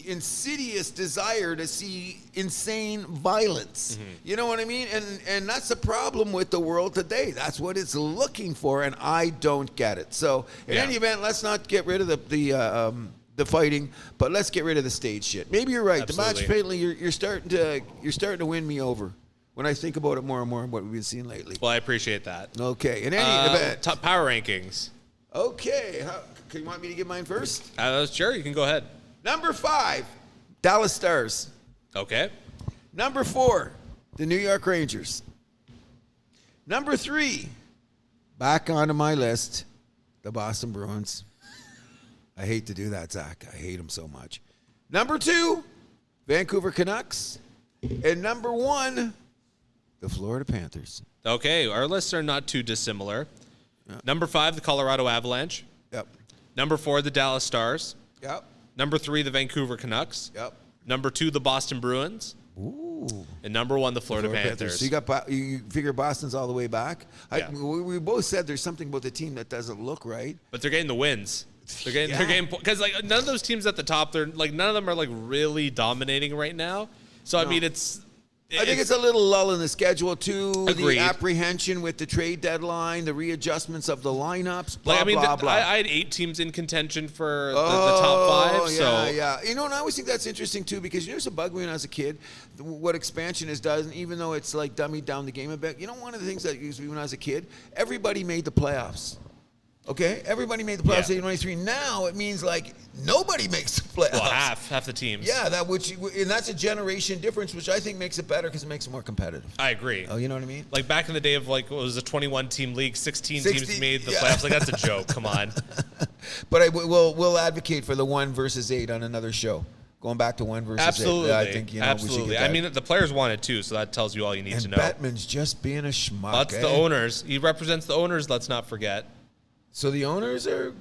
insidious desire to see insane violence. Mm-hmm. You know what I mean? And that's the problem with the world today. That's what it's looking for, and I don't get it. So in Yeah. any event, let's not get rid of the fighting, but let's get rid of the stage shit.Maybe you're right. Absolutely. The match penalty, you're starting to win me over when I think about it more and more and what we've been seeing lately. well, I appreciate that. Okay, in any event. Top power rankings. Okay, you want me to give mine first? Sure, you can go ahead. Number 5, Dallas Stars. Okay. Number 4, the New York Rangers. Number 3, back onto my list, the Boston Bruins. I hate to do that, Zach. I hate them so much. Number 2, Vancouver Canucks. And number 1, the Florida Panthers. Okay, our lists are not too dissimilar. Number 5, the Colorado Avalanche. Yep. Number 4, the Dallas Stars. Yep. Number 3, the Vancouver Canucks. Yep. Number 2, the Boston Bruins. Ooh. And number 1, the Florida Panthers. So you figure Boston's all the way back. Yeah. We both said there's something about the team that doesn't look right. But they're getting the wins. They're getting because like none of those teams at the top, they're like none of them are like really dominating right now. So I mean, I think it's a little lull in the schedule too. Agreed. The apprehension with the trade deadline, the readjustments of the lineups. Blah, like I mean, blah, blah. I had 8 teams in contention for the top 5. Yeah, So yeah. You know, and I always think that's interesting too because you know, it's a bug me when I was a kid. What expansion is does, even though it's like dummied down the game a bit. You know, one of the things that used to be when I was a kid, everybody made the playoffs. Okay, everybody made the playoffs. Yeah. 1993. Now it means like nobody makes the playoffs. well, half the teams. Yeah, and that's a generation difference, which I think makes it better because it makes it more competitive. I agree. Oh, you know what I mean? Like back in the day of like what was a 21 team league, 16 teams made the yeah. playoffs. Like that's a joke. Come on. But we'll advocate for the 1 versus 8 on another show. Going back to 1 versus 8. Absolutely. I think we should Absolutely. get I that. mean, the players want it too, so that tells you all you need and to know. Bettman's just being a schmuck. That's the owners. He represents the owners. Let's not forget. So the owners are.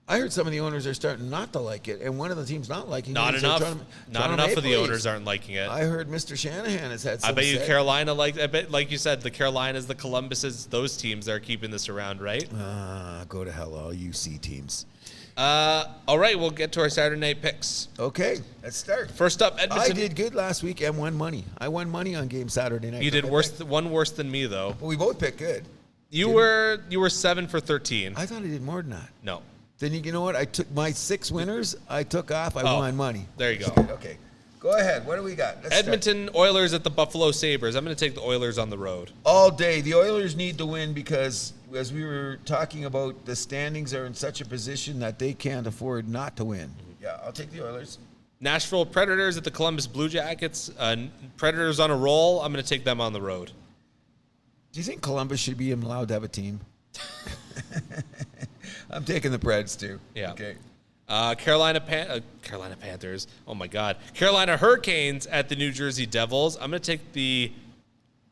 I heard some of the owners are starting not to like it, and one of the teams not liking Not it. enough. Toronto Not enough of Maple the Leafs. owners aren't liking it. I heard Mr. Shanahan has had some I bet you say. Carolina I bet like you said, the Carolinas, the Columbuses, those teams are keeping this around, right? Go to hell, all UC teams. All right, we'll get to our Saturday night picks. Okay, let's start. First up, Edmonton. I did good last week and won money. I won money on game Saturday night. You did one worse than me though. Well, we both picked good. You were 7 for 13. I thought I did more than that. No. Then you know what? I took my 6 winners. I took off. I won money. There you go. Okay. Go ahead. What do we got? Let's Edmonton Oilers at the Buffalo Sabres. I'm going to take the Oilers on the road. all day. The Oilers need to win because, as we were talking about, the standings are in such a position that they can't afford not to win. Yeah, I'll take the Oilers. Nashville Predators at the Columbus Blue Jackets. Predators on a roll. I'm going to take them on the road. Do you think Columbus should be allowed to have a team? I'm taking the Preds too. Yeah. Okay. Carolina Panthers. Oh my God. Carolina Hurricanes at the New Jersey Devils. I'm going to take the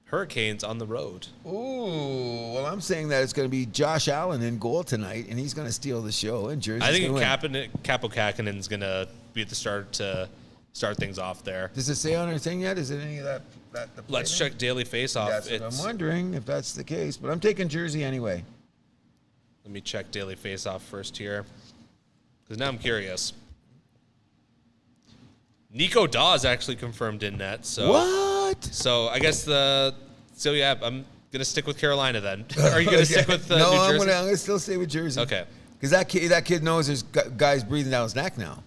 Hurricanes on the road. Ooh, well, I'm saying that it's going to be Josh Allen in goal tonight, and he's going to steal the show. And Jersey's I think going to win. Capo Kakinen's going to be at the start to start things off there. Does it say on our thing yet? Is it any of that the play Let's there? check Daily Faceoff. That's what I'm wondering if that's the case, but I'm taking Jersey anyway. Let me check Daily Faceoff first here, because now I'm curious. Nico Dawes actually confirmed in net. So What? So I guess yeah, I'm gonna stick with Carolina then. Are you gonna stick with no, New I'm Jersey? gonna still stay with Jersey. Okay. Because that kid knows there's guys breathing down his neck now,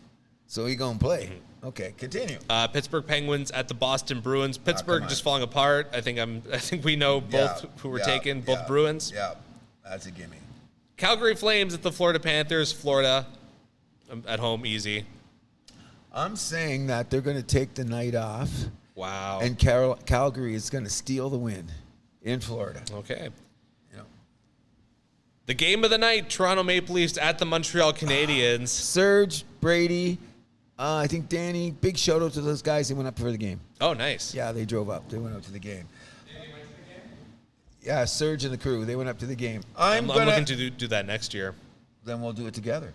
so he gonna play. Mm-hmm. Okay, continue. Pittsburgh Penguins at the Boston Bruins. Pittsburgh on. just falling apart. I think we know both who were taken. Both Bruins. Yeah, that's a gimme. Calgary Flames at the Florida Panthers. Florida at home, easy. I'm saying that they're going to take the night off, Wow. and Calgary is going to steal the win in Florida. Okay. You know. The game of the night: Toronto Maple Leafs at the Montreal Canadiens. Serge, Brady, I think Danny. Big shout out to those guys. They went up for the game. Oh, nice. Yeah, they drove up. They went up to the game. Yeah, Serge and the crew. They went up to the game. I'm looking to do that next year. Then we'll do it together.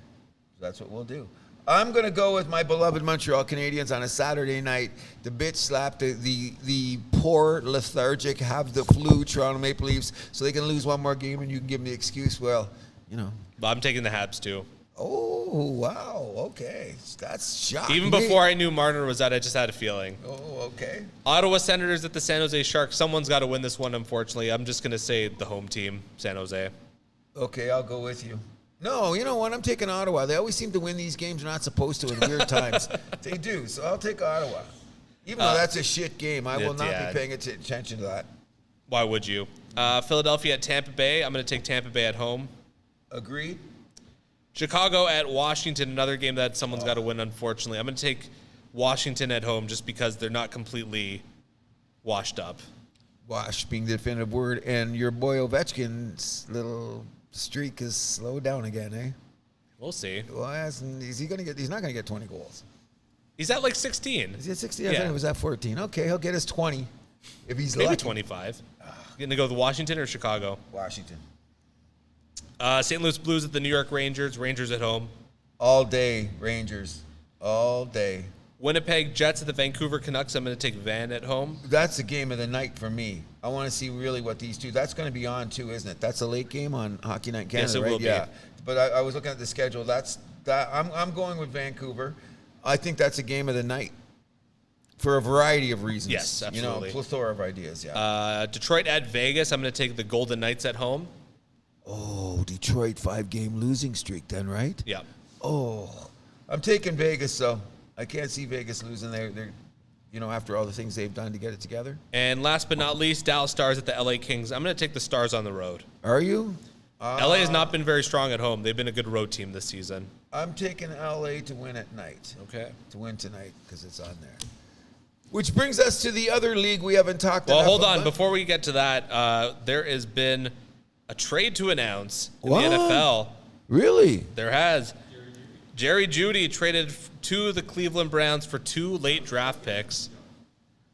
That's what we'll do. I'm going to go with my beloved Montreal Canadiens on a Saturday night. The bitch slap the poor, lethargic, have the flu Toronto Maple Leafs so they can lose one more game and you can give me the excuse, well, you know. But I'm taking the Habs too. Oh, wow. Okay. That's shocking. Even before I knew Marner was out, I just had a feeling. Oh, okay. Ottawa Senators at the San Jose Sharks. Someone's got to win this one, unfortunately. I'm just going to say the home team, San Jose. Okay, I'll go with you. No, you know what? I'm taking Ottawa. They always seem to win these games they're not supposed to in weird times. They do, so I'll take Ottawa. Even though that's a shit game, I will not be paying attention to that. Why would you? Philadelphia at Tampa Bay. I'm going to take Tampa Bay at home. Agreed. Chicago at Washington, another game that someone's got to win, unfortunately. I'm going to take Washington at home just because they're not completely washed up. Wash being the definitive word, and your boy Ovechkin's little streak is slowed down again, eh? We'll see. Well, is he going to get? He's not going to get 20 goals. He's at like 16. Is he at 16? I thought he was at 14. Okay, he'll get his 20 if he's Maybe lucky. 25. You going to go with Washington or Chicago? Washington. St. Louis Blues at the New York Rangers. Rangers at home. All day, Rangers. All day. Winnipeg Jets at the Vancouver Canucks. I'm going to take Van at home. That's the game of the night for me. I want to see really what these two. That's going to be on too, isn't it? That's a late game on Hockey Night in Canada, Yes, it right? will be. Yeah. But I was looking at the schedule. I'm going with Vancouver. I think that's a game of the night for a variety of reasons. Yes, absolutely. You know, plethora of ideas. Yeah. Detroit at Vegas. I'm going to take the Golden Knights at home. Oh, Detroit 5-game losing streak then, right? Yeah. Oh, I'm taking Vegas though. I can't see Vegas losing. They're after all the things they've done to get it together. And last but not least, Dallas Stars at the LA Kings. I'm going to take the Stars on the road. Are you? LA has not been very strong at home. They've been a good road team this season. I'm taking LA to win at night. Okay. To win tonight because it's on there. Which brings us to the other league we haven't talked about. Well, hold on. Before we get to that, there has been a trade to announce in What? the NFL. Really? There has. Jerry Jeudy traded to the Cleveland Browns for 2 late draft picks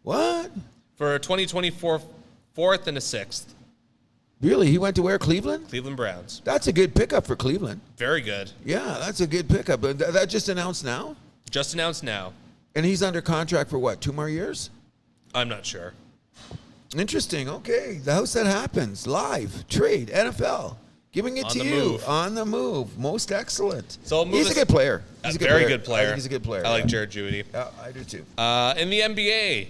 What? for a 2024 4th and a 6th. Really? He went to where? Cleveland? Cleveland Browns. That's a good pickup for Cleveland. Very good. Yeah, that's a good pickup. But that just announced now? Just announced now. And he's under contract for what, 2 more years? I'm not sure. Interesting. Okay. The house that happens. Live. Trade. NFL. Giving it On to the you. move. On the move. Most excellent. So he's a good player. He's a good very player. good player. I think he's a good player. I like yeah. Jared Jeudy. Yeah, I do too. In the NBA,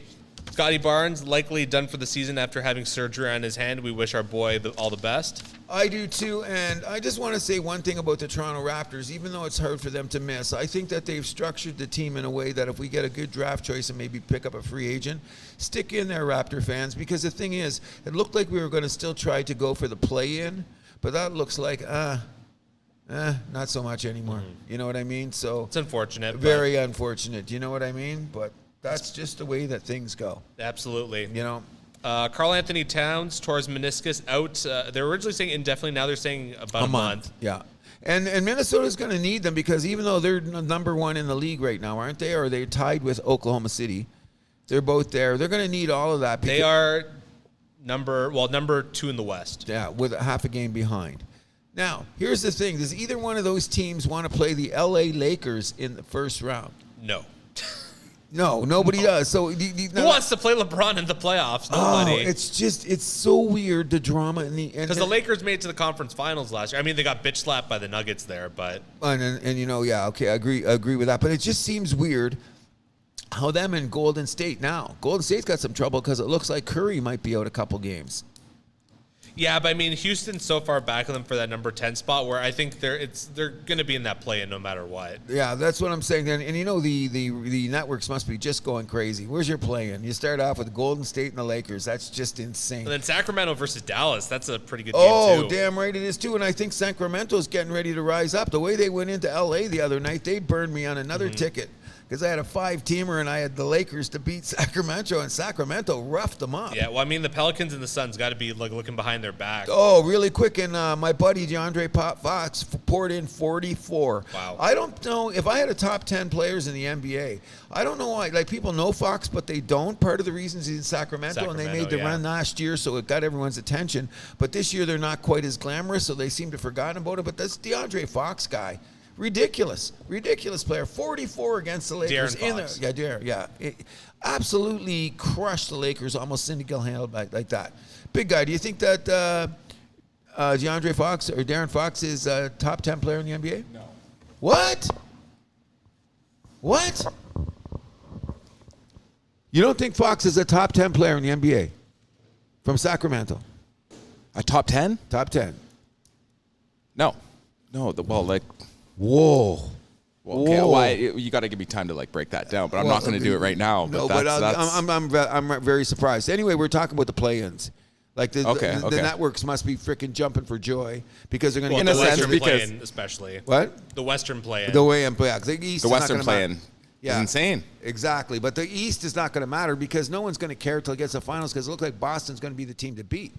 Scotty Barnes likely done for the season after having surgery on his hand. We wish our boy all the best. I do too, and I just want to say one thing about the Toronto Raptors. Even though it's hard for them to miss, I think that they've structured the team in a way that if we get a good draft choice and maybe pick up a free agent, stick in there, Raptor fans, because the thing is, it looked like we were going to still try to go for the play-in, but that looks like, not so much anymore. You know what I mean? So It's unfortunate. very unfortunate. You know what I mean? But that's just the way that things go. Absolutely. You know? Karl Anthony Towns tore his meniscus out. They were originally saying indefinitely. Now they're saying about a month. Yeah. And Minnesota's going to need them because even though they're number one in the league right now, aren't they? Or they're tied with Oklahoma City. They're both there. They're going to need all of that. They are number 2 in the West. Yeah, with half a game behind. Now, here's the thing. Does either one of those teams want to play the LA Lakers in the first round? No. No, nobody does. So Who wants to play LeBron in the playoffs? Nobody. It's so weird, the drama Because the Lakers made it to the conference finals last year. I mean, they got bitch slapped by the Nuggets there, but and you know, yeah, okay, I agree with that. But it just seems weird how them and Golden State now. Golden State's got some trouble because it looks like Curry might be out a couple games. yeah, but I mean, Houston's so far back of them for that number 10 spot where I think they're going to be in that play-in no matter what. Yeah, that's what I'm saying. And you know, the networks must be just going crazy. Where's your play-in? You start off with Golden State and the Lakers. That's just insane. And then Sacramento versus Dallas, that's a pretty good game Oh, too. damn right it is too. And I think Sacramento's getting ready to rise up. The way they went into LA the other night, they burned me on another ticket. Because I had a 5-teamer and I had the Lakers to beat Sacramento, and Sacramento roughed them up. Yeah, well, I mean, the Pelicans and the Suns got to be looking behind their back. Oh, really quick, and my buddy DeAndre Fox poured in 44. Wow. I don't know if I had a top 10 players in the NBA. I don't know why. Like, people know Fox, but they don't. Part of the reasons he's in Sacramento and they made the run last year, so it got everyone's attention. But this year they're not quite as glamorous, so they seem to have forgotten about it. But that's DeAndre Fox guy. Ridiculous player. 44 against the Lakers. De'Aaron Fox. Absolutely crushed the Lakers, almost single handled like that. Big guy. Do you think that DeAndre Fox or De'Aaron Fox is a top 10 player in the NBA? No. What? You don't think Fox is a top 10 player in the NBA from Sacramento? A top 10? Top 10. No. Whoa. Well, okay, well, you got to give me time to break that down, but I'm not going to do it right now. No, but I'm very surprised. Anyway, we're talking about the play-ins. Like the networks must be freaking jumping for joy because they're going to get the the Western Western play-in, especially. What? The Western play-in. The way in play. The Western play-in is insane. Exactly, but the East is not going to matter because no one's going to care till it gets to the finals because it looks like Boston's going to be the team to beat.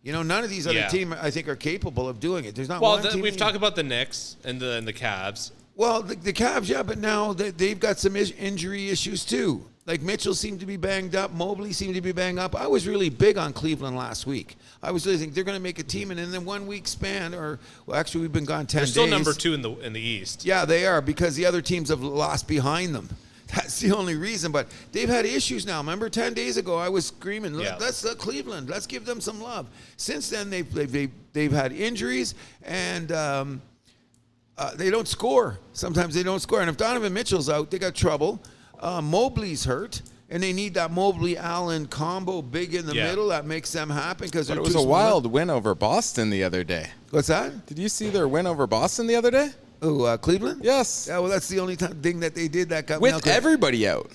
You know, none of these other teams, I think, are capable of doing it. There's not one team. We've talked about the Knicks and the Cavs. Well, the Cavs, yeah, but now they've got some injury issues too. Like Mitchell seemed to be banged up. Mobley seemed to be banged up. I was really big on Cleveland last week. I was really thinking they're going to make a team, and in the 1 week span, actually we've been gone 10 days. They're still number 2 in the East. Yeah, they are because the other teams have lost behind them. That's the only reason. But they've had issues now. Remember, 10 days ago, I was screaming, "Let's Cleveland. Let's give them some love." Since then, they've had injuries and they don't score. Sometimes they don't score. And if Donovan Mitchell's out, they got trouble. Mobley's hurt, and they need that Mobley-Allen combo big in the middle that makes them happen because But it was a wild win over Boston the other day. What's that? Did you see their win over Boston the other day? Oh, Cleveland? Yes. Yeah, well, that's the only thing that they did that got with everybody out.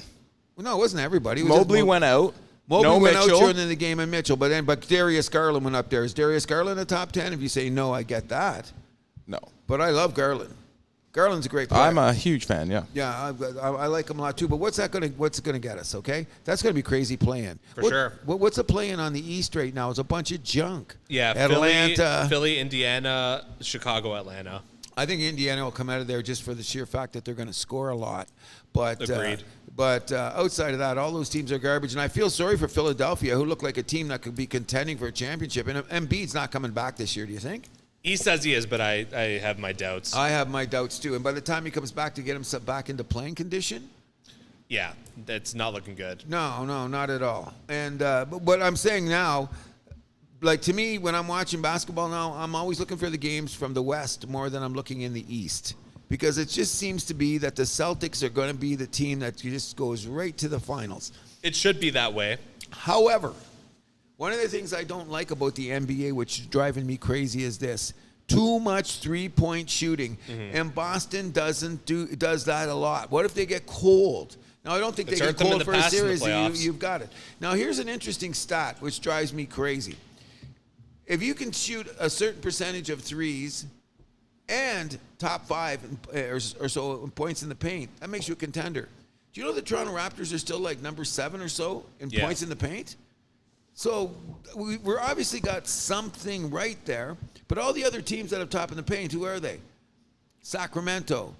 Well, no, it wasn't everybody. It was Mobley went out. Mobley went Mitchell. out during the game, and Mitchell. But Darius Garland went up there. Is Darius Garland a top 10? If you say no, I get that. No. But I love Garland. Garland's a great player. I'm a huge fan. Yeah. Yeah, I like him a lot too. But what's gonna get us? Okay, that's gonna be crazy playing. Sure. What's the playing on the East right now? Is a bunch of junk. Yeah, Atlanta, Philly, Indiana, Chicago, Atlanta. I think Indiana will come out of there just for the sheer fact that they're going to score a lot. But Agreed. Outside of that, all those teams are garbage. And I feel sorry for Philadelphia, who look like a team that could be contending for a championship. And Embiid's not coming back this year, do you think? He says he is, but I have my doubts. I have my doubts, too. And by the time he comes back to get himself back into playing condition? Yeah, that's not looking good. No, not at all. And but what I'm saying now, like to me, when I'm watching basketball now, I'm always looking for the games from the West more than I'm looking in the East. Because it just seems to be that the Celtics are going to be the team that just goes right to the finals. It should be that way. However, One of the things I don't like about the NBA, which is driving me crazy, is this. Too much three-point shooting. And Boston does that a lot. What if they get cold? Now, I don't think they get cold for a series. You've got it. Now, here's an interesting stat, which drives me crazy. If you can shoot a certain percentage of threes and top 5 or so points in the paint, that makes you a contender. Do you know the Toronto Raptors are still like number 7 or so in points in the paint? So we're obviously got something right there. But all the other teams that have top in the paint, who are they? Sacramento,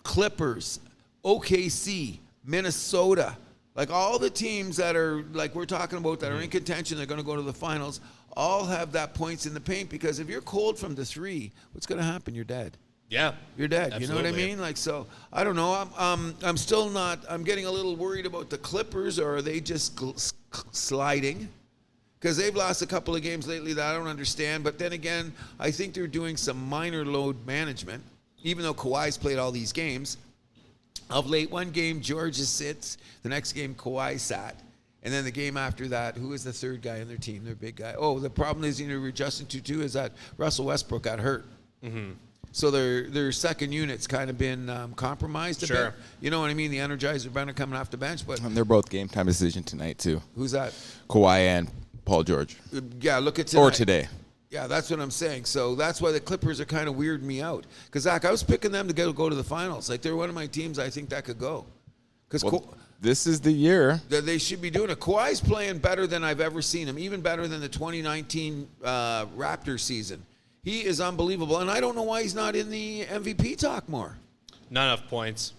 Clippers, OKC, Minnesota. Like all the teams that are, like we're talking about, that are in contention, they're going to go to the finals, all have that points in the paint, because if you're cold from the 3, what's going to happen? You're dead. Yeah. You're dead. Absolutely. You know what I mean? Like, so I don't know. I'm still not, I'm getting a little worried about the Clippers, or are they just sliding? Because they've lost a couple of games lately that I don't understand. But then again, I think they're doing some minor load management, even though Kawhi's played all these games. Of late, one game, George sits. The next game, Kawhi sat. And then the game after that, who is the third guy on their team, their big guy? Oh, the problem is, we're adjusting to too, is that Russell Westbrook got hurt. So their second unit's kind of been compromised a bit. You know what I mean? The Energizer Bunny coming off the bench. But And they're both game time decision tonight, too. Who's that? Kawhi and Paul George. Yeah, look at tonight. Or today. Yeah, that's what I'm saying. So that's why the Clippers are kind of weirding me out. Because, Zach, I was picking them to go to the finals. Like, they're one of my teams I think that could go. Because this is the year that they should be doing it. Kawhi's playing better than I've ever seen him, even better than the 2019 Raptors season. He is unbelievable. And I don't know why he's not in the MVP talk more. Not enough points.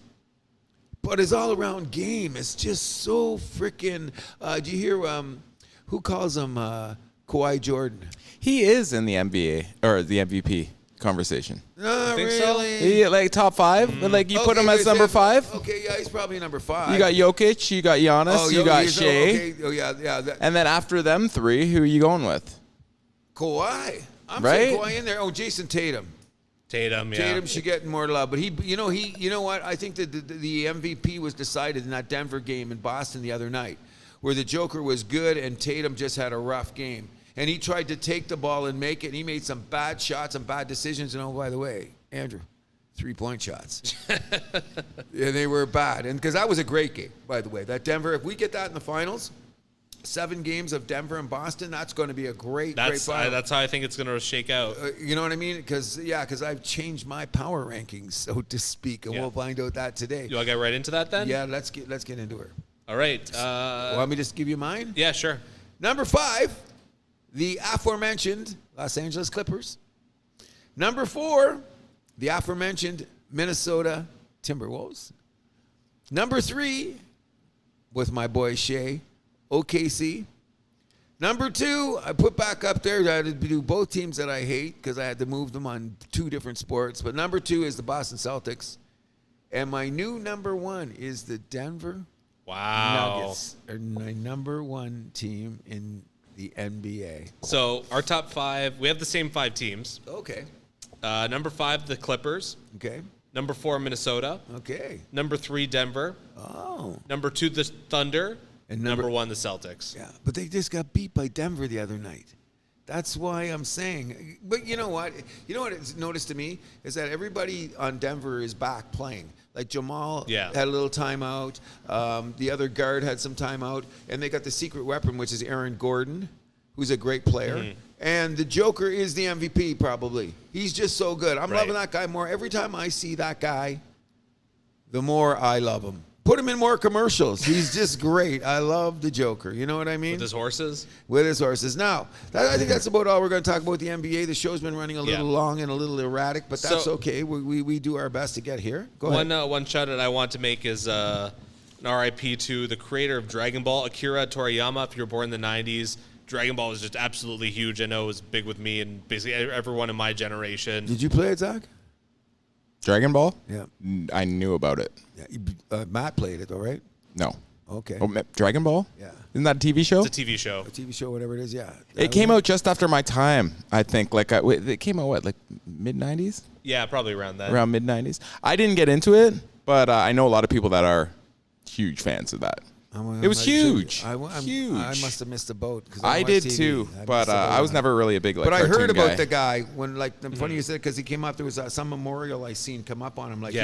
But his all-around game is just so freaking... do you hear... who calls him Kawhi Jordan? he is in the NBA or the MVP conversation. Not think so? really. He, like top 5, but like you put him as number 5. Okay, yeah, he's probably number 5. You got Jokic, you got Giannis, you got Shea, Okay. Oh yeah. and then after them 3, who are you going with? Kawhi. I'm Right? saying Kawhi in there. Oh, Jason Tatum. Tatum, yeah. Tatum should get more love, but you know what? I think that the MVP was decided in that Denver game in Boston the other night, where the Joker was good and Tatum just had a rough game, and he tried to take the ball and make it. And he made some bad shots and bad decisions. And oh, by the way, Andrew, 3-point shots. Yeah, they were bad, and because that was a great game, by the way. That Denver, if we get that in the finals. 7 games of Denver and Boston, that's going to be a great final. That's how I think it's going to shake out. You know what I mean? Because I've changed my power rankings, so to speak, and we'll find out that today. You want to get right into that then? Yeah, let's get into her. All right. Want me to just give you mine? Yeah, sure. Number 5, the aforementioned Los Angeles Clippers. Number 4, the aforementioned Minnesota Timberwolves. Number 3, with my boy Shea, OKC. Number 2, I put back up there. I had to do both teams that I hate because I had to move them on 2 different sports. But number 2 is the Boston Celtics. And my new number 1 is the Denver Nuggets. Are my number 1 team in the NBA. So our top 5, we have the same 5 teams. Okay. Number 5, the Clippers. Okay. Number 4, Minnesota. Okay. Number 3, Denver. Oh. Number 2, the Thunder. And number 1, the Celtics. Yeah, but they just got beat by Denver the other night. That's why I'm saying. But you know what? You know what it's noticed to me is that everybody on Denver is back playing. Like Jamal had a little timeout. The other guard had some timeout. And they got the secret weapon, which is Aaron Gordon, who's a great player. Mm-hmm. And the Joker is the MVP probably. He's just so good. I'm loving that guy more. Every time I see that guy, the more I love him. Put him in more commercials. He's just great. I love the Joker. You know what I mean? With his horses? With his horses. Now, I think that's about all we're going to talk about the NBA. The show's been running a little long and a little erratic, but that's okay. We do our best to get here. Go ahead. One shout out I want to make is an RIP to the creator of Dragon Ball, Akira Toriyama. If you were born in the 90s, Dragon Ball was just absolutely huge. I know it was big with me and basically everyone in my generation. Did you play it, Zach? Dragon Ball? Yeah. I knew about it. Yeah, Matt played it, though, right? No. Okay. Oh, Dragon Ball? Yeah. Isn't that a TV show? It's a TV show. A TV show, whatever it is, yeah. It came out just after my time, I think. Like, it came out, what, like mid-90s? Yeah, probably around that. Around mid-90s. I didn't get into it, but I know a lot of people that are huge fans of that. It was huge. Huge. I must have missed the boat. I did too, but I was never really a big like. But I heard about guy. the guy when funny you said because he came up. There was some memorial I seen come up on him. Like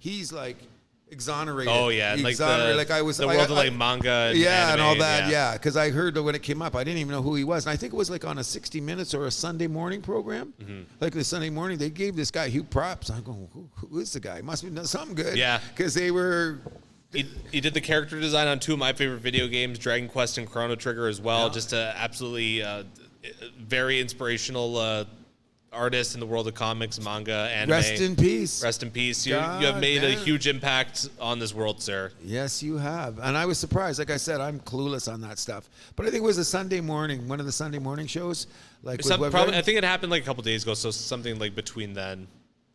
he's like exonerated. Oh yeah, exonerated. Like I was the world of like manga. And yeah, anime, and all that. Yeah, because I heard that when it came up, I didn't even know who he was, and I think it was like on a 60 Minutes or a Sunday morning program. Like the Sunday morning, they gave this guy huge props. I'm going, who is the guy? He must have done something good. Yeah, because they were. He did the character design on two of my favorite video games, Dragon Quest and Chrono Trigger as well. Yeah. Just a absolutely very inspirational artist in the world of comics, manga, anime. Rest in peace. Rest in peace. You have made a huge impact on this world, sir. Yes, you have. And I was surprised. Like I said, I'm clueless on that stuff. But I think it was a Sunday morning, one of the Sunday morning shows. I think it happened like a couple days ago, so something like between then.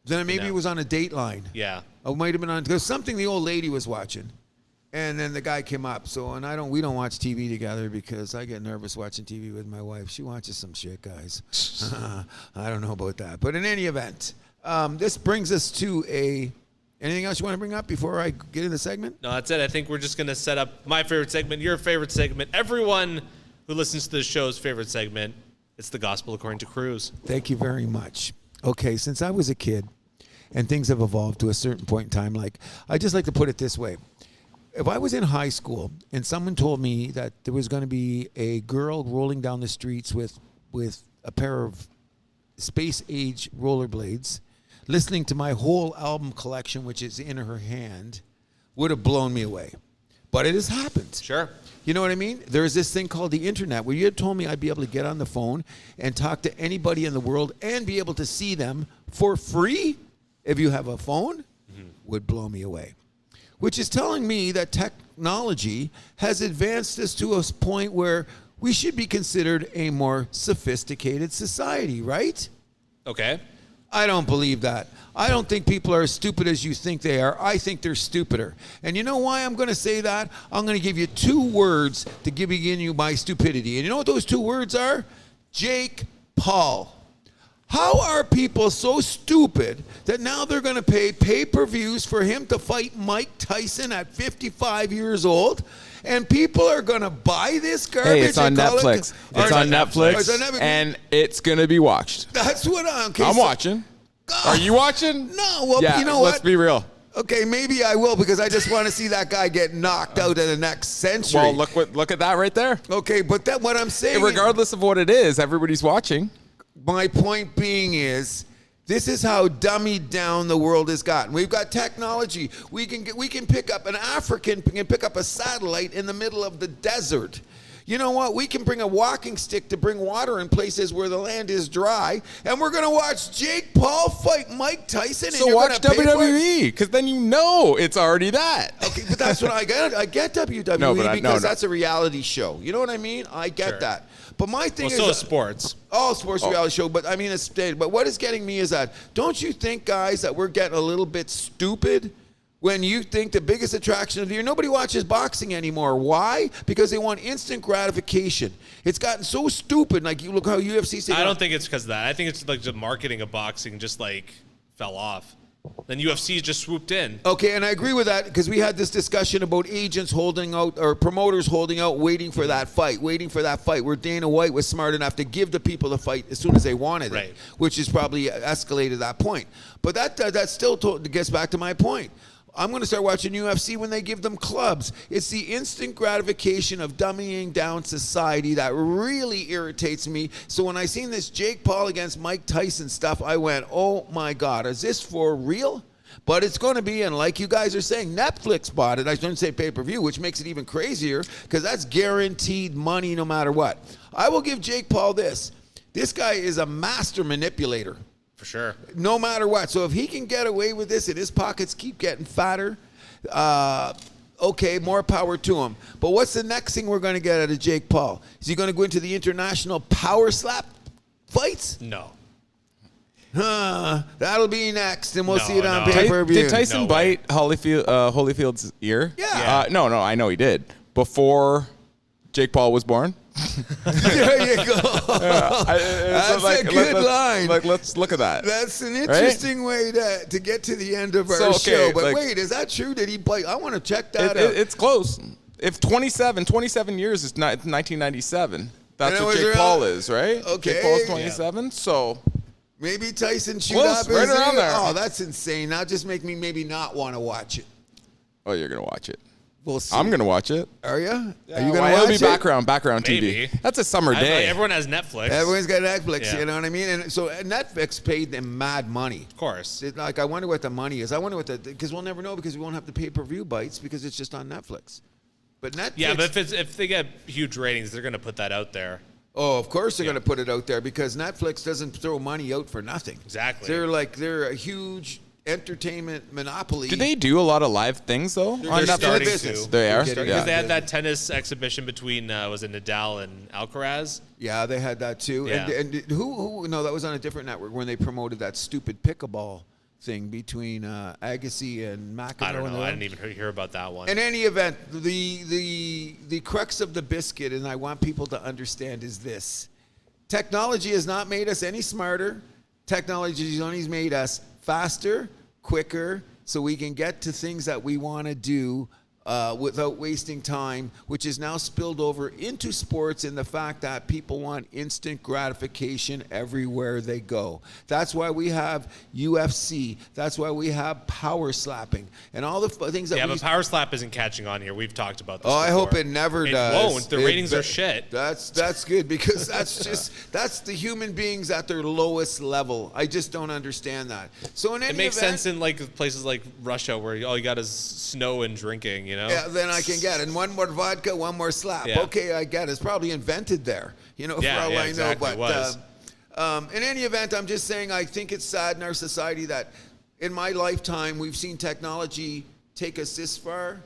Then maybe it was on a Dateline. Yeah. It might have been on because something the old lady was watching, and then the guy came up. So we don't watch TV together because I get nervous watching TV with my wife. She watches some shit, guys. I don't know about that, but in any event, this brings us to anything else you want to bring up before I get in the segment? No, that's it. I think we're just gonna set up my favorite segment, your favorite segment, everyone who listens to the show's favorite segment. It's the Gospel According to Cruz. Thank you very much. Okay, since I was a kid. And things have evolved to a certain point in time. Like, I just like to put it this way. If I was in high school and someone told me that there was going to be a girl rolling down the streets with a pair of space-age rollerblades, listening to my whole album collection, which is in her hand, would have blown me away. But it has happened. Sure. You know what I mean? There is this thing called the internet where you had told me I'd be able to get on the phone and talk to anybody in the world and be able to see them for free. If you have a phone, would blow me away. Which is telling me that technology has advanced us to a point where we should be considered a more sophisticated society, right? Okay. I don't believe that. I don't think people are as stupid as you think they are. I think they're stupider. And you know why I'm going to say that? I'm going to give you 2 words to begin you my stupidity. And you know what those 2 words are? Jake Paul. How are people so stupid that now they're going to pay pay-per-views for him to fight Mike Tyson at 55 years old? And people are going to buy this garbage? Hey, it's on Netflix. It's on Netflix, and it's going to be watched. That's what I'm... I'm watching. Are you watching? No. Well, yeah, you know what? Let's be real. Okay, maybe I will because I just want to see that guy get knocked out in the next century. Well, look at that right there. Okay, but what I'm saying... Regardless of what it is, everybody's watching. My point being is, this is how dummied down the world has gotten. We've got technology. We can pick up a satellite in the middle of the desert. You know what? We can bring a walking stick to bring water in places where the land is dry, and we're going to watch Jake Paul fight Mike Tyson. So watch WWE, because then you know it's already that. Okay, but that's what I get. I get WWE because that's a reality show. You know what I mean? I get that. But my thing is... so is sports. Oh, sports reality show. But I mean, it's state. But what is getting me is that, don't you think, guys, that we're getting a little bit stupid when you think the biggest attraction of the year, nobody watches boxing anymore. Why? Because they want instant gratification. It's gotten so stupid. Like, you look how UFC... I don't think it's because of that. I think it's like the marketing of boxing just like fell off. Then UFC just swooped in. Okay, and I agree with that because we had this discussion about agents holding out or promoters holding out, waiting for that fight, where Dana White was smart enough to give the people the fight as soon as they wanted it, which is probably escalated that point. But that still gets back to my point. I'm going to start watching UFC when they give them clubs. It's the instant gratification of dummying down society that really irritates me. So when I seen this Jake Paul against Mike Tyson stuff, I went, oh my God, is this for real? But it's going to be, and like you guys are saying, Netflix bought it. I shouldn't say pay-per-view, which makes it even crazier because that's guaranteed money no matter what. I will give Jake Paul this. This guy is a master manipulator. For sure. No matter what. So if he can get away with this and his pockets keep getting fatter, okay, more power to him. But what's the next thing we're going to get out of Jake Paul? Is he going to go into the international power slap fights? No. That'll be next, and we'll see it on pay-per-view. Did Tyson bite Holyfield's ear? Yeah. No, I know he did. Before Jake Paul was born? There you go. That's a good line. Like, let's look at that. That's an interesting way to get to the end of our show. But wait, is that true? Did he play? I want to check that out. It's close. If 27 years is 1997, that's what Jake Paul is, right? Okay. Jake Paul's 27, so... Maybe Tyson shoot Close, up right around there. Oh, that's insane. Now just make me maybe not want to watch it. Oh, you're going to watch it. We'll see. I'm going to watch it. Are you? Yeah, Are you going to it'll watch be it? background Maybe. TV. That's a summer I feel day. like everyone has Netflix. Everyone's got Netflix, Yeah. you know what I mean? And so Netflix paid them mad money. Of course. Like, I wonder what the money is. I wonder because we'll never know because we won't have the pay-per-view bites because it's just on Netflix. But Netflix. Yeah, but if they get huge ratings, they're going to put that out there. Oh, of course they're going to put it out there because Netflix doesn't throw money out for nothing. Exactly. They're a huge entertainment monopoly. Do they do a lot of live things though on They're Netflix? business. They are. They're Because they Yeah. had that tennis exhibition between was it Nadal and Alcaraz? Yeah, they had that too. Yeah. And who? No, that was on a different network when they promoted that stupid pickleball thing between Agassi and McEnroe. I don't know. I didn't even hear about that one. In any event, the crux of the biscuit, and I want people to understand, is this: technology has not made us any smarter. Technology has only made us faster, quicker, so we can get to things that we want to do without wasting time, which is now spilled over into sports in the fact that people want instant gratification everywhere they go. That's why we have UFC. That's why we have power slapping and all the things that yeah, but Power Slap isn't catching on here. We've talked about this. Oh, I before. hope it never does. It won't. The ratings are shit. That's good because that's the human beings at their lowest level. I just don't understand that. So in any It makes event, sense in like places like Russia where all you got is snow and drinking, you know? yeah, then I can get it. And one more vodka, one more slap. Yeah. Okay, I get it. It's probably invented there, you know, Yeah, for all yeah, I know. exactly, But it was. in any event, I'm just saying I think it's sad in our society that in my lifetime we've seen technology take us this far,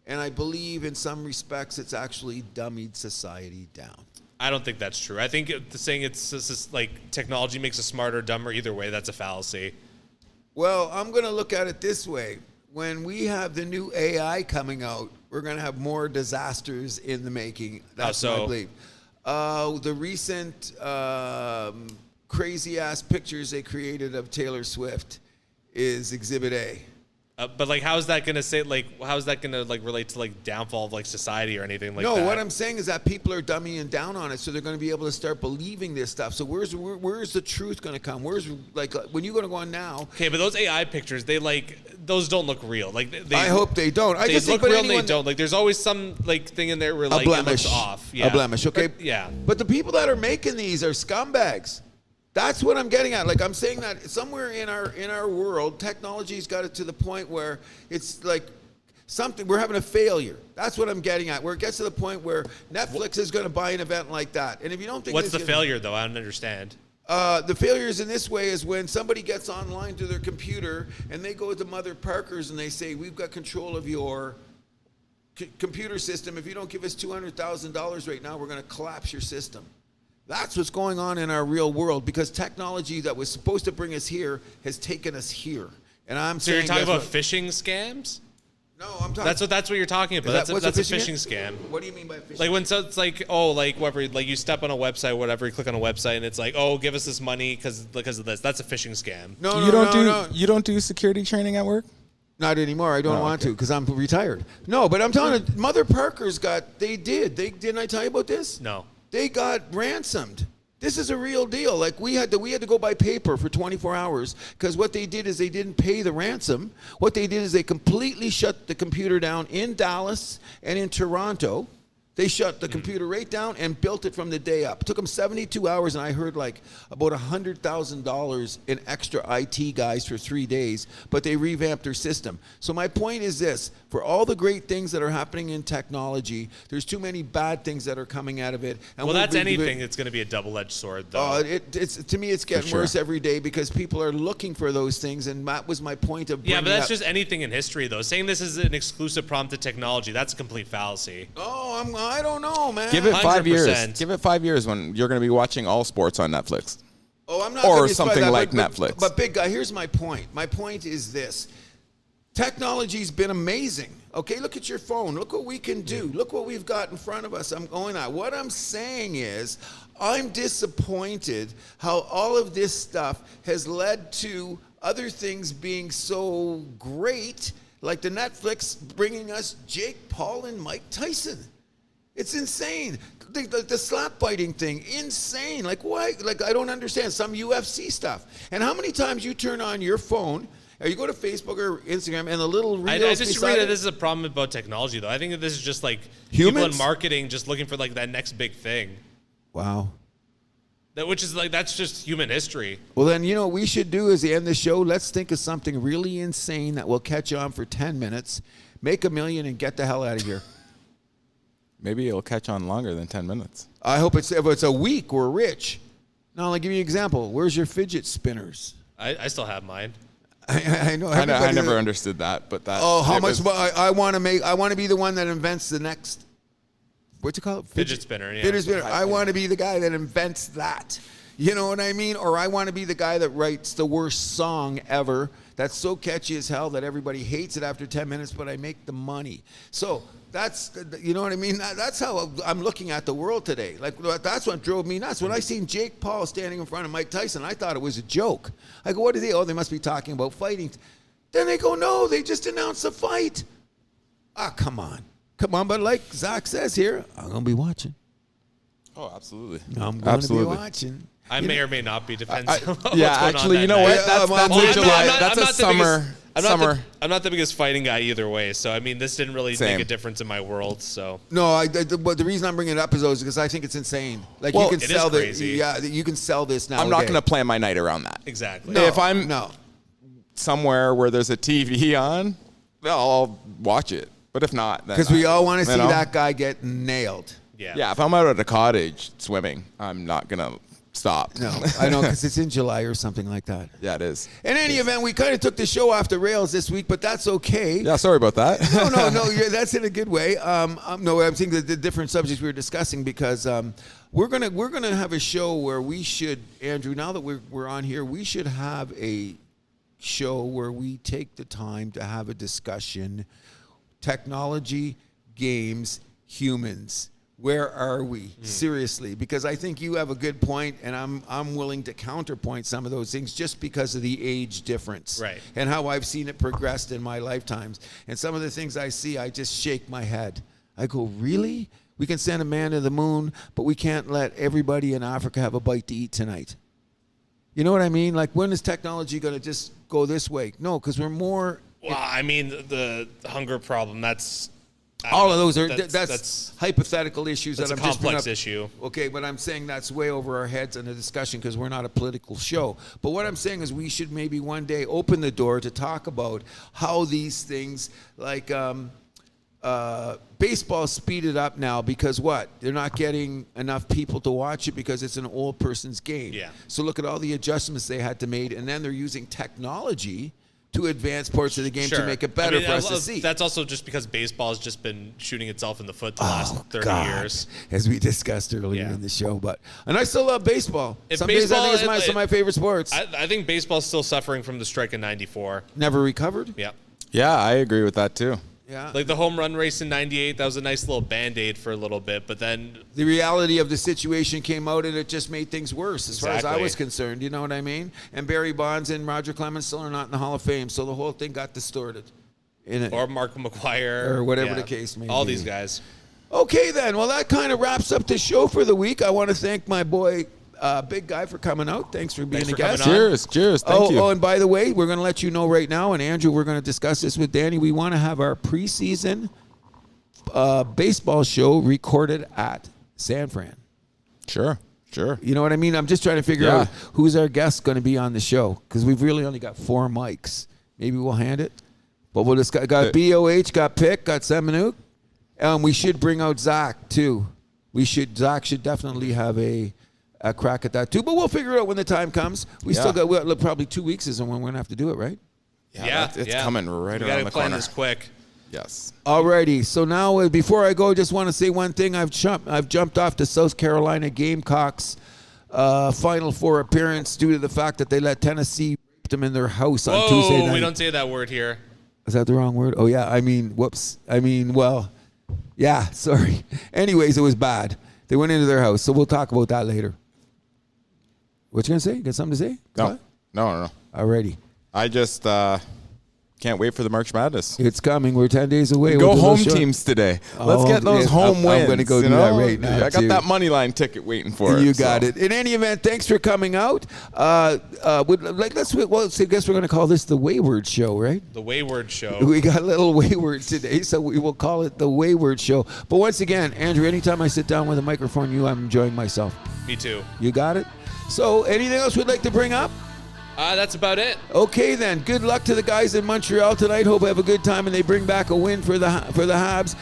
and I believe in some respects it's actually dummied society down. I don't think that's true. I think saying it's just like technology makes us smarter or dumber, either way, that's a fallacy. Well, I'm going to look at it this way. When we have the new AI coming out, we're going to have more disasters in the making. That's what I believe. The recent crazy-ass pictures they created of Taylor Swift is Exhibit A. But like, how is that going to say like? How is that going to like relate to like downfall of like society or anything like that? No, what I'm saying is that people are dummying down on it, so they're going to be able to start believing this stuff. So where's the truth going to come? Where's like when you're going to go on now? Okay, but those AI pictures, those don't look real. Like I hope they don't. I they just look think, real and they don't. Like there's always some like thing in there where like a blemish, it looks off. Yeah. a blemish. Okay, But, yeah. But the people that are making these are scumbags. That's what I'm getting at. Like I'm saying that somewhere in our world, technology's got it to the point where it's like something we're having a failure. That's what I'm getting at. Where it gets to the point where Netflix is going to buy an event like that, and if you don't think What's the failure though? I don't understand. The failures in this way is when somebody gets online to their computer and they go to Mother Parker's and they say, "We've got control of your computer system. If you don't give us $200,000 right now, we're going to collapse your system." That's what's going on in our real world because technology that was supposed to bring us here has taken us here. And I'm So saying you're talking about what, phishing scams? No, I'm talking. That's what you're talking about. Is That's a phishing phishing is? scam. What do you mean by phishing? Like when so it's like whatever, like you step on a website, whatever, you click on a website, and it's like, oh, give us this money because of this. That's a phishing scam. No, You don't do security training at work? Not anymore. I don't want to because I'm retired. No, but I'm telling you, Mother Parker's didn't I tell you about this? No. They got ransomed. This is a real deal. Like we had to go by paper for 24 hours because what they did is they didn't pay the ransom. What they did is they completely shut the computer down in Dallas and in Toronto. They shut the computer right down and built it from the day up. It took them 72 hours, and I heard like about $100,000 in extra IT guys for 3 days, but they revamped their system. So my point is this: for all the great things that are happening in technology, there's too many bad things that are coming out of it. And Well, that's anything that's going to be a double-edged sword, though. It's to me, it's getting worse every day because people are looking for those things, and that was my point of. Yeah, but that's up. just anything in history, though. Saying this is an exclusive problem to technology, that's a complete fallacy. Oh, I don't know, man. Give it 5 years. 100%. Give it 5 years when you're going to be watching all sports on Netflix. Oh, I'm not Or convinced by something that, like but, Netflix. But big guy, here's my point. My point is this: technology's been amazing. Okay, look at your phone. Look what we can do. Look what we've got in front of us. I'm going on. What I'm saying is, I'm disappointed how all of this stuff has led to other things being so great, like the Netflix bringing us Jake Paul and Mike Tyson. It's insane. The slap biting thing, insane. Like, why? Like, I don't understand some UFC stuff. And how many times you turn on your phone, or you go to Facebook or Instagram, and the little reels I disagree beside that it- this is a problem about technology, though. I think that this is just like Humans? people in marketing just looking for like that next big thing. Wow. Which is like, that's just human history. Well, then, you know what we should do is end the show. Let's think of something really insane that will catch on for 10 minutes, make $1 million, and get the hell out of here. Maybe it'll catch on longer than 10 minutes. I hope if it's a week, we're rich. Now, I'll give you an example. Where's your fidget spinners? I still have mine. I know. I everybody- never understood that, but that. Oh, how it much? was- I want to be the one that invents the next. What's it called? Fidget spinner, yeah. Fidget spinner. I want to be the guy that invents that. You know what I mean? Or I want to be the guy that writes the worst song ever that's so catchy as hell that everybody hates it after 10 minutes, but I make the money. So that's, you know what I mean? That's how I'm looking at the world today. Like, that's what drove me nuts. When I seen Jake Paul standing in front of Mike Tyson, I thought it was a joke. I go, what are they? Oh, they must be talking about fighting. Then they go, no, they just announced a fight. Ah, come on. Come on, but like Zach says here, I'm going to be watching. Oh, absolutely. I'm going Absolutely. to be watching. I may or may not be, depends on what's Yeah, going actually, on you that know night. what? That's well, in I'm July. not- That's a summer. I'm not the biggest fighting guy either way, so I mean, this didn't really Same. make a difference in my world. So No, but the reason I'm bringing it up is because I think it's insane. Like, Well, you can it is sell this. crazy. Yeah, you can sell this now. I'm not going to plan my night around that. exactly. If I'm no. somewhere where there's a TV on, well, I'll watch it. But if not, then Because we all want to see you know? that guy get nailed. Yeah. Yeah, if I'm out at a cottage swimming, I'm not going to stop. No, I know, because it's in July or something like that. Yeah, it is. In any event, we kind of took the show off the rails this week, but that's okay. Yeah, sorry about that. No, that's in a good way. No, I'm thinking the different subjects we were discussing because we're gonna have a show where we should, Andrew. Now that we're on here, we should have a show where we take the time to have a discussion. Technology, games, humans. Where are we? Seriously, because I think you have a good point, and I'm willing to counterpoint some of those things just because of the age difference, Right. and how I've seen it progressed in my lifetimes. And some of the things I see, I just shake my head. I go, really? We can send a man to the moon, but we can't let everybody in Africa have a bite to eat tonight. You know what I mean? Like, when is technology going to just go this way? No, because we're more. Well, I mean, the hunger problem, that's... I don't All know. of those are That's hypothetical issues that's that a I'm just bringing complex up. issue. Okay, but I'm saying that's way over our heads in the discussion because we're not a political show. But what I'm saying is we should maybe one day open the door to talk about how these things like baseball speeded up now because what? They're not getting enough people to watch it because it's an old person's game. Yeah. So look at all the adjustments they had to make, and then they're using technology to advance parts of the game to make it better for us to see. That's also just because baseball has just been shooting itself in the foot the last 30 years. as we discussed earlier Yeah. in the show. And I still love baseball. If Some days I baseball- think it's some of my favorite sports. I think baseball's still suffering from the strike in '94. Never recovered. Yeah. Yeah, I agree with that too. Yeah. Like the home run race in '98, that was a nice little Band-Aid for a little bit, but then The reality of the situation came out, and it just made things worse as far as I Exactly. was concerned. You know what I mean? And Barry Bonds and Roger Clemens still are not in the Hall of Fame, so the whole thing got distorted. or Mark McGuire. Or whatever the case may All be. these guys. Okay, then. Well, that kind of wraps up the show for the week. I want to thank my boy, Big Guy, for coming out. Thanks for being Thanks a for coming guest. on. Cheers. Thank you. Oh, and by the way, we're going to let you know right now, and Andrew, we're going to discuss this with Danny. We want to have our preseason baseball show recorded at San Fran. Sure. You know what I mean? I'm just trying to figure Yeah. out who's our guest going to be on the show because we've really only got 4 mics. Maybe we'll hand it. But we'll just got BOH, got Pick, got Seminuk. We should bring out Zach too. Zach should definitely have a crack at that too. But we'll figure it out when the time comes. We still got probably 2 weeks is when we're going to have to do it, right? Yeah, It's coming right we around gotta the plan corner. this quick. Yes. Alrighty, so now before I go, I just want to say one thing. I've jumped off the South Carolina Gamecocks Final Four appearance due to the fact that they let Tennessee rape them in their house on Tuesday night. We don't say that word here. Is that the wrong word? Oh, yeah. I mean, whoops. I mean, well, yeah, sorry. Anyways, it was bad. They went into their house, so we'll talk about that later. What you going to say? Got something to say? No. No. Alrighty. I just can't wait for the March Madness. It's coming. We're 10 days away. Go We'll do home those shows. teams today. Let's get those home wins. I'm going to go do that right now. I got too. that money line ticket waiting for You it. got it. In any event, thanks for coming out. I guess we're going to call this the Wayward Show, right? The Wayward Show. We got a little wayward today, so we will call it the Wayward Show. But once again, Andrew, anytime I sit down with a microphone, I'm enjoying myself. Me too. You got it? So anything else we'd like to bring up? That's about it. Okay, then. Good luck to the guys in Montreal tonight. Hope they have a good time and they bring back a win for the Habs.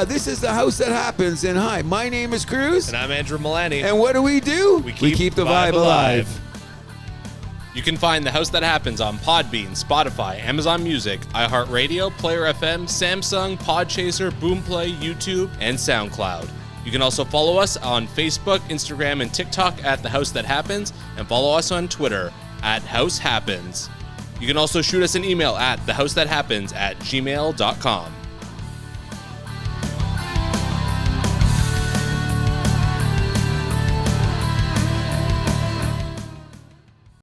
This is the House That Happens. And hi, my name is Cruz. And I'm Andrew Milani. And what do? We keep the vibe alive. You can find The House That Happens on Podbean, Spotify, Amazon Music, iHeartRadio, Player FM, Samsung, Podchaser, Boomplay, YouTube, and SoundCloud. You can also follow us on Facebook, Instagram, and TikTok at The House That Happens, and follow us on Twitter at House Happens. You can also shoot us an email at thehousethathappens@gmail.com.